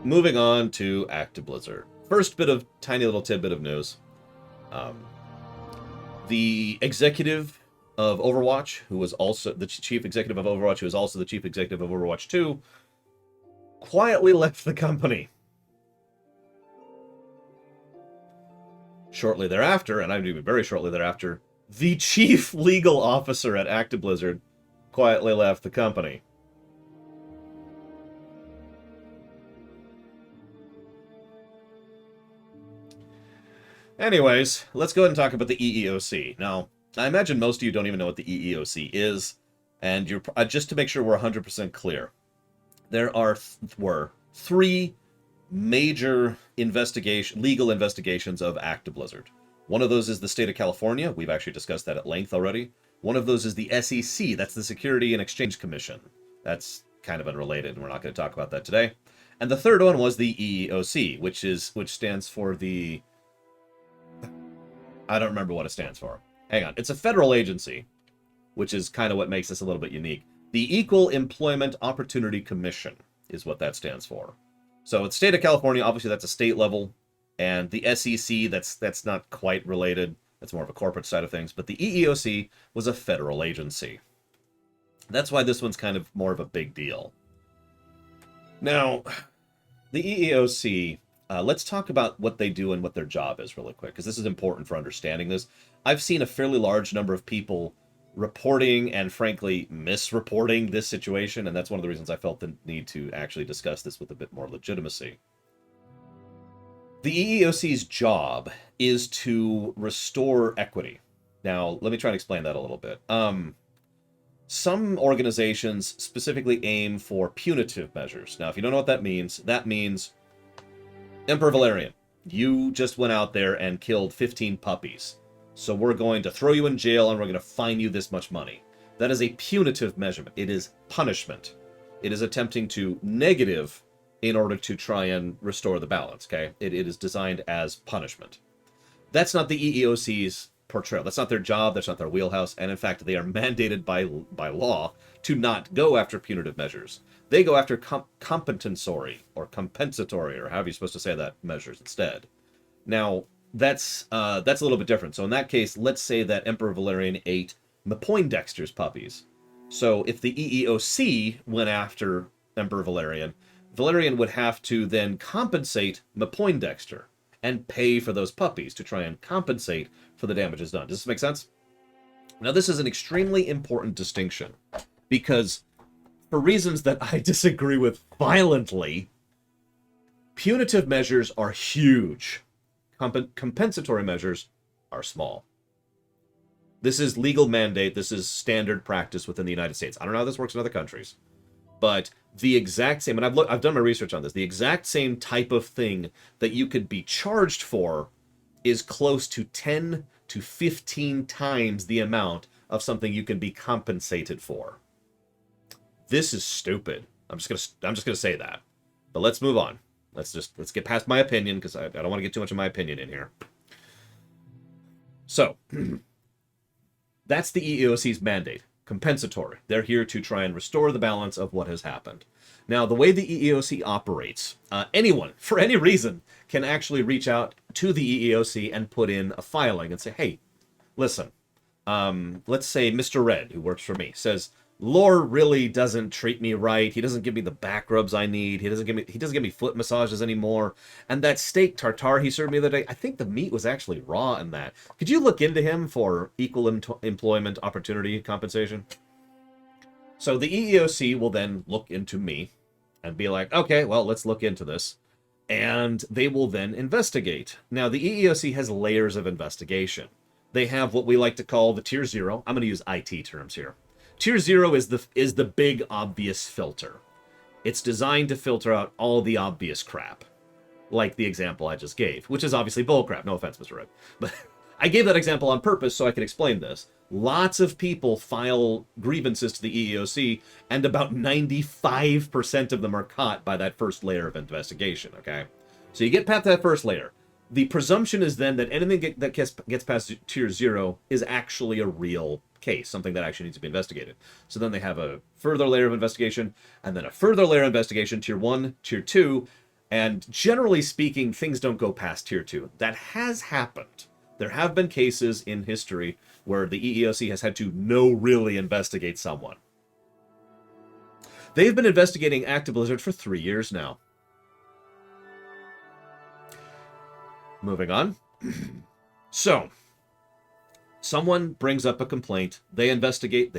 moving on to Actiblizzard. First tiny little tidbit of news. The executive of Overwatch, who was also the chief executive of Overwatch, who was also the chief executive of Overwatch 2, quietly left the company. Shortly thereafter, and I mean very shortly thereafter, the chief legal officer at Actiblizzard quietly left the company. Anyways, let's go ahead and talk about the EEOC. Now, I imagine most of you don't even know what the EEOC is, and you're just to make sure we're 100% clear. There were three major legal investigations of Actiblizzard. One of those is the state of California. We've actually discussed that at length already. One of those is the SEC. That's the Security and Exchange Commission. That's kind of unrelated, and we're not going to talk about that today. And the third one was the EEOC, which stands for the... I don't remember what it stands for. Hang on. It's a federal agency, which is kind of what makes this a little bit unique. The Equal Employment Opportunity Commission is what that stands for. So it's state of California, obviously that's a state level, and the SEC, that's not quite related. That's more of a corporate side of things, but the EEOC was a federal agency. That's why this one's kind of more of a big deal. Now, the EEOC, let's talk about what they do and what their job is really quick, because this is important for understanding this. I've seen a fairly large number of people reporting and, frankly, misreporting this situation, and that's one of the reasons I felt the need to actually discuss this with a bit more legitimacy. The EEOC's job is to restore equity. Now, let me try and explain that a little bit. Some organizations specifically aim for punitive measures. Now, if you don't know what that means Emperor Valerian, you just went out there and killed 15 puppies. So we're going to throw you in jail and we're going to fine you this much money. That is a punitive measurement. It is punishment. It is attempting to negative in order to try and restore the balance, okay? It is designed as punishment. That's not the EEOC's portrayal. That's not their job. That's not their wheelhouse. And in fact, they are mandated by law to not go after punitive measures. They go after compensatory or compensatory, or however you're supposed to say that, measures instead. Now, that's a little bit different. So in that case, let's say that Emperor Valerian ate Poindexter's puppies. So if the EEOC went after Emperor Valerian, Valerian would have to then compensate Poindexter and pay for those puppies to try and compensate for the damages done. Does this make sense? Now, this is an extremely important distinction because for reasons that I disagree with violently, punitive measures are huge. Compensatory measures are small. This is legal mandate. This is standard practice within the United States. I don't know how this works in other countries, but the exact same, and I've done my research on this, the exact same type of thing that you could be charged for is close to 10 to 15 times the amount of something you can be compensated for. This is stupid. I'm just gonna say that. But let's move on. Let's get past my opinion, because I don't want to get too much of my opinion in here. So, that's the EEOC's mandate. Compensatory. They're here to try and restore the balance of what has happened. Now, the way the EEOC operates, anyone, for any reason, can actually reach out to the EEOC and put in a filing and say, hey, listen, let's say Mr. Red, who works for me, says, Lore really doesn't treat me right. He doesn't give me the back rubs I need. He doesn't give me foot massages anymore. And that steak tartare he served me the other day, I think the meat was actually raw in that. Could you look into him for equal employment opportunity compensation? So the EEOC will then look into me and be like, okay, well, let's look into this. And they will then investigate. Now, the EEOC has layers of investigation. They have what we like to call the Tier 0. I'm going to use IT terms here. Tier 0 is the big obvious filter. It's designed to filter out all the obvious crap, like the example I just gave, which is obviously bullcrap. No offense, Mr. Red. But I gave that example on purpose so I could explain this. Lots of people file grievances to the EEOC, and about 95% of them are caught by that first layer of investigation, okay? So you get past that first layer. The presumption is then that anything that gets past Tier 0 is actually a real case, something that actually needs to be investigated. So then they have a further layer of investigation, and then a further layer of investigation, Tier 1, Tier 2, and generally speaking, things don't go past Tier 2. That has happened. There have been cases in history where the EEOC has had to really investigate someone. They've been investigating Actiblizzard for 3 years now. Moving on. So, someone brings up a complaint, they investigate.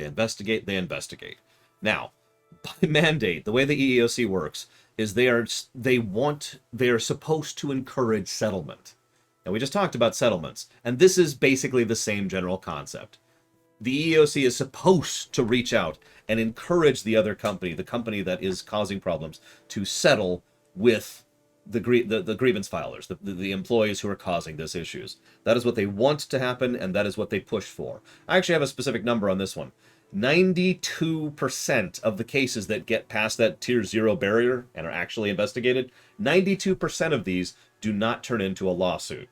Now, by mandate, the way the EEOC works is they are supposed to encourage settlement. Now, we just talked about settlements, and this is basically the same general concept. The EEOC is supposed to reach out and encourage the other company, the company that is causing problems, to settle with the grievance filers, the employees who are causing these issues. That is what they want to happen, and that is what they push for. I actually have a specific number on this one. 92% of the cases that get past that tier 0 barrier and are actually investigated, 92% of these do not turn into a lawsuit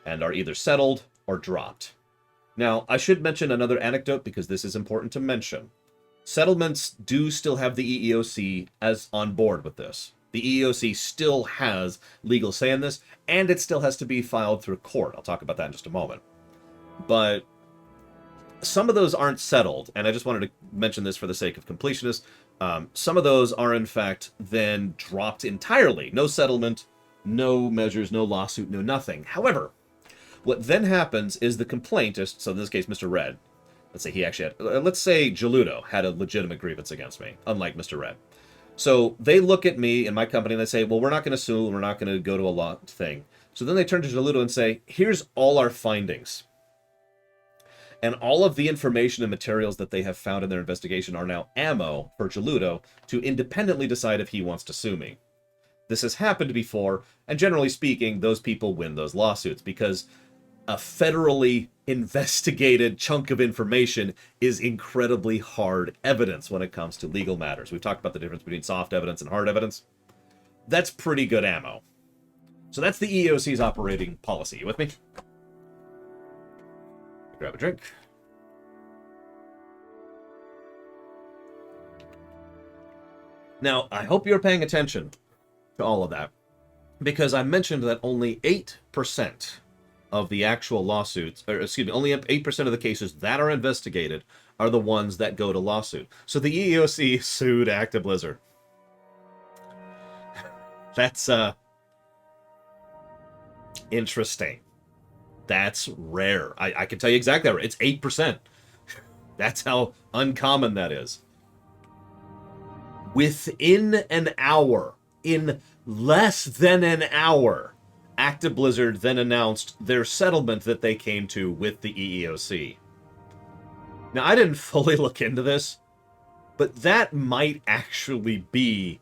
and are either settled or dropped. Now, I should mention another anecdote because this is important to mention. Settlements do still have the EEOC as on board with this. The EEOC still has legal say in this, and it still has to be filed through court. I'll talk about that in just a moment. But some of those aren't settled, and I just wanted to mention this for the sake of completionist. Some of those are, in fact, then dropped entirely. No settlement, no measures, no lawsuit, no nothing. However, what then happens is the complainant, so in this case, Mr. Red, let's say he actually had, let's say Geludo had a legitimate grievance against me, unlike Mr. Red. So they look at me and my company and they say, well, we're not going to sue, we're not going to go to a law thing. So then they turn to Geludo and say, here's all our findings. And all of the information and materials that they have found in their investigation are now ammo for Geludo to independently decide if he wants to sue me. This has happened before, and generally speaking, those people win those lawsuits because a federally investigated chunk of information is incredibly hard evidence when it comes to legal matters. We've talked about the difference between soft evidence and hard evidence. That's pretty good ammo. So that's the EEOC's operating policy. You with me? Grab a drink. Now, I hope you're paying attention to all of that, because I mentioned that only 8% of the actual lawsuits, or excuse me, only 8% of the cases that are investigated are the ones that go to lawsuit. So the EEOC sued Actiblizzard. That's interesting. That's rare. I can tell you exactly how rare. It's 8%. That's how uncommon that is. Within an hour, in less than an hour, Actiblizzard then announced their settlement that they came to with the EEOC. Now, I didn't fully look into this, but that might actually be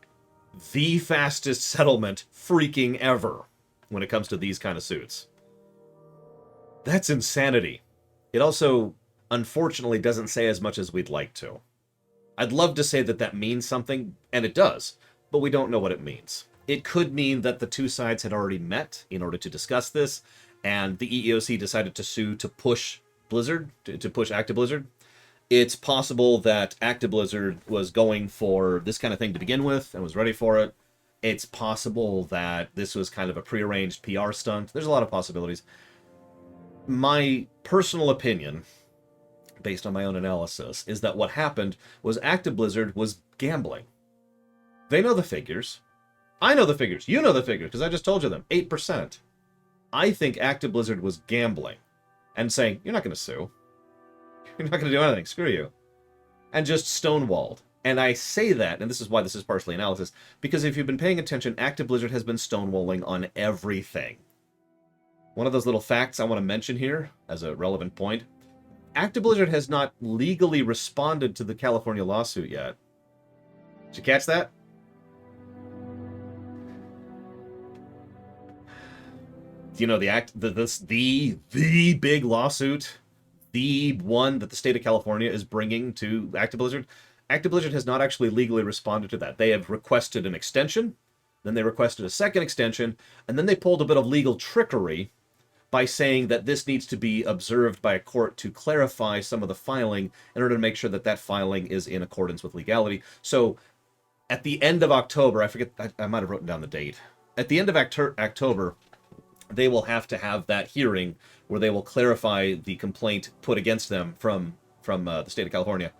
the fastest settlement freaking ever when it comes to these kind of suits. That's insanity. It also, unfortunately, doesn't say as much as we'd like to. I'd love to say that that means something, and it does, but we don't know what it means. It could mean that the two sides had already met in order to discuss this, and the EEOC decided to sue to push Blizzard, to push Actiblizzard. It's possible that Actiblizzard was going for this kind of thing to begin with and was ready for it. It's possible that this was kind of a prearranged PR stunt. There's a lot of possibilities. My personal opinion, based on my own analysis, is that what happened was Actiblizzard was gambling. They know the figures. I know the figures. You know the figures, because I just told you them. 8%. I think Actiblizzard was gambling and saying, you're not going to sue. You're not going to do anything. Screw you. And just stonewalled. And I say that, and this is why this is partially analysis, because if you've been paying attention, Actiblizzard has been stonewalling on everything. One of those little facts I want to mention here as a relevant point. Actiblizzard has not legally responded to the California lawsuit yet. Did you catch that? You know, the big lawsuit, the one that the state of California is bringing to Actiblizzard. Actiblizzard has not actually legally responded to that. They have requested an extension, then they requested a second extension, and then they pulled a bit of legal trickery by saying that this needs to be observed by a court to clarify some of the filing in order to make sure that that filing is in accordance with legality. So at the end of October, I forget, I might have written down the date. At the end of October, they will have to have that hearing where they will clarify the complaint put against them from the state of California.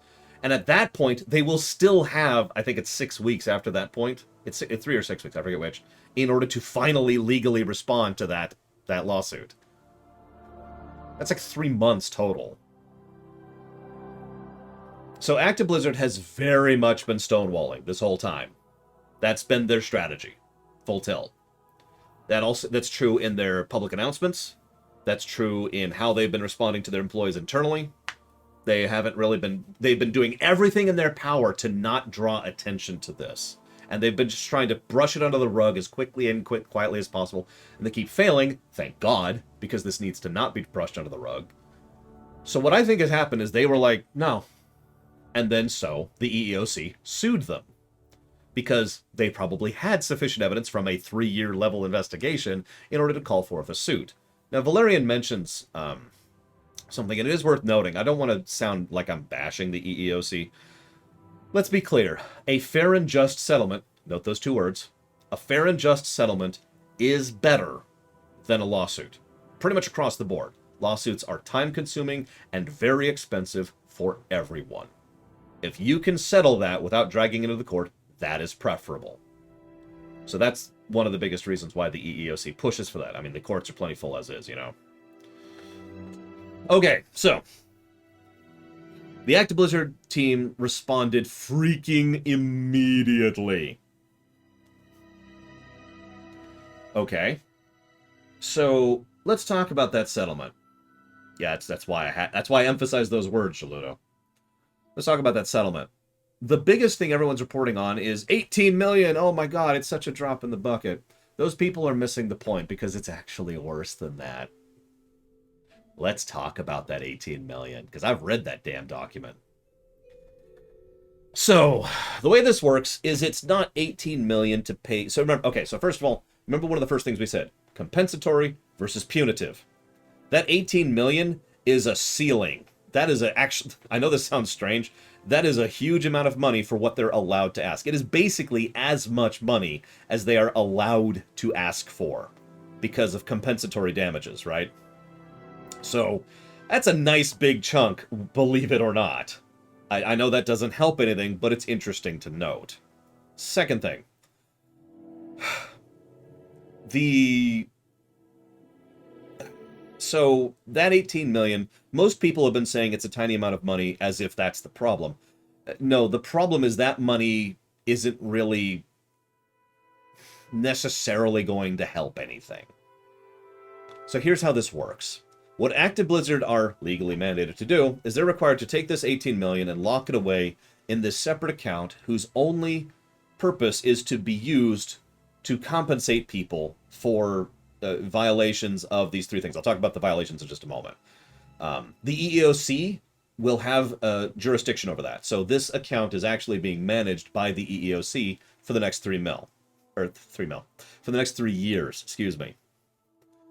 And at that point, they will still have, I think it's 6 weeks after that point. It's 3 or 6 weeks, I forget which, in order to finally legally respond to that lawsuit. That's like 3 months total. So Actiblizzard has very much been stonewalling this whole time. That's been their strategy. Full tilt. That's true in their public announcements. That's true in how they've been responding to their employees internally. They haven't really been... They've been doing everything in their power to not draw attention to this. And they've been just trying to brush it under the rug as quickly and quietly as possible. And they keep failing, thank God, because this needs to not be brushed under the rug. So what I think has happened is they were like, no. And then so the EEOC sued them. Because they probably had sufficient evidence from a 3-year level investigation in order to call forth a suit. Now, Valerian mentions something, and it is worth noting. I don't want to sound like I'm bashing the EEOC. Let's be clear. A fair and just settlement, note those 2 words, a fair and just settlement is better than a lawsuit. Pretty much across the board. Lawsuits are time-consuming and very expensive for everyone. If you can settle that without dragging it into the court, that is preferable. So that's one of the biggest reasons why the EEOC pushes for that. I mean, the courts are plenty full as is, you know. Okay, so the Actiblizzard team responded freaking immediately. Okay. So let's talk about that settlement. Yeah, that's why I emphasized those words, Shaludo. Let's talk about that settlement. The biggest thing everyone's reporting on is 18 million. Oh my God, it's such a drop in the bucket. Those people are missing the point because it's actually worse than that. Let's talk about that 18 million because I've read that damn document. So the way this works is it's not 18 million to pay. So remember, okay, so first of all, remember one of the first things we said, compensatory versus punitive. That 18 million is a ceiling. That is actually, I know this sounds strange, that is a huge amount of money for what they're allowed to ask. It is basically as much money as they are allowed to ask for because of compensatory damages, right? So that's a nice big chunk, believe it or not. I know that doesn't help anything, but it's interesting to note. Second thing. So that 18 million, most people have been saying it's a tiny amount of money as if that's the problem. No, the problem is that money isn't really necessarily going to help anything. So here's how this works. What Actiblizzard are legally mandated to do is they're required to take this 18 million and lock it away in this separate account whose only purpose is to be used to compensate people for violations of these 3 things. I'll talk about the violations in just a moment. The EEOC will have jurisdiction over that. So this account is actually being managed by the EEOC for the next 3 mil. For the next 3 years, excuse me.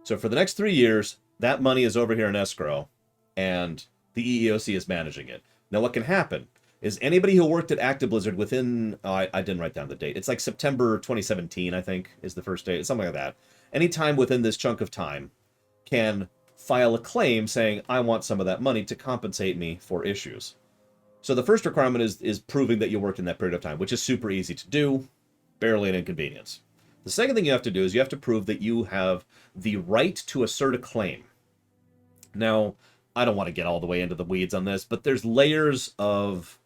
So for the next 3 years, that money is over here in escrow, and the EEOC is managing it. Now what can happen is anybody who worked at Actiblizzard within, I didn't write down the date, it's like September 2017, I think, is the first date, something like that. Any time within this chunk of time can file a claim saying, I want some of that money to compensate me for issues. So the first requirement is proving that you worked in that period of time, which is super easy to do, barely an inconvenience. The second thing you have to do is you have to prove that you have the right to assert a claim. Now, I don't want to get all the way into the weeds on this, but there's layers of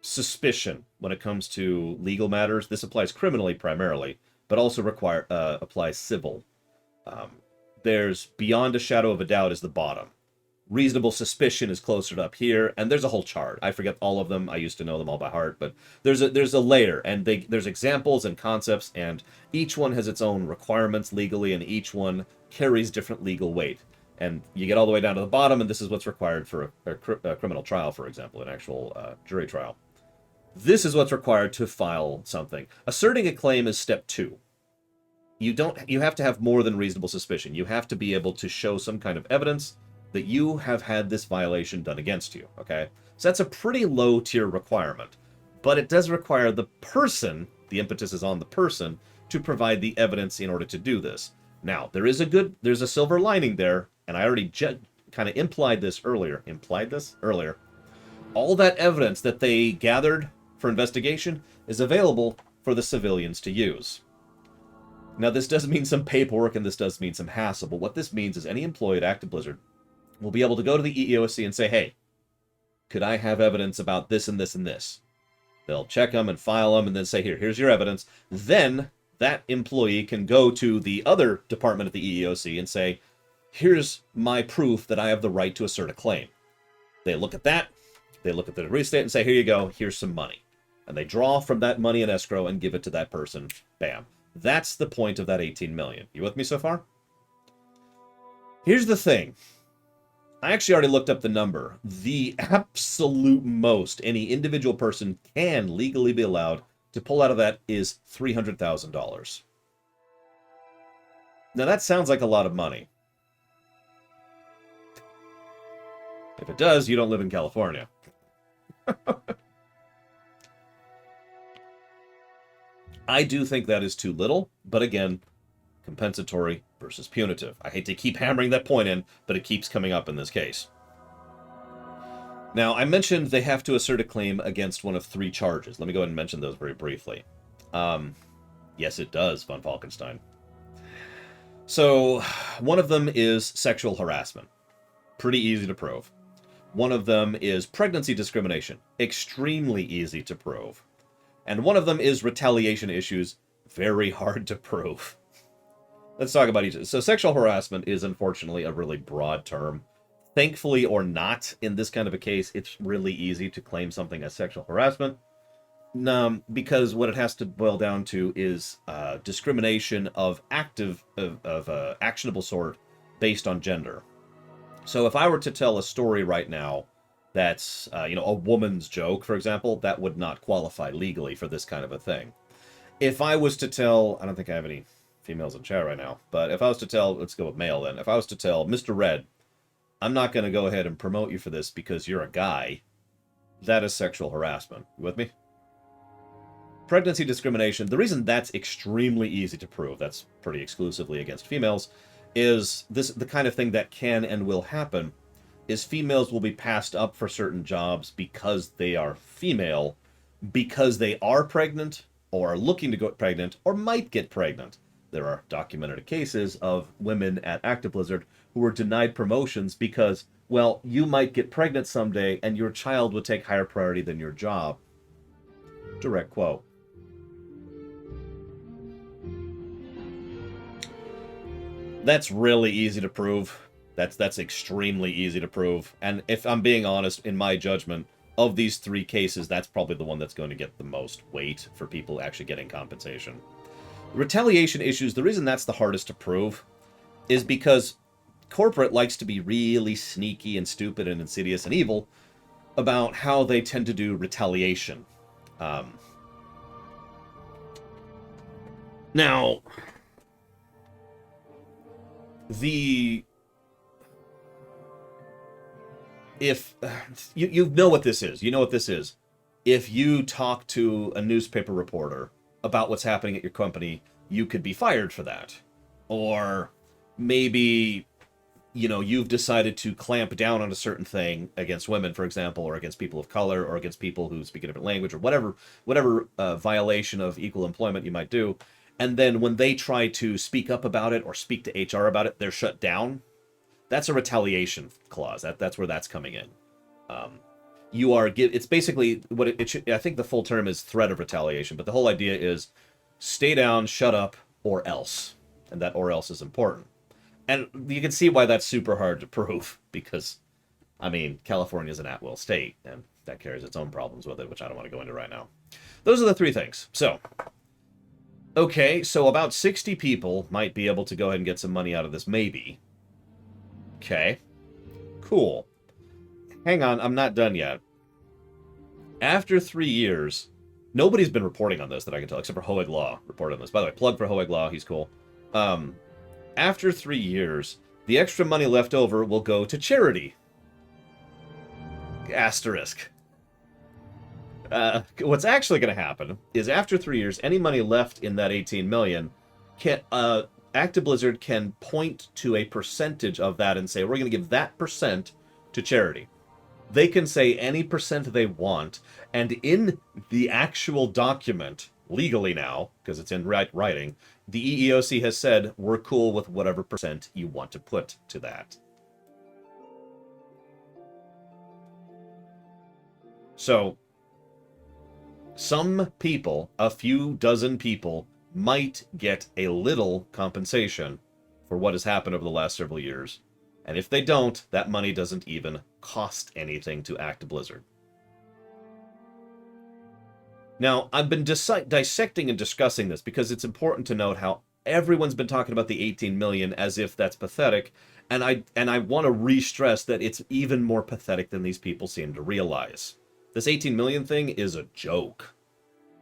suspicion when it comes to legal matters. This applies criminally primarily, but also applies civil. There's beyond a shadow of a doubt is the bottom. Reasonable suspicion is closer to up here, and there's a whole chart. I forget all of them. I used to know them all by heart, but there's a layer, and there's examples and concepts, and each one has its own requirements legally, and each one carries different legal weight. And you get all the way down to the bottom, and this is what's required for a criminal trial, for example, an actual jury trial. This is what's required to file something. Asserting a claim is step 2. You have to have more than reasonable suspicion. You have to be able to show some kind of evidence that you have had this violation done against you, okay? So that's a pretty low tier requirement, but it does require the person, the impetus is on the person, to provide the evidence in order to do this. Now, there's a silver lining there, and I already kind of implied this earlier. All that evidence that they gathered for investigation is available for the civilians to use. Now, this does mean some paperwork, and this does mean some hassle, but what this means is any employee at Actiblizzard will be able to go to the EEOC and say, hey, could I have evidence about this and this and this? They'll check them and file them and then say, here's your evidence. Then that employee can go to the other department at the EEOC and say, Here's my proof that I have the right to assert a claim. They look at that, they look at the restate and say, here you go, here's some money. And they draw from that money in escrow and give it to that person. Bam. That's the point of that 18 million. You with me so far? Here's the thing. I actually already looked up the number. The absolute most any individual person can legally be allowed to pull out of that is $300,000. Now that sounds like a lot of money. If it does, you don't live in California. I do think that is too little, but again, compensatory versus punitive. I hate to keep hammering that point in, but it keeps coming up in this case. Now, I mentioned they have to assert a claim against one of 3 charges. Let me go ahead and mention those very briefly. Yes, it does, Von Falkenstein. So, one of them is sexual harassment. Pretty easy to prove. One of them is pregnancy discrimination. Extremely easy to prove. And one of them is retaliation issues. Very hard to prove. Let's talk about each. So sexual harassment is unfortunately a really broad term. Thankfully or not, in this kind of a case, it's really easy to claim something as sexual harassment. Because what it has to boil down to is discrimination of actionable sort based on gender. So if I were to tell a story right now that's, a woman's joke, for example, that would not qualify legally for this kind of a thing. If I was to tell, I don't think I have any females in chat right now, but if I was to tell, let's go with male then. If I was to tell Mr. Red, I'm not going to go ahead and promote you for this because you're a guy, that is sexual harassment. You with me? Pregnancy discrimination, the reason that's extremely easy to prove, that's pretty exclusively against females, is the kind of thing that can and will happen is females will be passed up for certain jobs because they are female, because they are pregnant, or are looking to get pregnant, or might get pregnant. There are documented cases of women at Actiblizzard who were denied promotions because, well, you might get pregnant someday and your child would take higher priority than your job. Direct quote. That's really easy to prove. That's extremely easy to prove. And if I'm being honest, in my judgment, of these 3 cases, that's probably the one that's going to get the most weight for people actually getting compensation. Retaliation issues, the reason that's the hardest to prove is because corporate likes to be really sneaky and stupid and insidious and evil about how they tend to do retaliation. Now, if you know what this is, you know what this is. If you talk to a newspaper reporter about what's happening at your company, you could be fired for that. Or maybe, you've decided to clamp down on a certain thing against women, for example, or against people of color, or against people who speak a different language, or whatever violation of equal employment you might do. And then when they try to speak up about it or speak to HR about it, they're shut down. That's a retaliation clause. That's where that's coming in. It's basically what it should. I think the full term is threat of retaliation, but the whole idea is stay down, shut up, or else. And that or else is important. And you can see why that's super hard to prove because, California is an at-will state, and that carries its own problems with it, which I don't want to go into right now. Those are the 3 things. So, okay, so about 60 people might be able to go ahead and get some money out of this, maybe. Okay. Cool. Hang on, I'm not done yet. After 3 years, nobody's been reporting on this that I can tell, except for Hoeg Law reported on this. By the way, plug for Hoeg Law, he's cool. After 3 years, the extra money left over will go to charity. Asterisk. What's actually going to happen is after 3 years, any money left in that 18 million Actiblizzard can point to a percentage of that and say, we're going to give that percent to charity. They can say any percent they want, and in the actual document, legally now, because it's in writing, the EEOC has said, we're cool with whatever percent you want to put to that. So, some people, a few dozen people, might get a little compensation for what has happened over the last several years. And if they don't, that money doesn't even cost anything to Actiblizzard. Now, I've been dissecting and discussing this because it's important to note how everyone's been talking about the 18 million as if that's pathetic, and I want to re-stress that it's even more pathetic than these people seem to realize. This 18 million thing is a joke,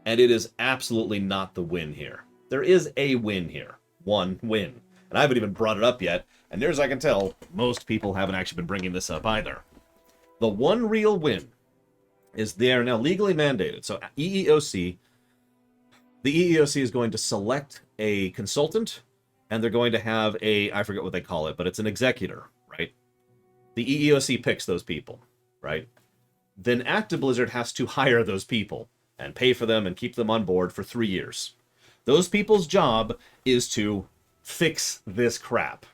and it is absolutely not the win here. There is a win here. One win. And I haven't even brought it up yet, and near as I can tell, most people haven't actually been bringing this up either. The one real win is they are now legally mandated. So EEOC, the EEOC is going to select a consultant, and they're going to have a, I forget what they call it, but it's an executor, right? The EEOC picks those people, right? Then Actiblizzard has to hire those people and pay for them and keep them on board for 3 years. Those people's job is to fix this crap.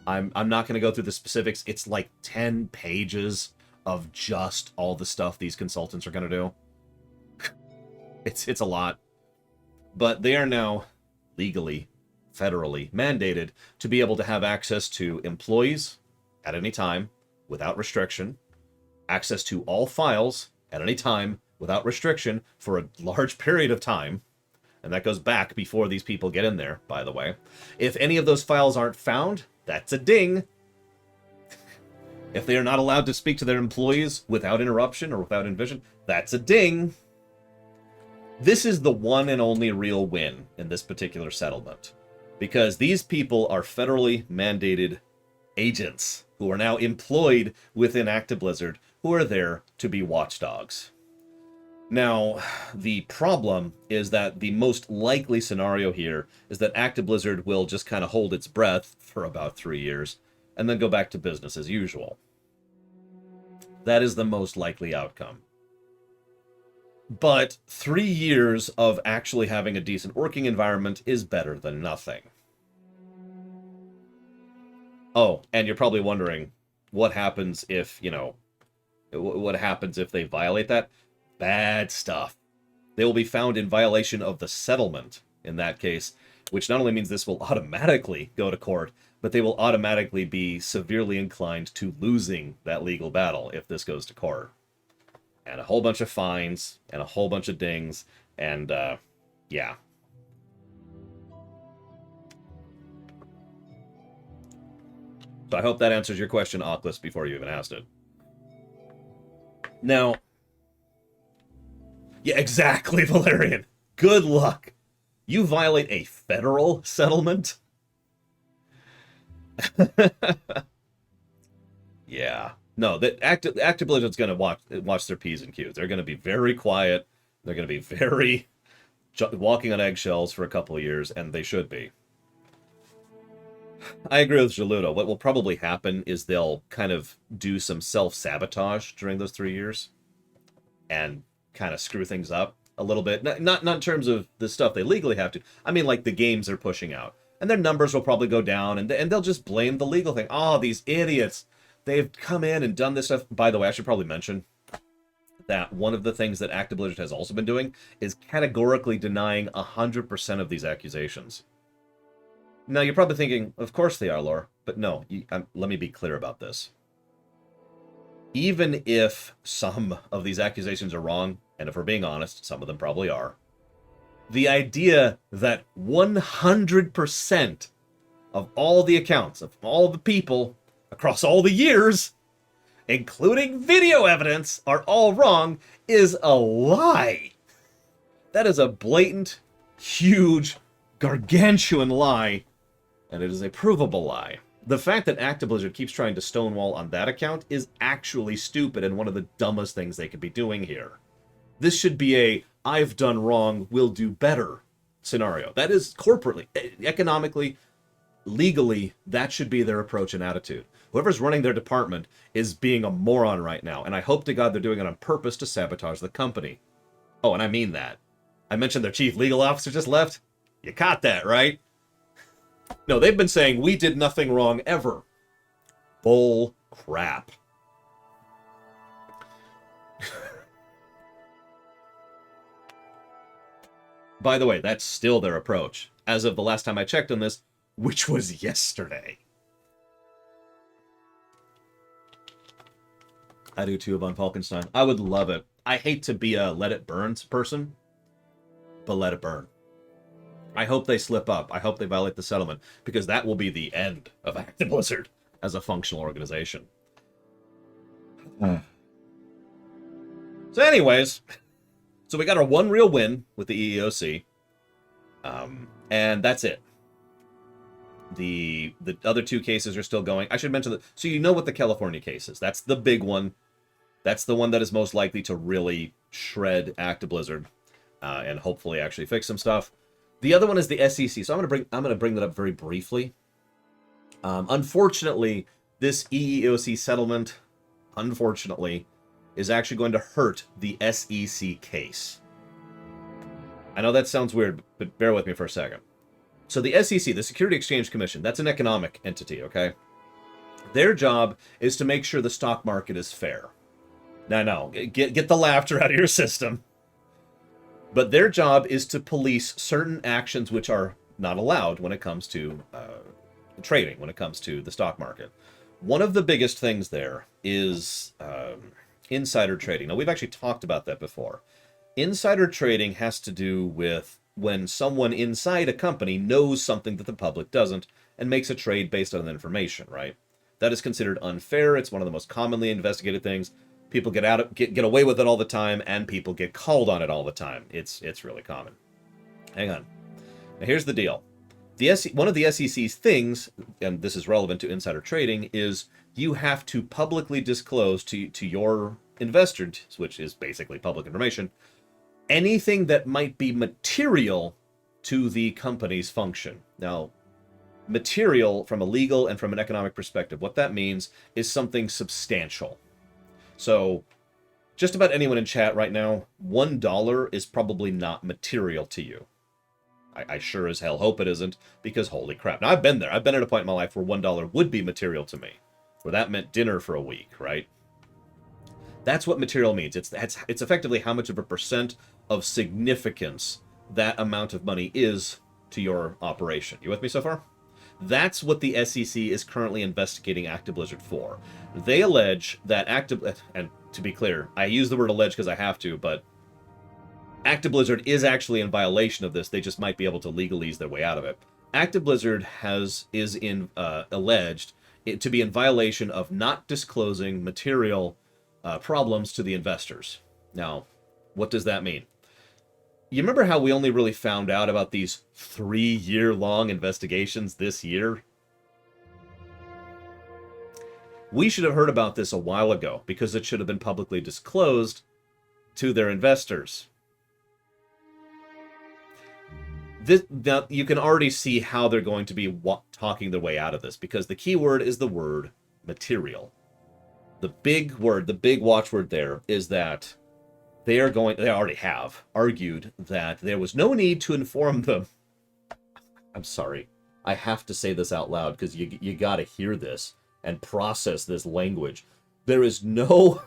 I'm not going to go through the specifics. It's like 10 pages of just all the stuff these consultants are going to do. It's a lot. But they are now legally, federally mandated to be able to have access to employees at any time without restriction, access to all files at any time without restriction for a large period of time. And that goes back before these people get in there, by the way. If any of those files aren't found, that's a ding. If they are not allowed to speak to their employees without interruption or without invasion, that's a ding. This is the one and only real win in this particular settlement. Because these people are federally mandated agents who are now employed within Actiblizzard, who are there to be watchdogs. Now, the problem is that the most likely scenario here is that Actiblizzard will just kind of hold its breath for about 3 years and then go back to business as usual. That is the most likely outcome. But 3 years of actually having a decent working environment is better than nothing. Oh, and you're probably wondering, what happens if, what happens if they violate that? Bad stuff. They will be found in violation of the settlement in that case, which not only means this will automatically go to court, but they will automatically be severely inclined to losing that legal battle if this goes to court. And a whole bunch of fines, and a whole bunch of dings, and, yeah. So I hope that answers your question, Oculus, before you even asked it. Now... Yeah, exactly, Valerian. Good luck. You violate a federal settlement? Yeah. No, Actiblizzard's going to watch their P's and Q's. They're going to be very quiet. They're going to be very walking on eggshells for a couple of years, and they should be. I agree with Jaludo. What will probably happen is they'll kind of do some self-sabotage during those 3 years and kind of screw things up a little bit. Not in terms of the stuff they legally have to. I mean, like the games they're pushing out. And their numbers will probably go down, and they'll just blame the legal thing. Oh, these idiots. They've come in and done this stuff. By the way, I should probably mention that one of the things that Actiblizzard has also been doing is categorically denying 100% of these accusations. Now, you're probably thinking, of course they are, Lore. But no, let me be clear about this. Even if some of these accusations are wrong, and if we're being honest, some of them probably are, the idea that 100% of all the accounts, of all the people, across all the years, including video evidence, are all wrong, is a lie. That is a blatant, huge, gargantuan lie, and it is a provable lie. The fact that Actiblizzard keeps trying to stonewall on that account is actually stupid and one of the dumbest things they could be doing here. This should be a, I've done wrong, we'll do better scenario. That is corporately, economically, legally, that should be their approach and attitude. Whoever's running their department is being a moron right now, and I hope to God they're doing it on purpose to sabotage the company. Oh, and I mean that. I mentioned their chief legal officer just left. You caught that, right? No, they've been saying we did nothing wrong ever. Bull crap. By the way, that's still their approach. As of the last time I checked on this, which was yesterday. I do too, Von Falkenstein. I would love it. I hate to be a let it burn person, but let it burn. I hope they slip up. I hope they violate the settlement, because that will be the end of Actiblizzard as a functional organization. So anyways, so we got our one real win with the EEOC, and that's it. The other two cases are still going. I should mention that, so you know what the California case is. That's the big one. That's the one that is most likely to really shred Actiblizzard, and hopefully actually fix some stuff. The other one is the SEC. So I'm gonna bring that up very briefly. Unfortunately, this EEOC settlement, unfortunately, is actually going to hurt the SEC case. I know that sounds weird, but bear with me for a second. So the SEC, the Security Exchange Commission, that's an economic entity, okay? Their job is to make sure the stock market is fair. Now, get the laughter out of your system. But their job is to police certain actions which are not allowed when it comes to trading, when it comes to the stock market. One of the biggest things there is insider trading. Now, we've actually talked about that before. Insider trading has to do with when someone inside a company knows something that the public doesn't and makes a trade based on that information, right? That is considered unfair. It's one of the most commonly investigated things. People get away with it all the time, and people get called on it all the time. It's really common. Hang on. Now here's the deal. One of the SEC's things, and this is relevant to insider trading, is you have to publicly disclose to your investors, which is basically public information, anything that might be material to the company's function. Now, material from a legal and from an economic perspective, what that means is something substantial. So, just about anyone in chat right now, $1 is probably not material to you. I sure as hell hope it isn't, because holy crap. Now, I've been there. I've been at a point in my life where $1 would be material to me, where that meant dinner for a week, right? That's what material means. It's effectively how much of a percent of significance that amount of money is to your operation. You with me so far? That's what the SEC is currently investigating Actiblizzard for. They allege that and to be clear, I use the word allege because I have to, but Actiblizzard is actually in violation of this. They just might be able to legalese their way out of it. Actiblizzard is alleged to be in violation of not disclosing material problems to the investors. Now, what does that mean? You remember how we only really found out about these 3-year-long investigations this year? We should have heard about this a while ago, because it should have been publicly disclosed to their investors. Now, you can already see how they're going to be talking their way out of this, because the key word is the word material. The big word, the big watchword there is that they already have argued that there was no need to inform them. I'm sorry. I have to say this out loud because you got to hear this and process this language. There is no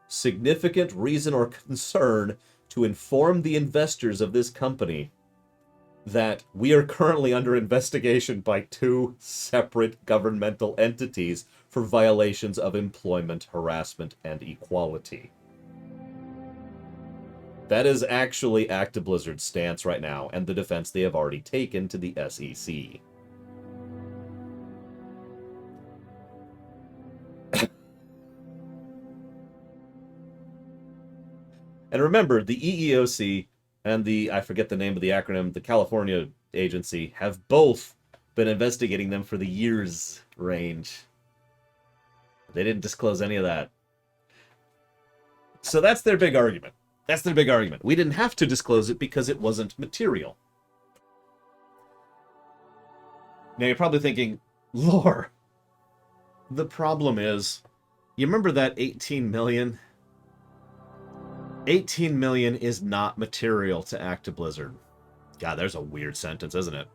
significant reason or concern to inform the investors of this company that we are currently under investigation by 2 separate governmental entities for violations of employment, harassment, and equality. That is actually Actiblizzard's stance right now, and the defense they have already taken to the SEC. And remember, the EEOC and I forget the name of the acronym, the California agency, have both been investigating them for the years range. They didn't disclose any of that. So that's their big argument. That's their big argument. We didn't have to disclose it because it wasn't material. Now you're probably thinking, Lore, the problem is, you remember that 18 million? 18 million is not material to Actiblizzard. God, there's a weird sentence, isn't it?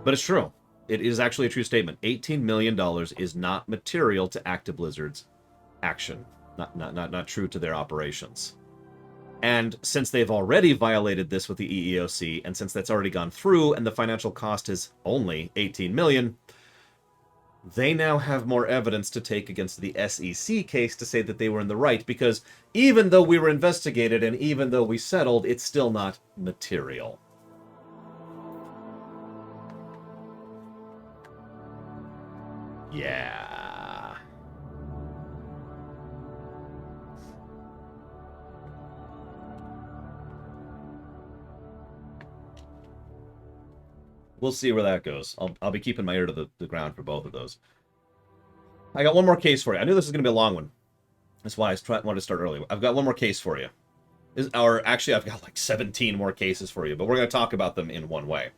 But it's true. It is actually a true statement. $18 million is not material to Actiblizzard's action. Not true to their operations. And since they've already violated this with the EEOC, and since that's already gone through, and the financial cost is only $18 million, they now have more evidence to take against the SEC case to say that they were in the right, because even though we were investigated and even though we settled, it's still not material. Yeah. We'll see where that goes. I'll be keeping my ear to the ground for both of those. I got one more case for you. I knew this was going to be a long one. That's why I wanted to start early. I've got one more case for you. Actually, I've got like 17 more cases for you, but we're going to talk about them in one way.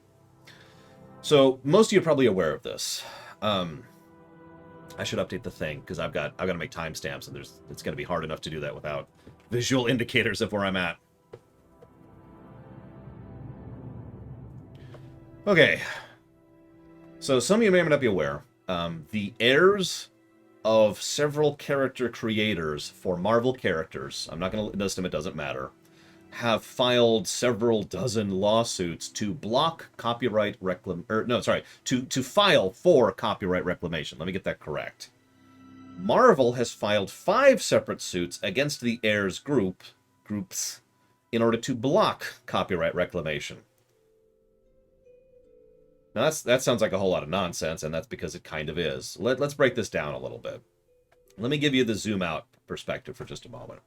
So, most of you are probably aware of this. I should update the thing, because I've got to make timestamps, and it's going to be hard enough to do that without visual indicators of where I'm at. Okay. So, some of you may not be aware. The heirs of several character creators for Marvel characters, I'm not going to list them, it doesn't matter, have filed several dozen lawsuits to block copyright to file for copyright reclamation. Let me get that correct. Marvel has filed 5 separate suits against the heirs groups in order to block copyright reclamation. Now, that sounds like a whole lot of nonsense, and that's because it kind of is. Let's break this down a little bit. Let me give you the zoom-out perspective for just a moment.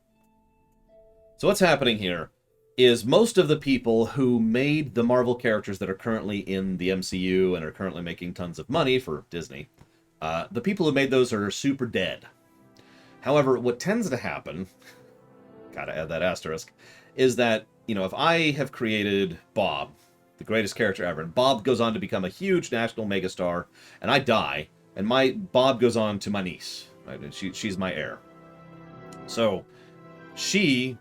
So what's happening here is most of the people who made the Marvel characters that are currently in the MCU and are currently making tons of money for Disney, the people who made those are super dead. However, what tends to happen, gotta add that asterisk, is that, if I have created Bob, the greatest character ever, and Bob goes on to become a huge national megastar, and I die, and Bob goes on to my niece. Right? She's my heir. So, she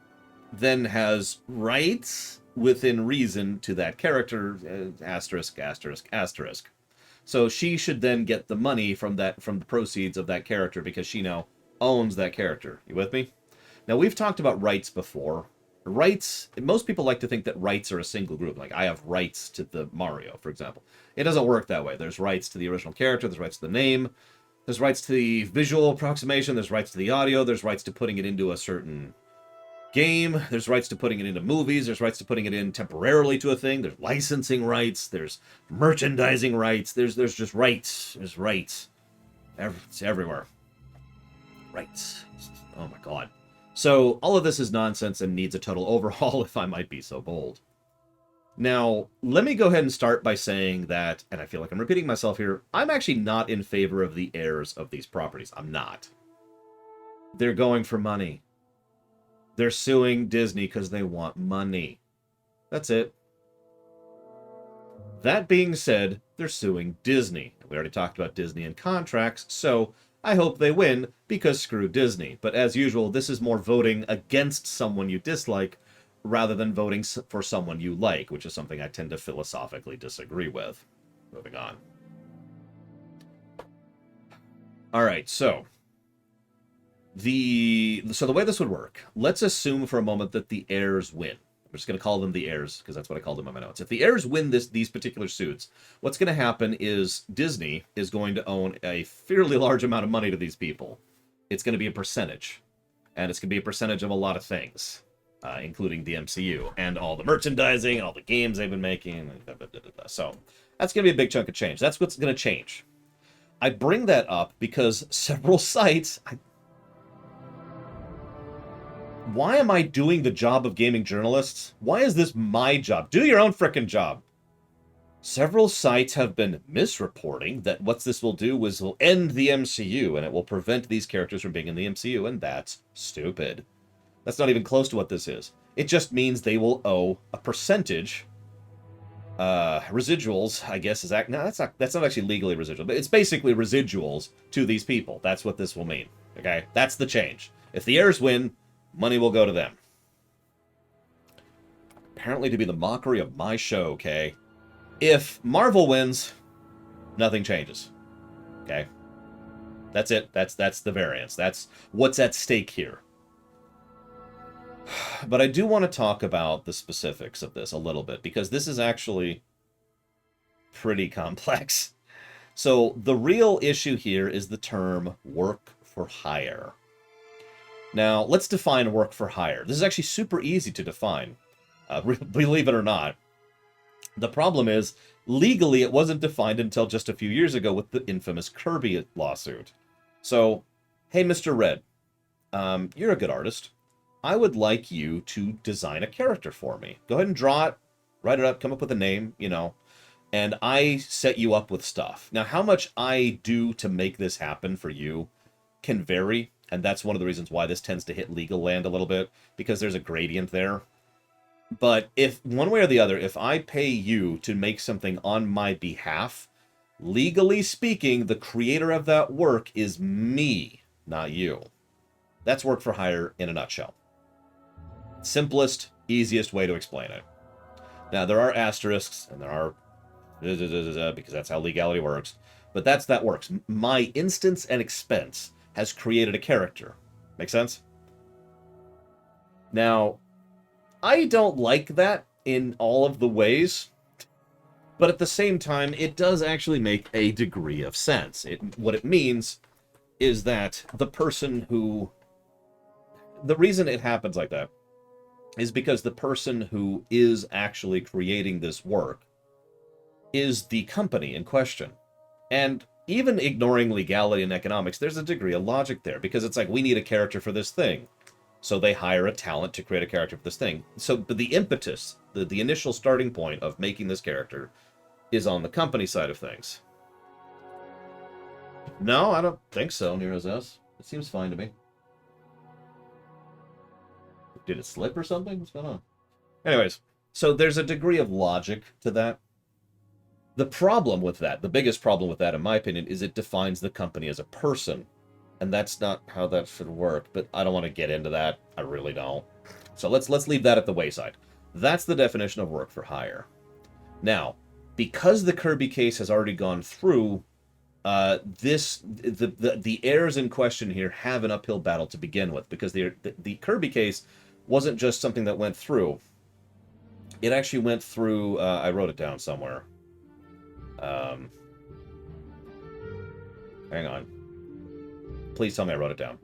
then has rights within reason to that character, asterisk, asterisk, asterisk. So she should then get the money from the proceeds of that character, because she now owns that character. You with me? Now, we've talked about rights before. Rights, most people like to think that rights are a single group. Like, I have rights to the Mario, for example. It doesn't work that way. There's rights to the original character, there's rights to the name, there's rights to the visual approximation, there's rights to the audio, there's rights to putting it into a certain game, there's rights to putting it into movies, there's rights to putting it in temporarily to a thing, there's licensing rights, there's merchandising rights, there's just rights. There's rights. It's everywhere. Rights. Oh my god. So, all of this is nonsense and needs a total overhaul, if I might be so bold. Now, let me go ahead and start by saying that, and I feel like I'm repeating myself here, I'm actually not in favor of the heirs of these properties. I'm not. They're going for money. They're suing Disney because they want money. That's it. That being said, they're suing Disney. We already talked about Disney and contracts, so I hope they win, because screw Disney. But as usual, this is more voting against someone you dislike rather than voting for someone you like, which is something I tend to philosophically disagree with. Moving on. Alright, so the way this would work, let's assume for a moment that the heirs win. I'm just going to call them the heirs, because that's what I called them in my notes. If the heirs win these particular suits, what's going to happen is Disney is going to own a fairly large amount of money to these people. It's going to be a percentage. And it's going to be a percentage of a lot of things, including the MCU, and all the merchandising, and all the games they've been making. So, that's going to be a big chunk of change. That's what's going to change. I bring that up because several sites... Why am I doing the job of gaming journalists? Why is this my job? Do your own frickin' job. Several sites have been misreporting that what this will do is will end the MCU, and it will prevent these characters from being in the MCU, and that's stupid. That's not even close to what this is. It just means they will owe a percentage. Residuals, I guess, is... No, that's not actually legally residual, but it's basically residuals to these people. That's what this will mean. Okay? That's the change. If the heirs win, money will go to them. Apparently to be the mockery of my show, okay? If Marvel wins, nothing changes. Okay? That's it. That's the variance. That's what's at stake here. But I do want to talk about the specifics of this a little bit, because this is actually pretty complex. So the real issue here is the term work for hire. Now, let's define work for hire. This is actually super easy to define, believe it or not. The problem is, legally, it wasn't defined until just a few years ago with the infamous Kirby lawsuit. So, hey, Mr. Red, you're a good artist. I would like you to design a character for me. Go ahead and draw it, write it up, come up with a name, you know, and I set you up with stuff. Now, how much I do to make this happen for you can vary, and that's one of the reasons why this tends to hit legal land a little bit, because there's a gradient there. But if, one way or the other, if I pay you to make something on my behalf, legally speaking, the creator of that work is me, not you. That's work for hire in a nutshell. Simplest, easiest way to explain it. Now, there are asterisks, and there are because that's how legality works, but that works. My instance and expense has created a character. Make sense? Now, I don't like that in all of the ways, but at the same time, it does actually make a degree of sense. What it means is that the person who... The reason it happens like that is because the person who is actually creating this work is the company in question. And even ignoring legality and economics, there's a degree of logic there, because it's like, we need a character for this thing. So they hire a talent to create a character for this thing. So, but the impetus, the initial starting point of making this character is on the company side of things. No, I don't think so, Nero's S. It seems fine to me. Did it slip or something? What's going on? Anyways, so there's a degree of logic to that. The problem with that, the biggest problem with that, in my opinion, is it defines the company as a person. And that's not how that should work, but I don't want to get into that. I really don't. So let's leave that at the wayside. That's the definition of work for hire. Now, because the Kirby case has already gone through, the heirs in question here have an uphill battle to begin with, because the Kirby case wasn't just something that went through. It actually went through, I wrote it down somewhere. Hang on. Please tell me I wrote it down.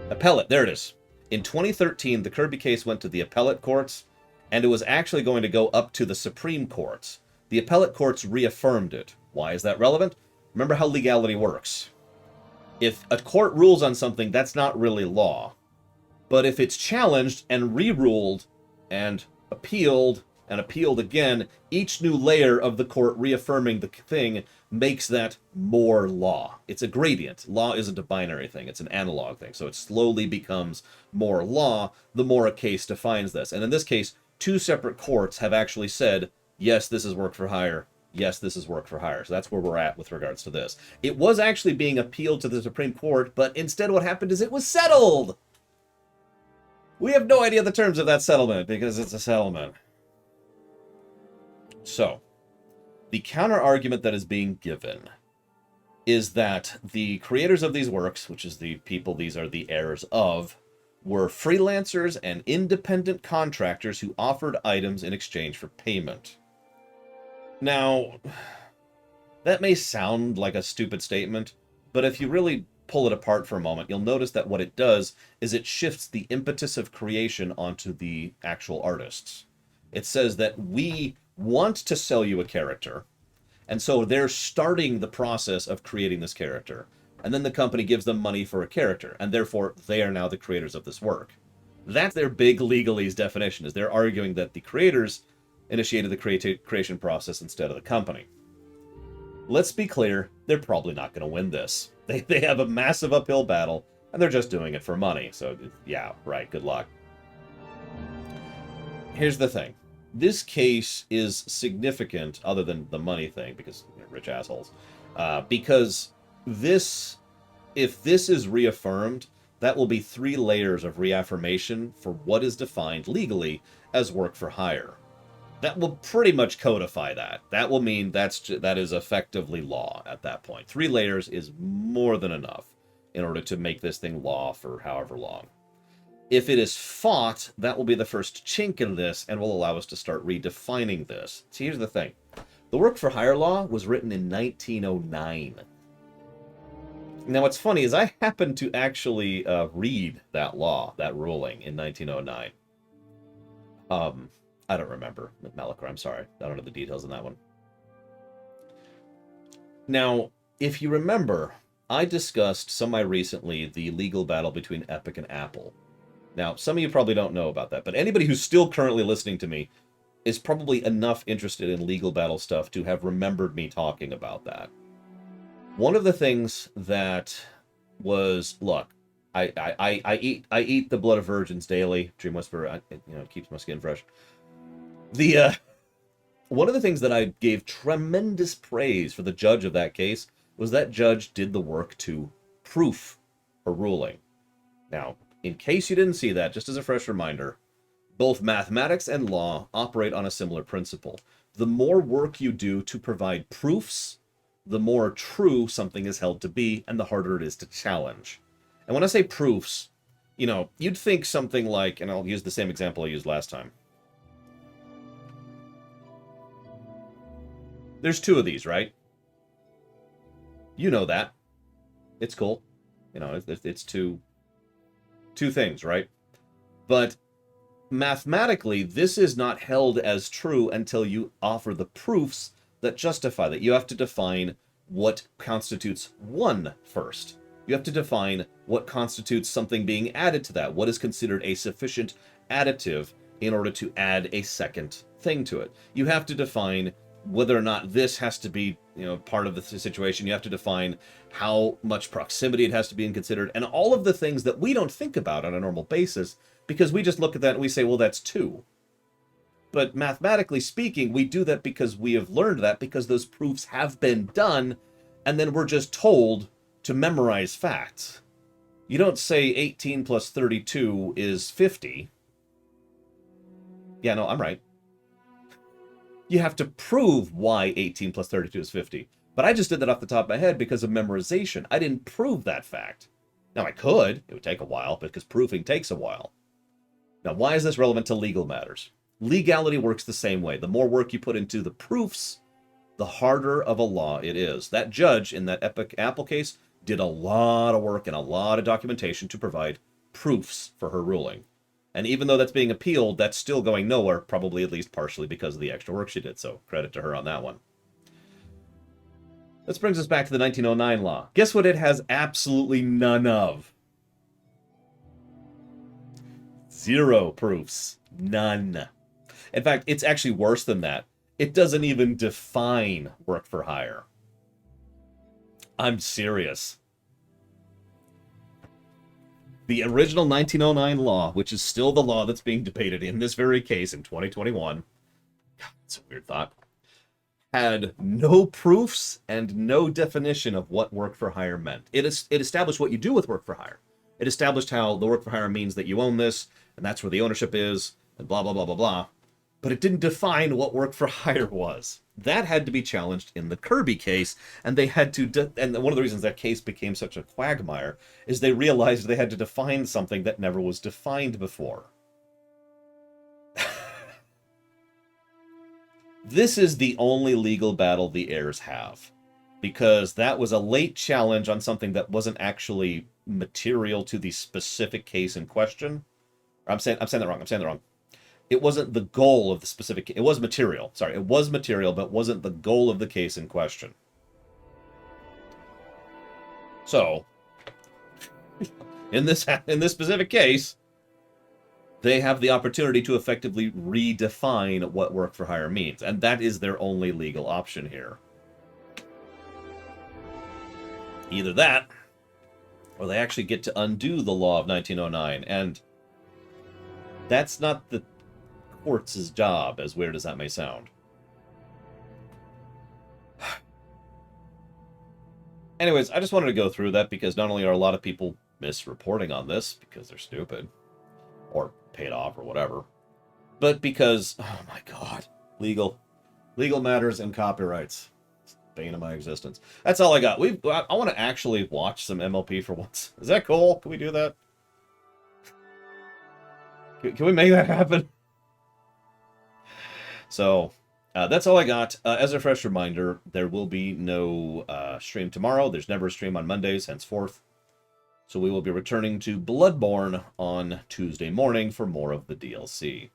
Appellate, there it is. In 2013, the Kirby case went to the appellate courts, and it was actually going to go up to the Supreme Courts. The appellate courts reaffirmed it. Why is that relevant? Remember how legality works. If a court rules on something, that's not really law. But if it's challenged and re-ruled and appealed again, each new layer of the court reaffirming the thing makes that more law. It's a gradient. Law isn't a binary thing. It's an analog thing. So it slowly becomes more law the more a case defines this. And in this case, two separate courts have actually said, yes, this is work for hire. Yes, this is work for hire. So that's where we're at with regards to this. It was actually being appealed to the Supreme Court, but instead what happened is it was settled. We have no idea the terms of that settlement because it's a settlement. So, the counter-argument that is being given is that the creators of these works, which is the people these are the heirs of, were freelancers and independent contractors who offered items in exchange for payment. Now, that may sound like a stupid statement, but if you really pull it apart for a moment, you'll notice that what it does is it shifts the impetus of creation onto the actual artists. It says that we want to sell you a character, and so they're starting the process of creating this character, and then the company gives them money for a character, and therefore they are now the creators of this work. That's their big legalese definition, is they're arguing that the creators initiated the creation process instead of the company. Let's be clear, they're probably not going to win this. They have a massive uphill battle, and they're just doing it for money, so yeah, right, good luck. Here's the thing. This case is significant, other than the money thing, because rich assholes. Because if this is reaffirmed, that will be 3 layers of reaffirmation for what is defined legally as work for hire. That will pretty much codify that. That will mean that is effectively law at that point. 3 layers is more than enough. in order to make this thing law for however long. If it is fought, that will be the first chink in this and will allow us to start redefining this. See, here's the thing. The work for hire law was written in 1909. Now, what's funny is I happened to actually read that law, that ruling, in 1909. I don't remember, Malachor, I'm sorry. I don't know the details on that one. Now, if you remember, I discussed semi-recently the legal battle between Epic and Apple. Now, some of you probably don't know about that, but anybody who's still currently listening to me is probably enough interested in legal battle stuff to have remembered me talking about that. One of the things that was, look, I eat the blood of virgins daily. Dream Whisperer, it keeps my skin fresh. One of the things that I gave tremendous praise for the judge of that case was that judge did the work to proof a ruling. Now, in case you didn't see that, just as a fresh reminder, both mathematics and law operate on a similar principle. The more work you do to provide proofs, the more true something is held to be, and the harder it is to challenge. And when I say proofs, you'd think something like, and I'll use the same example I used last time. There's two of these, right? You know that. It's cool. It's two things, right? But mathematically, this is not held as true until you offer the proofs that justify that. You have to define what constitutes one first. You have to define what constitutes something being added to that. What is considered a sufficient additive in order to add a second thing to it. You have to define whether or not this has to be, part of the situation. You have to define how much proximity it has to be considered, and all of the things that we don't think about on a normal basis, because we just look at that and we say, well, that's two. But mathematically speaking, we do that because we have learned that, because those proofs have been done, and then we're just told to memorize facts. You don't say 18 plus 32 is 50. Yeah, no, I'm right. You have to prove why 18 plus 32 is 50. But I just did that off the top of my head because of memorization. I didn't prove that fact. Now, I could. It would take a while, because proofing takes a while. Now, why is this relevant to legal matters? Legality works the same way. The more work you put into the proofs, the harder of a law it is. That judge in that Epic Apple case did a lot of work and a lot of documentation to provide proofs for her ruling. And even though that's being appealed, that's still going nowhere, probably at least partially because of the extra work she did. So credit to her on that one. This brings us back to the 1909 law. Guess what it has absolutely none of? Zero proofs. None. In fact, it's actually worse than that. It doesn't even define work for hire. I'm serious. The original 1909 law, which is still the law that's being debated in this very case in 2021, God, that's a weird thought, had no proofs and no definition of what work for hire meant. It established what you do with work for hire. It established how the work for hire means that you own this, and that's where the ownership is, and blah, blah, blah, blah, blah. But it didn't define what work for hire was. That had to be challenged in the Kirby case, and they had to, and one of the reasons that case became such a quagmire is they realized they had to define something that never was defined before. This is the only legal battle the heirs have, because that was a late challenge on something that wasn't actually material to the specific case in question. I'm saying that wrong. It wasn't the goal of the specific... It was material. Sorry, it was material, but wasn't the goal of the case in question. So, in this specific case, they have the opportunity to effectively redefine what work for hire means, and that is their only legal option here. Either that, or they actually get to undo the law of 1909, and that's not the court's job, as weird as that may sound. Anyways, I just wanted to go through that because not only are a lot of people misreporting on this because they're stupid or paid off or whatever, but because, oh my god, legal matters and copyrights. Bane of my existence. That's all I got. I want to actually watch some MLP for once. Is that cool? Can we do that? Can we make that happen? So, that's all I got. As a fresh reminder, there will be no stream tomorrow. There's never a stream on Mondays, henceforth. So we will be returning to Bloodborne on Tuesday morning for more of the DLC.